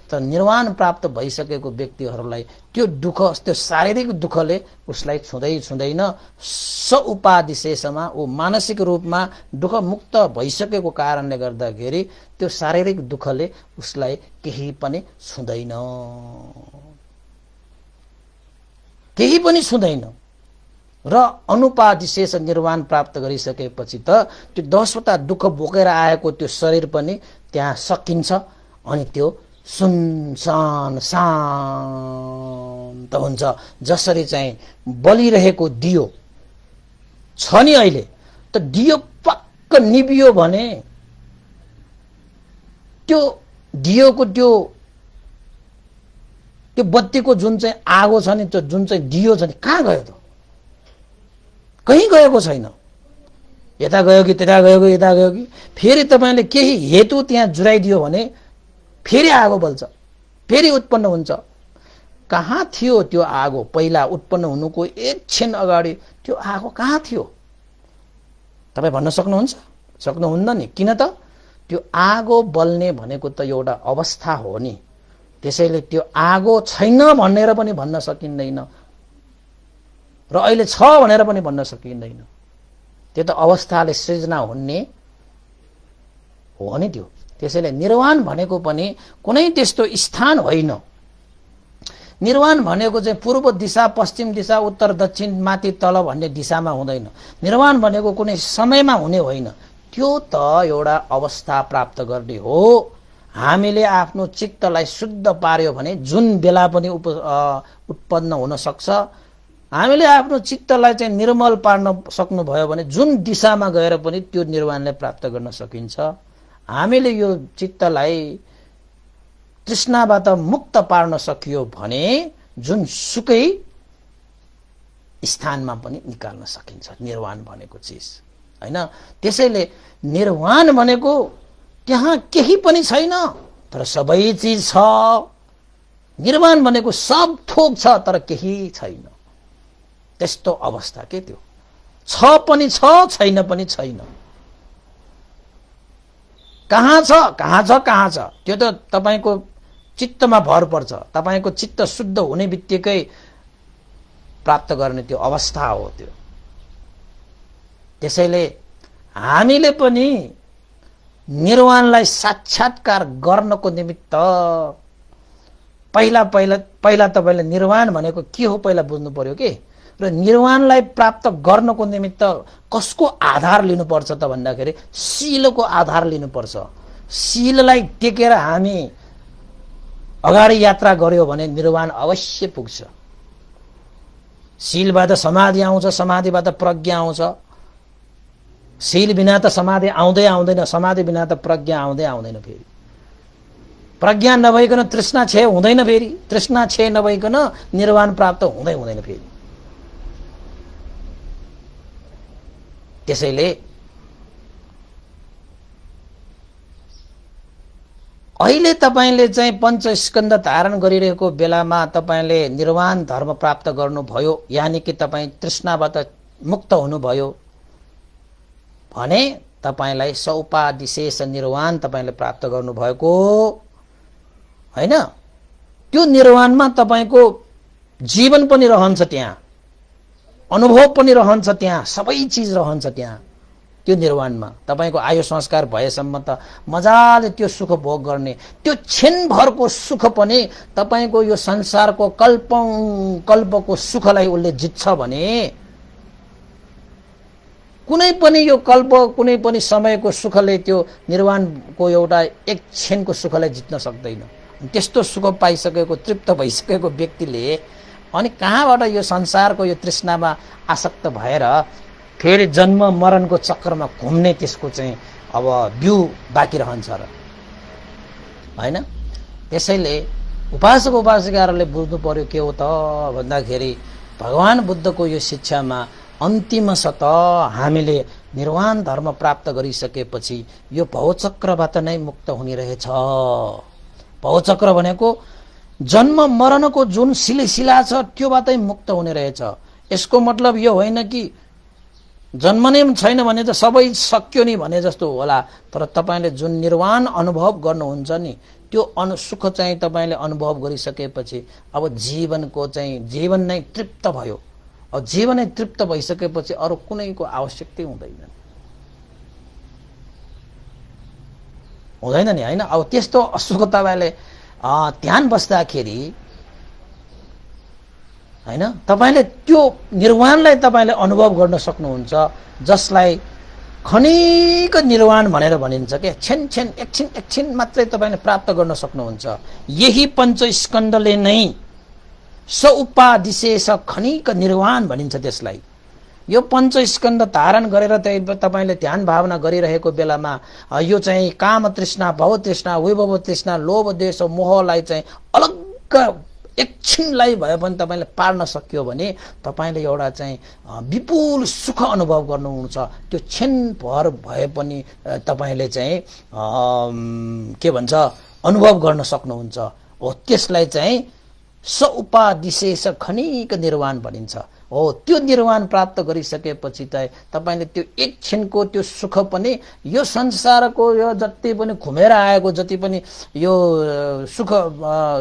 तर निर्वाण प्राप्त भइसकेको व्यक्तिहरूलाई त्यो दुःख, त्यो शारीरिक दुःखले उसलाई छुँदैन। सउपादिशेषमा ऊ मानसिक रूपमा दुःख मुक्त भइसकेको कारणले गर्दाखेरि त्यो शारीरिक दुःखले उसलाई केही पनि छुँदैन, केही पनि छुँदैन। र अनुपादिशेष निर्वाण प्राप्त गरिसकेपछि त त्यो 10वटा दुःख बोकेर आएको त्यो शरीर पनि त्यहाँ सकिन्छ अनि त्यो सुनसान शान्त हुन्छ। जसरी चाहिँ बलिरहेको दियो छ नि अहिले, त दियो पक्क निभियो भने त्यो दियोको त्यो बत्तीको जुन चाहिँ आगो छ नि, त्यो जुन चाहिँ दियो छ नि, कहाँ गयो त? कहीँ गएको छैन। यता गयो कि त्यता गयो कि यता गयो कि फेरि तपाईले केही हेतु त्यहाँ जुराइदियो भने फेरि आगो बल्छ, फेरि उत्पन्न हुन्छ। कहाँ थियो त्यो आगो? पहिला उत्पन्न हुनुको एकछिन अगाडि त्यो आगो कहाँ थियो? तपाईँ भन्न सक्नुहुन्छ? सक्नुहुन्न नि। किन त? त्यो आगो बल्ने भनेको त एउटा अवस्था हो नि। त्यसैले त्यो आगो छैन भनेर पनि भन्न सकिँदैन र अहिले छ भनेर पनि भन्न सकिँदैन। त्यो त अवस्थाले सृजना हुने हो नि त्यो। त्यसैले निर्वाण भनेको पनि कुनै त्यस्तो स्थान होइन। निर्वाण भनेको चाहिँ पूर्व दिशा, पश्चिम दिशा, उत्तर दक्षिण, माथि तल भन्ने दिशामा हुँदैन। निर्वाण भनेको कुनै समयमा हुने होइन। त्यो त एउटा अवस्था प्राप्त गर्ने हो। हामीले आफ्नो चित्तलाई शुद्ध पार्यो भने जुन बेला पनि उत्पन्न हुन सक्छ। हामीले आफ्नो चित्तलाई चाहिँ निर्मल पार्न सक्नुभयो भने जुन दिशामा गएर पनि त्यो निर्वाणलाई प्राप्त गर्न सकिन्छ। हामीले यो चित्तलाई तृष्णाबाट मुक्त पार्न सकियो भने जुन सुकै स्थानमा पनि निकाल्न सकिन्छ निर्वाण भनेको चिज, हैन? त्यसैले निर्वाण भनेको त्यहाँ केही पनि छैन तर सबै चिज छ। निर्वाण भनेको सब थोक छ तर केही छैन। त्यस्तो अवस्था के त्यो? छ पनि छ, छैन पनि छैन। कहाँ छ कहाँ छ कहाँ छ त्यो त तपाईको चित्तमा भर पर्छ। तपाईको चित्त शुद्ध हुने बित्तिकै प्राप्त गर्ने त्यो अवस्था हो त्यो। त्यसैले हामीले पनि निर्वाणलाई साक्षात्कार गर्नको निमित्त पहिला तपाईले निर्वाण भनेको के हो पहिला बुझ्नु पर्यो के। र निर्वाणलाई प्राप्त गर्नको निमित्त कसको आधार लिनुपर्छ त भन्दाखेरि शीलको आधार लिनुपर्छ। शीललाई टेकेर हामी अगाडि यात्रा गर्यो भने निर्वाण अवश्य पुग्छ। शीलबाट समाधि आउँछ, समाधिबाट प्रज्ञा आउँछ। शील बिना त समाधि आउँदै आउँदैन, समाधि बिना त प्रज्ञा आउँदै आउँदैन। फेरि प्रज्ञा नभइकन तृष्णा क्षय हुँदैन। फेरि तृष्णा क्षय नभइकन निर्वाण प्राप्त हुँदैन फेरि। त्यसैले अहिले तपाईले चाहिँ पञ्चस्कन्ध धारण गरिरहेको बेलामा तपाईले निर्वाण धर्म प्राप्त गर्नुभयो, यानी कि तपाई तृष्णाबाट मुक्त हुनुभयो भने तपाईलाई सौपादिशेष निर्वाण तपाईले प्राप्त गर्नुभएको हैन? त्यो निर्वाणमा तपाईको जीवन पनि रहन्छ त्यहाँ। अनुभव पनि रहन्छ त्यहाँ, सबै चिज रहन्छ त्यहाँ। त्यो निर्वाणमा तपाईको आयु संस्कार भएसम्म त मजाले त्यो सुख भोग गर्ने, त्यो क्षणभरको सुख पनि तपाईको यो संसारको कल्पको सुखलाई उसले जित्छ भने कुनै पनि यो कल्प, कुनै पनि समयको सुखले त्यो निर्वाणको एउटा एक क्षणको सुखलाई जित्न सक्दैन। त्यस्तो सुख पाइसकेको, तृप्त भइसकेको व्यक्तिले अनि कहाँबाट यो संसारको यो तृष्णामा आसक्त भएर फेरि जन्म मरणको चक्रमा घुम्ने त्यसको चाहिँ अब बिउ बाँकी रहन्छ र हैन। त्यसैले उपासक उपासिकाहरूले बुझ्नु पर्यो के हो त भन्दाखेरि भगवान बुद्धको यो शिक्षामा अन्तिमतः हामीले निर्वाण धर्म प्राप्त गरिसकेपछि यो भवचक्रबाट नै मुक्त हुने रहेछ। भवचक्र भनेको जन्म मरणको जुन सिलसिला छ त्योबाटै मुक्त हुने रहेछ। यसको मतलब यो होइन कि जन्म नै छैन भने त सबै सक्यो नि भने जस्तो होला, तर तपाईले जुन निर्वाण अनुभव गर्नुहुन्छ नि त्यो सुख चाहिँ तपाईले अनुभव गरिसकेपछि अब जीवनको चाहिँ जीवन नै तृप्त भयो। अब जीवन नै तृप्त भइसकेपछि अरू कुनैको आवश्यकता हुँदैन नि हैन। अब त्यस्तो सुख तपाईले ध्यान बस्दाखेरि हैन तपाईले त्यो निर्वाणलाई तपाईले अनुभव गर्न सक्नुहुन्छ, जसलाई क्षणिक निर्वाण भनेर भनिन्छ के। एकछिन मात्रै तपाईले प्राप्त गर्न सक्नुहुन्छ। यही पञ्चस्कन्धले नै सउपादिशेष क्षणिक निर्वाण भनिन्छ त्यसलाई। यो पञ्चस्कन्ध धारण गरेर तपाईले ध्यान भावना गरिरहेको बेलामा यो चाहिँ काम तृष्णा, भव तृष्णा, वैभव तृष्णा, लोभ द्वेष मोहलाई चाहिँ अलग्ग एकछिनलाई भए पनि तपाईले पार्न सक्यो भने तपाईले एउटा चाहिँ विपुल सुख अनुभव गर्नुहुन्छ। त्यो क्षणभर भए पनि तपाईले चाहिँ के भन्छ अनुभव गर्न सक्नुहुन्छ। हो त्यसलाई चाहिँ सउपादिशेष क्षणिक निर्वाण भनिन्छ। हो त्यो निर्वाण प्राप्त गरिसकेपछि त तपाईले त्यो एक क्षणको त्यो सुख पनि यो संसारको यो जति पनि घुमेर आएको, जति पनि यो सुख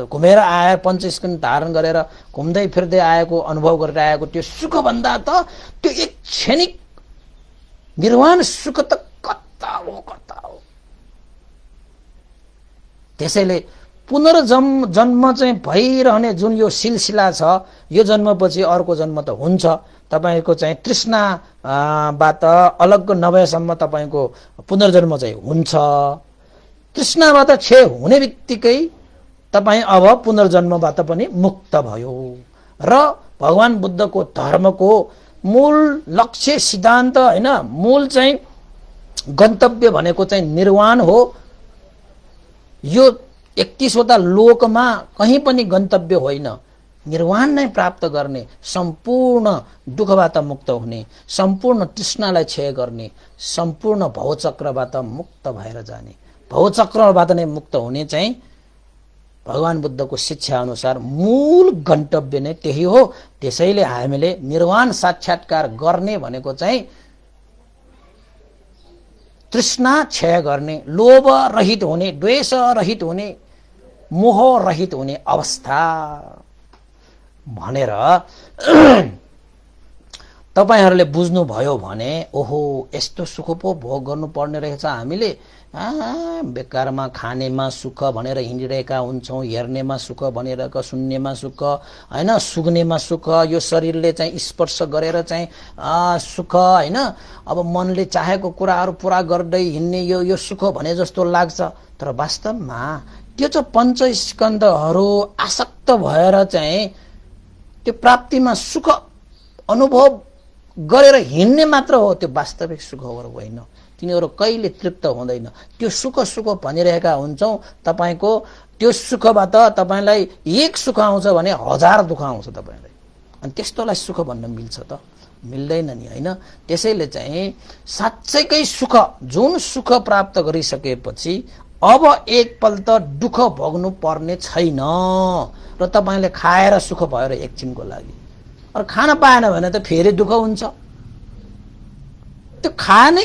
घुमेर आए पञ्चस्कन्ध धारण गरेर घुम्दै फिर्दै आएको, अनुभव गरेर आएको त्यो सुख भन्दा त त्यो एक क्षणिक निर्वाण सुख त कता हो। त्यसैले पुनर्जन्म चाहिँ भइरहने जुन यो सिलसिला छ, यो जन्मपछि अर्को जन्म त हुन्छ। तपाईको चाहिँ तृष्णाबाट अलग नभएसम्म तपाईको पुनर्जन्म चाहिँ हुन्छ। तृष्णाबाट क्षय हुने बित्तिकै तपाई अब पुनर्जन्मबाट पनि मुक्त भयो। र भगवान बुद्धको धर्मको मूल लक्ष्य सिद्धान्त हैन, मूल चाहिँ गन्तव्य भनेको चाहिँ निर्वाण हो। यो 31वटा लोकमा कहीँ पनि गन्तव्य होइन, निर्वाण नै प्राप्त गर्ने, सम्पूर्ण दुःखबाट मुक्त हुने, सम्पूर्ण तृष्णालाई क्षय गर्ने, सम्पूर्ण भवचक्रबाट मुक्त भएर जाने, भवचक्रबाट नै मुक्त हुने चाहिँ भगवान बुद्धको शिक्षा अनुसार मूल गन्तव्य नै त्यही हो। त्यसैले हामीले निर्वाण साक्षात्कार गर्ने भनेको चाहिँ तृष्णा क्षय गर्ने, लोभ रहित हुने, द्वेष रहित हुने, मोह रहित हुने अवस्था भनेर तपाईहरुले बुझ्नु भयो भने ओहो यस्तो सुख पो भोग गर्नु पर्ने रहेछ। हामीले बेकारमा खानेमा सुख भनेर हिँडिरहेका हुन्छौं, हेर्नेमा सुख भनेर, सुन्नेमा सुख हैन, सुग्नेमा सुख, यो शरीरले चाहिँ स्पर्श गरेर चाहिँ सुख हैन, अब मनले चाहेको कुराहरु पूरा गर्दै हिँड्ने यो सुख भने जस्तो लाग्छ। तर वास्तवमा त्यो चाहिँ पञ्चस्कन्धहरु आसक्त भएर चाहिँ त्यो प्राप्तिमा सुख अनुभव गरेर हिँड्ने मात्र हो, त्यो वास्तविक सुखहरु होइन। तिनीहरु कहिले तृप्त हुँदैन। त्यो सुख भनिरहेका हुन्छौं, तपाईको त्यो सुखबाट तपाईलाई एक सुख आउँछ भने 1000 दुःख आउँछ तपाईलाई। अनि त्यस्तोलाई सुख भन्न मिल्छ त? मिल्दैन नि हैन। त्यसैले चाहिँ साच्चैकै सुख, जुन सुख प्राप्त गरिसकेपछि अब एकपल्ट दुःख भोग्नु पर्ने छैन र तपाईले खाएर सुख भएर एकछिनको लागि। अर खान पाएन भने त फेरि दुःख हुन्छ। त्यो खाने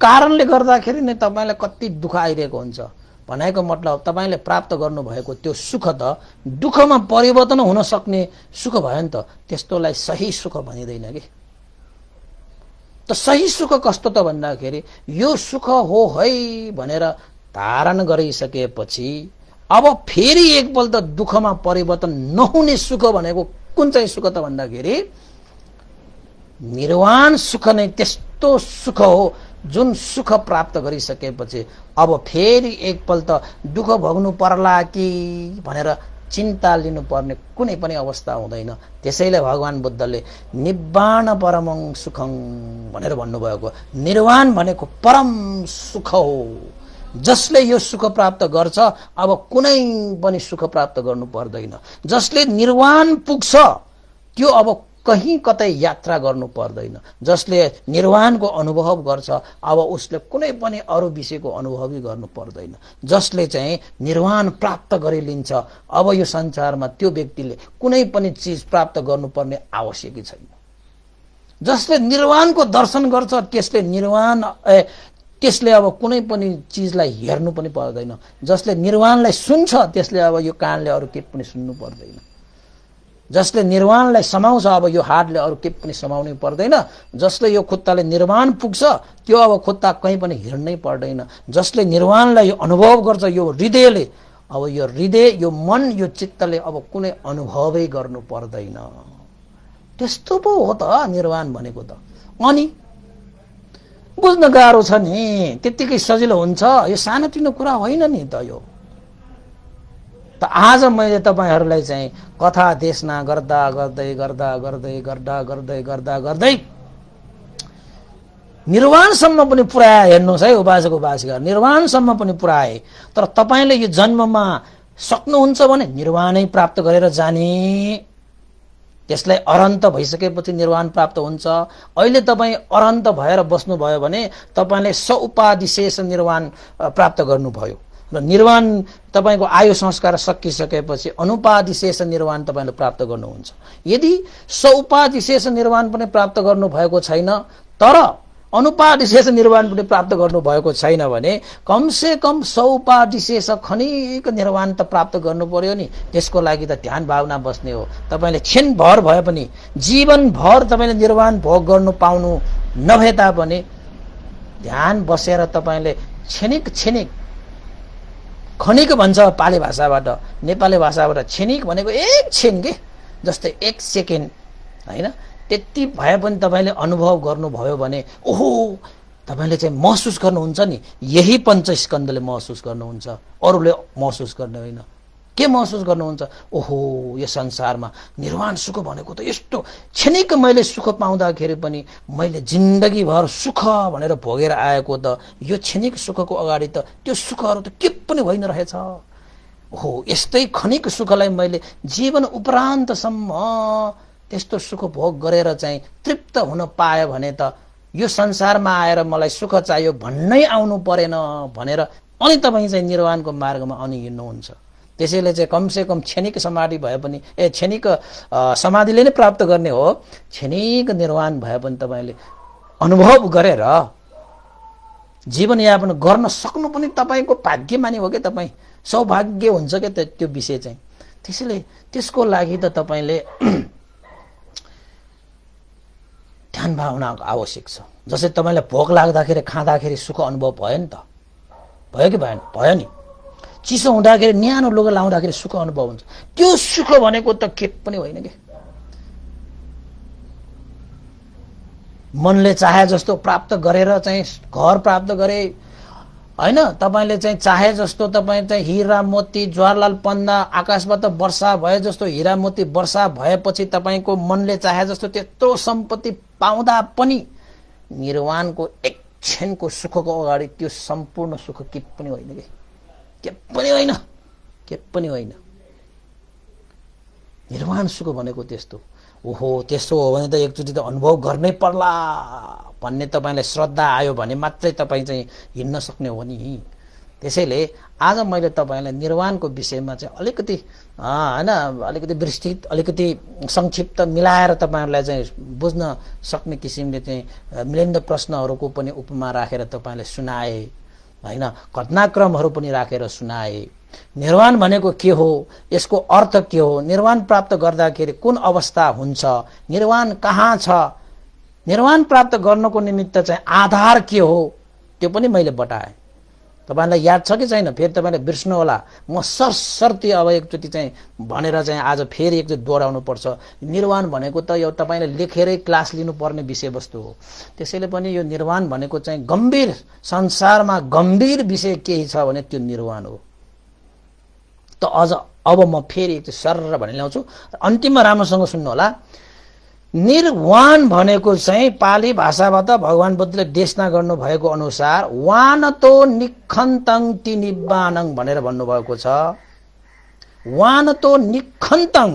कारणले गर्दाखेरि नै तपाईलाई कति दुःख आइरहेको हुन्छ। भनेको मतलब तपाईले प्राप्त गर्नुभएको त्यो सुख त दुःखमा परिवर्तन हुन सक्ने सुख भयो नि त, त्यस्तोलाई सही सुख भनिदैन के। त सही सुख कस्तो त भन्दाखेरि यो सुख हो है भनेर धारण गरिसकेपछि अब फेरि एकपल्ट दुःखमा परिवर्तन नहुने सुख भनेको कुन चाहिँ सुख त भन्दाखेरि निर्वाण सुख नै त्यस्तो सुख हो जुन सुख प्राप्त गरिसकेपछि अब फेरि एकपल्ट दुःख भोग्नु पर्ला कि भनेर चिन्ता लिनुपर्ने कुनै पनि अवस्था हुँदैन। त्यसैले भगवान बुद्धले निब्बाण परमं सुखं भनेर भन्नुभएको। निर्वाण भनेको परम सुख हो। जसले यो सुख प्राप्त गर्छ अब कुनै पनि सुख प्राप्त गर्नु पर्दैन। जसले निर्वाण पुग्छ त्यो अब कहीं कतै यात्रा गर्नु पर्दैन। जसले निर्वाणको अनुभव गर्छ अब उसले कुनै पनि अरू विषयको अनुभवै गर्नु पर्दैन। जसले चाहिँ निर्वाण प्राप्त गरिलिन्छ अब यो संसारमा त्यो व्यक्तिले कुनै पनि चीज प्राप्त गर्नुपर्ने आवश्यकै छैन। जसले निर्वाणको दर्शन गर्छ त्यसले त्यसले अब कुनै पनि चीजलाई हेर्नु पनि पर्दैन। जसले निर्वाणलाई सुन्छ त्यसले अब यो कानले अरू के पनि सुन्नु पर्दैन। जसले निर्वाणलाई समाउँछ अब यो हातले अरू के पनि समाउनै पर्दैन। जसले यो खुट्टाले निर्वाण पुग्छ त्यो अब खुट्टा कहीँ पनि हिँड्नै पर्दैन। जसले निर्वाणलाई अनुभव गर्छ यो हृदयले, अब यो हृदय यो मन यो चित्तले अब कुनै अनुभवै गर्नु पर्दैन। त्यस्तो पो हो त निर्वाण भनेको त। अनि बुझ्न गाह्रो छ नि, त्यत्तिकै सजिलो हुन्छ यो सानोतिनो कुरा होइन नि त यो। त आज मैले तपाईहरुलाई चाहिँ कथा देशना गर्दा गर्दै गर्दा गर्दै गर्दा गर्दै गर्दा गर्दै निर्वाणसम्म पनि पुर्याए। हेर्नुहोस् है उपासक उपासिका, निर्वाणसम्म पनि पुर्याए। तर तपाईले यो जन्ममा सक्नुहुन्छ भने निर्वाणै प्राप्त गरेर जाने। त्यसलाई अरन्त भइसकेपछि निर्वाण प्राप्त हुन्छ। अहिले तपाई अरन्त भएर बस्नुभयो भने तपाईले सौपादिशेष निर्वाण प्राप्त गर्नुभयो र निर्वाण तपाईको आयु संस्कार सकिसकेपछि अनुपादिशेष निर्वाण तपाईले प्राप्त गर्नुहुन्छ। यदि सौपादिशेष निर्वाण पनि प्राप्त गर्नु भएको छैन तर अनुपादिशेष निर्वाण पनि प्राप्त गर्नु भएको छैन भने कमसे कम सौपादिशेष खनिक निर्वाण त प्राप्त गर्नु पर्यो नि। त्यसको लागि त ध्यान भावना बस्ने हो। तपाईले क्षणभर भए पनि जीवनभर तपाईले निर्वाण भोग गर्नु पाउनु नभए तापनि ध्यान बसेर तपाईले क्षणिक क्षणिक, खनिक भन्छ पाली भाषाबाट, नेपाली भाषाबाट क्षणिक भनेको एक क्षण के, जस्तै एक सेकेन्ड हैन, त्यति भए पनि तपाईले अनुभव गर्नुभयो भने ओहो तपाईले चाहिँ महसुस गर्नुहुन्छ नि। यही पञ्चस्कन्धले महसुस गर्नुहुन्छ, अरूले महसुस गर्ने होइन। के महसुस गर्नुहुन्छ? ओहो यो संसारमा निर्वाण सुख भनेको त यस्तो क्षणिक मैले सुख पाउँदाखेरि पनि मैले जिन्दगीभर सुख भनेर भोगेर आएको त यो क्षणिक सुखको अगाडि त त्यो सुखहरू त के पनि होइन रहेछ। ओहो यस्तै खनिक सुखलाई मैले जीवन उपरान्तसम्म त्यस्तो सुख भोग गरेर चाहिँ तृप्त हुन पाए भने त यो संसारमा आएर मलाई सुख चाहियो भन्नै आउनु परेन भनेर अनि तपाईं चाहिँ निर्वाणको मार्गमा अनि हिँड्नुहुन्छ। त्यसैले चाहिँ कमसे कम क्षणिक समाधि भए पनि क्षणिक समाधिले नै प्राप्त गर्ने हो। क्षणिक निर्वाण भए पनि तपाईले अनुभव गरेर जीवनयापन गर्न सक्नु पनि तपाईको भाग्यमानी हो के, तपाईँ सौभाग्य हुन्छ के त्यो विषय चाहिँ। त्यसैले त्यसको लागि त तपाईले ध्यान भावना आवश्यक छ। जसै तपाईलाई भोक लाग्दाखेरि खाँदाखेरि सुख अनुभव भयो नि त, भयो कि भएन? भयो नि। चिसो हुँदाखेरि न्यानो लुगा लाउँदाखेरि सुख अनुभव हुन्छ। त्यो सुख भनेको त के पनि होइन के। मनले चाहे जस्तो प्राप्त गरेर चाहिँ घर प्राप्त गरे हैन, तपाईले चाहिँ चाहे जस्तो तपाईँ चाहिँ हीरा मोती जवाहरलाल पन्ना आकाशबाट वर्षा भए जस्तो हीरा मोती वर्षा भएपछि तपाईको मनले चाहे जस्तो त्यत्रो सम्पत्ति पाउँदा पनि निर्वाणको एक क्षणको सुखको अगाडि त्यो सम्पूर्ण सुख के पनि होइन के पनि होइन, के पनि होइन। निर्वाण सुख भनेको त्यस्तो। ओहो त्यस्तो हो भने त एकचोटि त अनुभव गर्नै पर्ला भन्ने तपाईलाई श्रद्धा आयो भने मात्रै तपाईँ चाहिँ हिँड्न सक्ने हो नि। त्यसैले आज मैले तपाईलाई निर्वाणको विषयमा चाहिँ अलिकति हैन अलिकति विस्तृत अलिकति संक्षिप्त मिलाएर तपाईहरुलाई चाहिँ बुझ्न सक्ने किसिमले चाहिँ मिलेन्द प्रश्नहरूको पनि उपमा राखेर तपाईलाई सुनाए हैन, घटनाक्रमहरू पनि राखेर सुनाए। निर्वाण भनेको के हो, यसको अर्थ के हो, निर्वाण प्राप्त गर्दाखेरि कुन अवस्था हुन्छ, निर्वाण कहाँ छ, निर्वाण प्राप्त गर्नको निमित्त चाहिँ आधार के हो, त्यो पनि मैले बताएँ। तपाईलाई याद छ कि छैन, फेरि तपाईले बिर्स्नु होला। म सरसर्ती अब एकचोटि चाहिँ भनेर चाहिँ आज फेरि एकचोटि दोहोऱ्याउनु पर्छ। निर्वाण भनेको त यो तपाईले लेखेरै क्लास लिनुपर्ने विषयवस्तु हो। त्यसैले पनि यो निर्वाण भनेको चाहिँ गम्भीर, संसारमा गम्भीर विषय केही छ भने त्यो निर्वाण हो। त अझ अब म फेरि एकचोटि सरर भने ल्याउँछु, अन्तिममा राम्रोसँग सुन्नु होला। निर्वाण भनेको चाहिँ पाली भाषाबाट भगवान बुद्धले देशना गर्नु भएको अनुसार वानतो निखन्तङ ति निब्बानङ भनेर भन्नुभएको छ। वानतो निखन्तङ,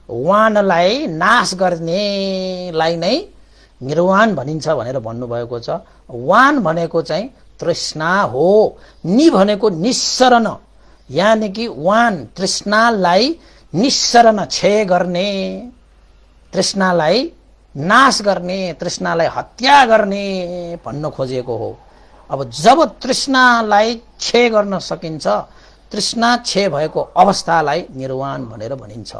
वानलाई नाश गर्नेलाई नै निर्वाण भनिन्छ भनेर भन्नुभएको छ। वान भनेको चाहिँ तृष्णा हो, नि भनेको निस्सरण, यानि कि वान तृष्णालाई निस्सरण क्षय गर्ने, तृष्णालाई नाश गर्ने, तृष्णालाई हत्या गर्ने भन्न खोजेको हो। अब जब तृष्णालाई क्षय गर्न सकिन्छ, तृष्णा क्षय भएको अवस्थालाई निर्वाण भनेर भनिन्छ,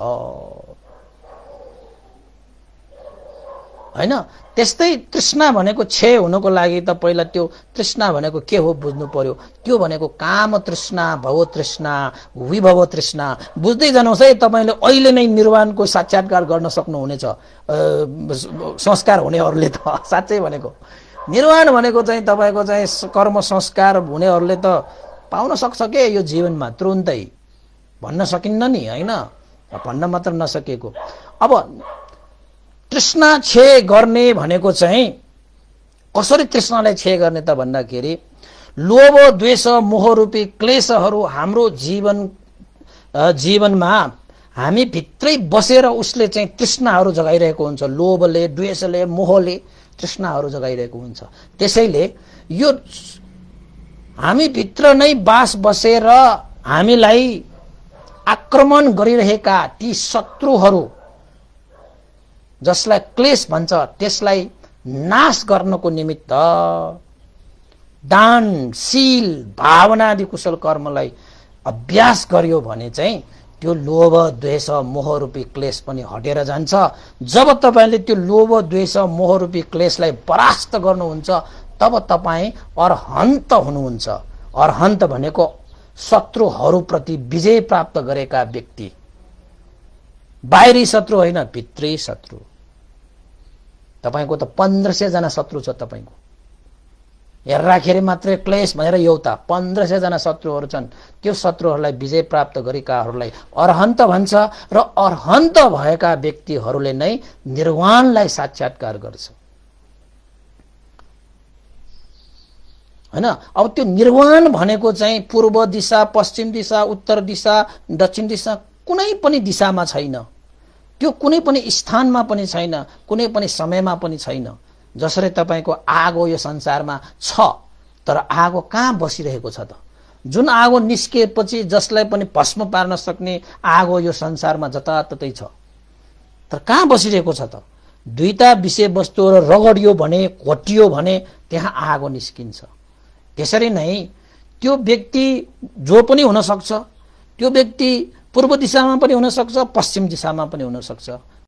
हैन। त्यस्तै तृष्णा भनेको क्षय हुनको लागि त पहिला त्यो तृष्णा भनेको के हो बुझ्नु पर्यो। त्यो भनेको काम तृष्णा, भव तृष्णा, विभव तृष्णा बुझ्दै जानुहोस् है। तपाईले अहिले नै निर्वाणको साक्षात्कार गर्न सक्नुहुनेछ, संस्कार हुनेहरूले त। साँच्चै भनेको निर्वाण भनेको चाहिँ तपाईको चाहिँ कर्म संस्कार हुनेहरूले त पाउन सक्छ के यो जीवनमा तुरुन्तै, भन्न सकिन्न नि, हैन, भन्न मात्र नसकेको। अब तृष्णा क्षय गर्ने भनेको चाहिँ कसरी तृष्णालाई क्षय गर्ने त भन्दाखेरि लोभ द्वेष मोह रूपी क्लेशहरू हाम्रो जीवनमा हामी भित्रै बसेर उसले चाहिँ तृष्णाहरू जगाइरहेको हुन्छ। लोभले, द्वेषले, मोहले तृष्णाहरू जगाइरहेको हुन्छ। त्यसैले यो हामी भित्र नै बास बसेर हामीलाई आक्रमण गरिरहेका ती शत्रुहरू जसलाई क्लेश भन्छ, त्यसलाई नाश गर्नको निमित्त दान, शील, भावनादि कुशल कर्मलाई अभ्यास गर्यो भने चाहिँ त्यो लोभ द्वेष मोह रूपी क्लेश पनि हटेर जान्छ। जब तपाईले त्यो लोभ द्वेष मोह रूपी क्लेशलाई परास्त गर्नुहुन्छ तब तपाई अरहन्त हुनुहुन्छ। अरहन्त भनेको शत्रुहरूप्रति विजय प्राप्त गरेका व्यक्ति, बाहिरी शत्रु होइन, भित्री शत्रु। तपाईको त 1500 जना शत्रु छ तपाईको, हेर्दाखेरि मात्रै क्लेश भनेर एउटा 1500 जना शत्रुहरू छन्। त्यो शत्रुहरूलाई विजय प्राप्त गरेकाहरूलाई अरहन्त भन्छ र अरहन्त भएका व्यक्तिहरूले नै निर्वाणलाई साक्षात्कार गर्छ, हैन। अब त्यो निर्वाण भनेको चाहिँ पूर्व दिशा, पश्चिम दिशा, उत्तर दिशा, दक्षिण दिशा कुनै पनि दिशामा छैन, त्यो कुनै पनि स्थानमा पनि छैन, कुनै पनि समयमा पनि छैन। जसरी तपाईको आगो यो संसारमा छ, तर आगो कहाँ बसिरहेको छ त? जुन आगो निस्किएपछि जसलाई पनि भस्म पार्न सक्ने आगो यो संसारमा जताततै छ, तर कहाँ बसिरहेको छ त? दुईटा विषयवस्तुहरू रगडियो भने, घोटियो भने त्यहाँ आगो निस्किन्छ। त्यसरी नै त्यो व्यक्ति जो पनि हुन सक्छ, त्यो व्यक्ति पूर्व दिशामा पनि हुन सक्छ, पश्चिम दिशामा पनि हुन सक्छ,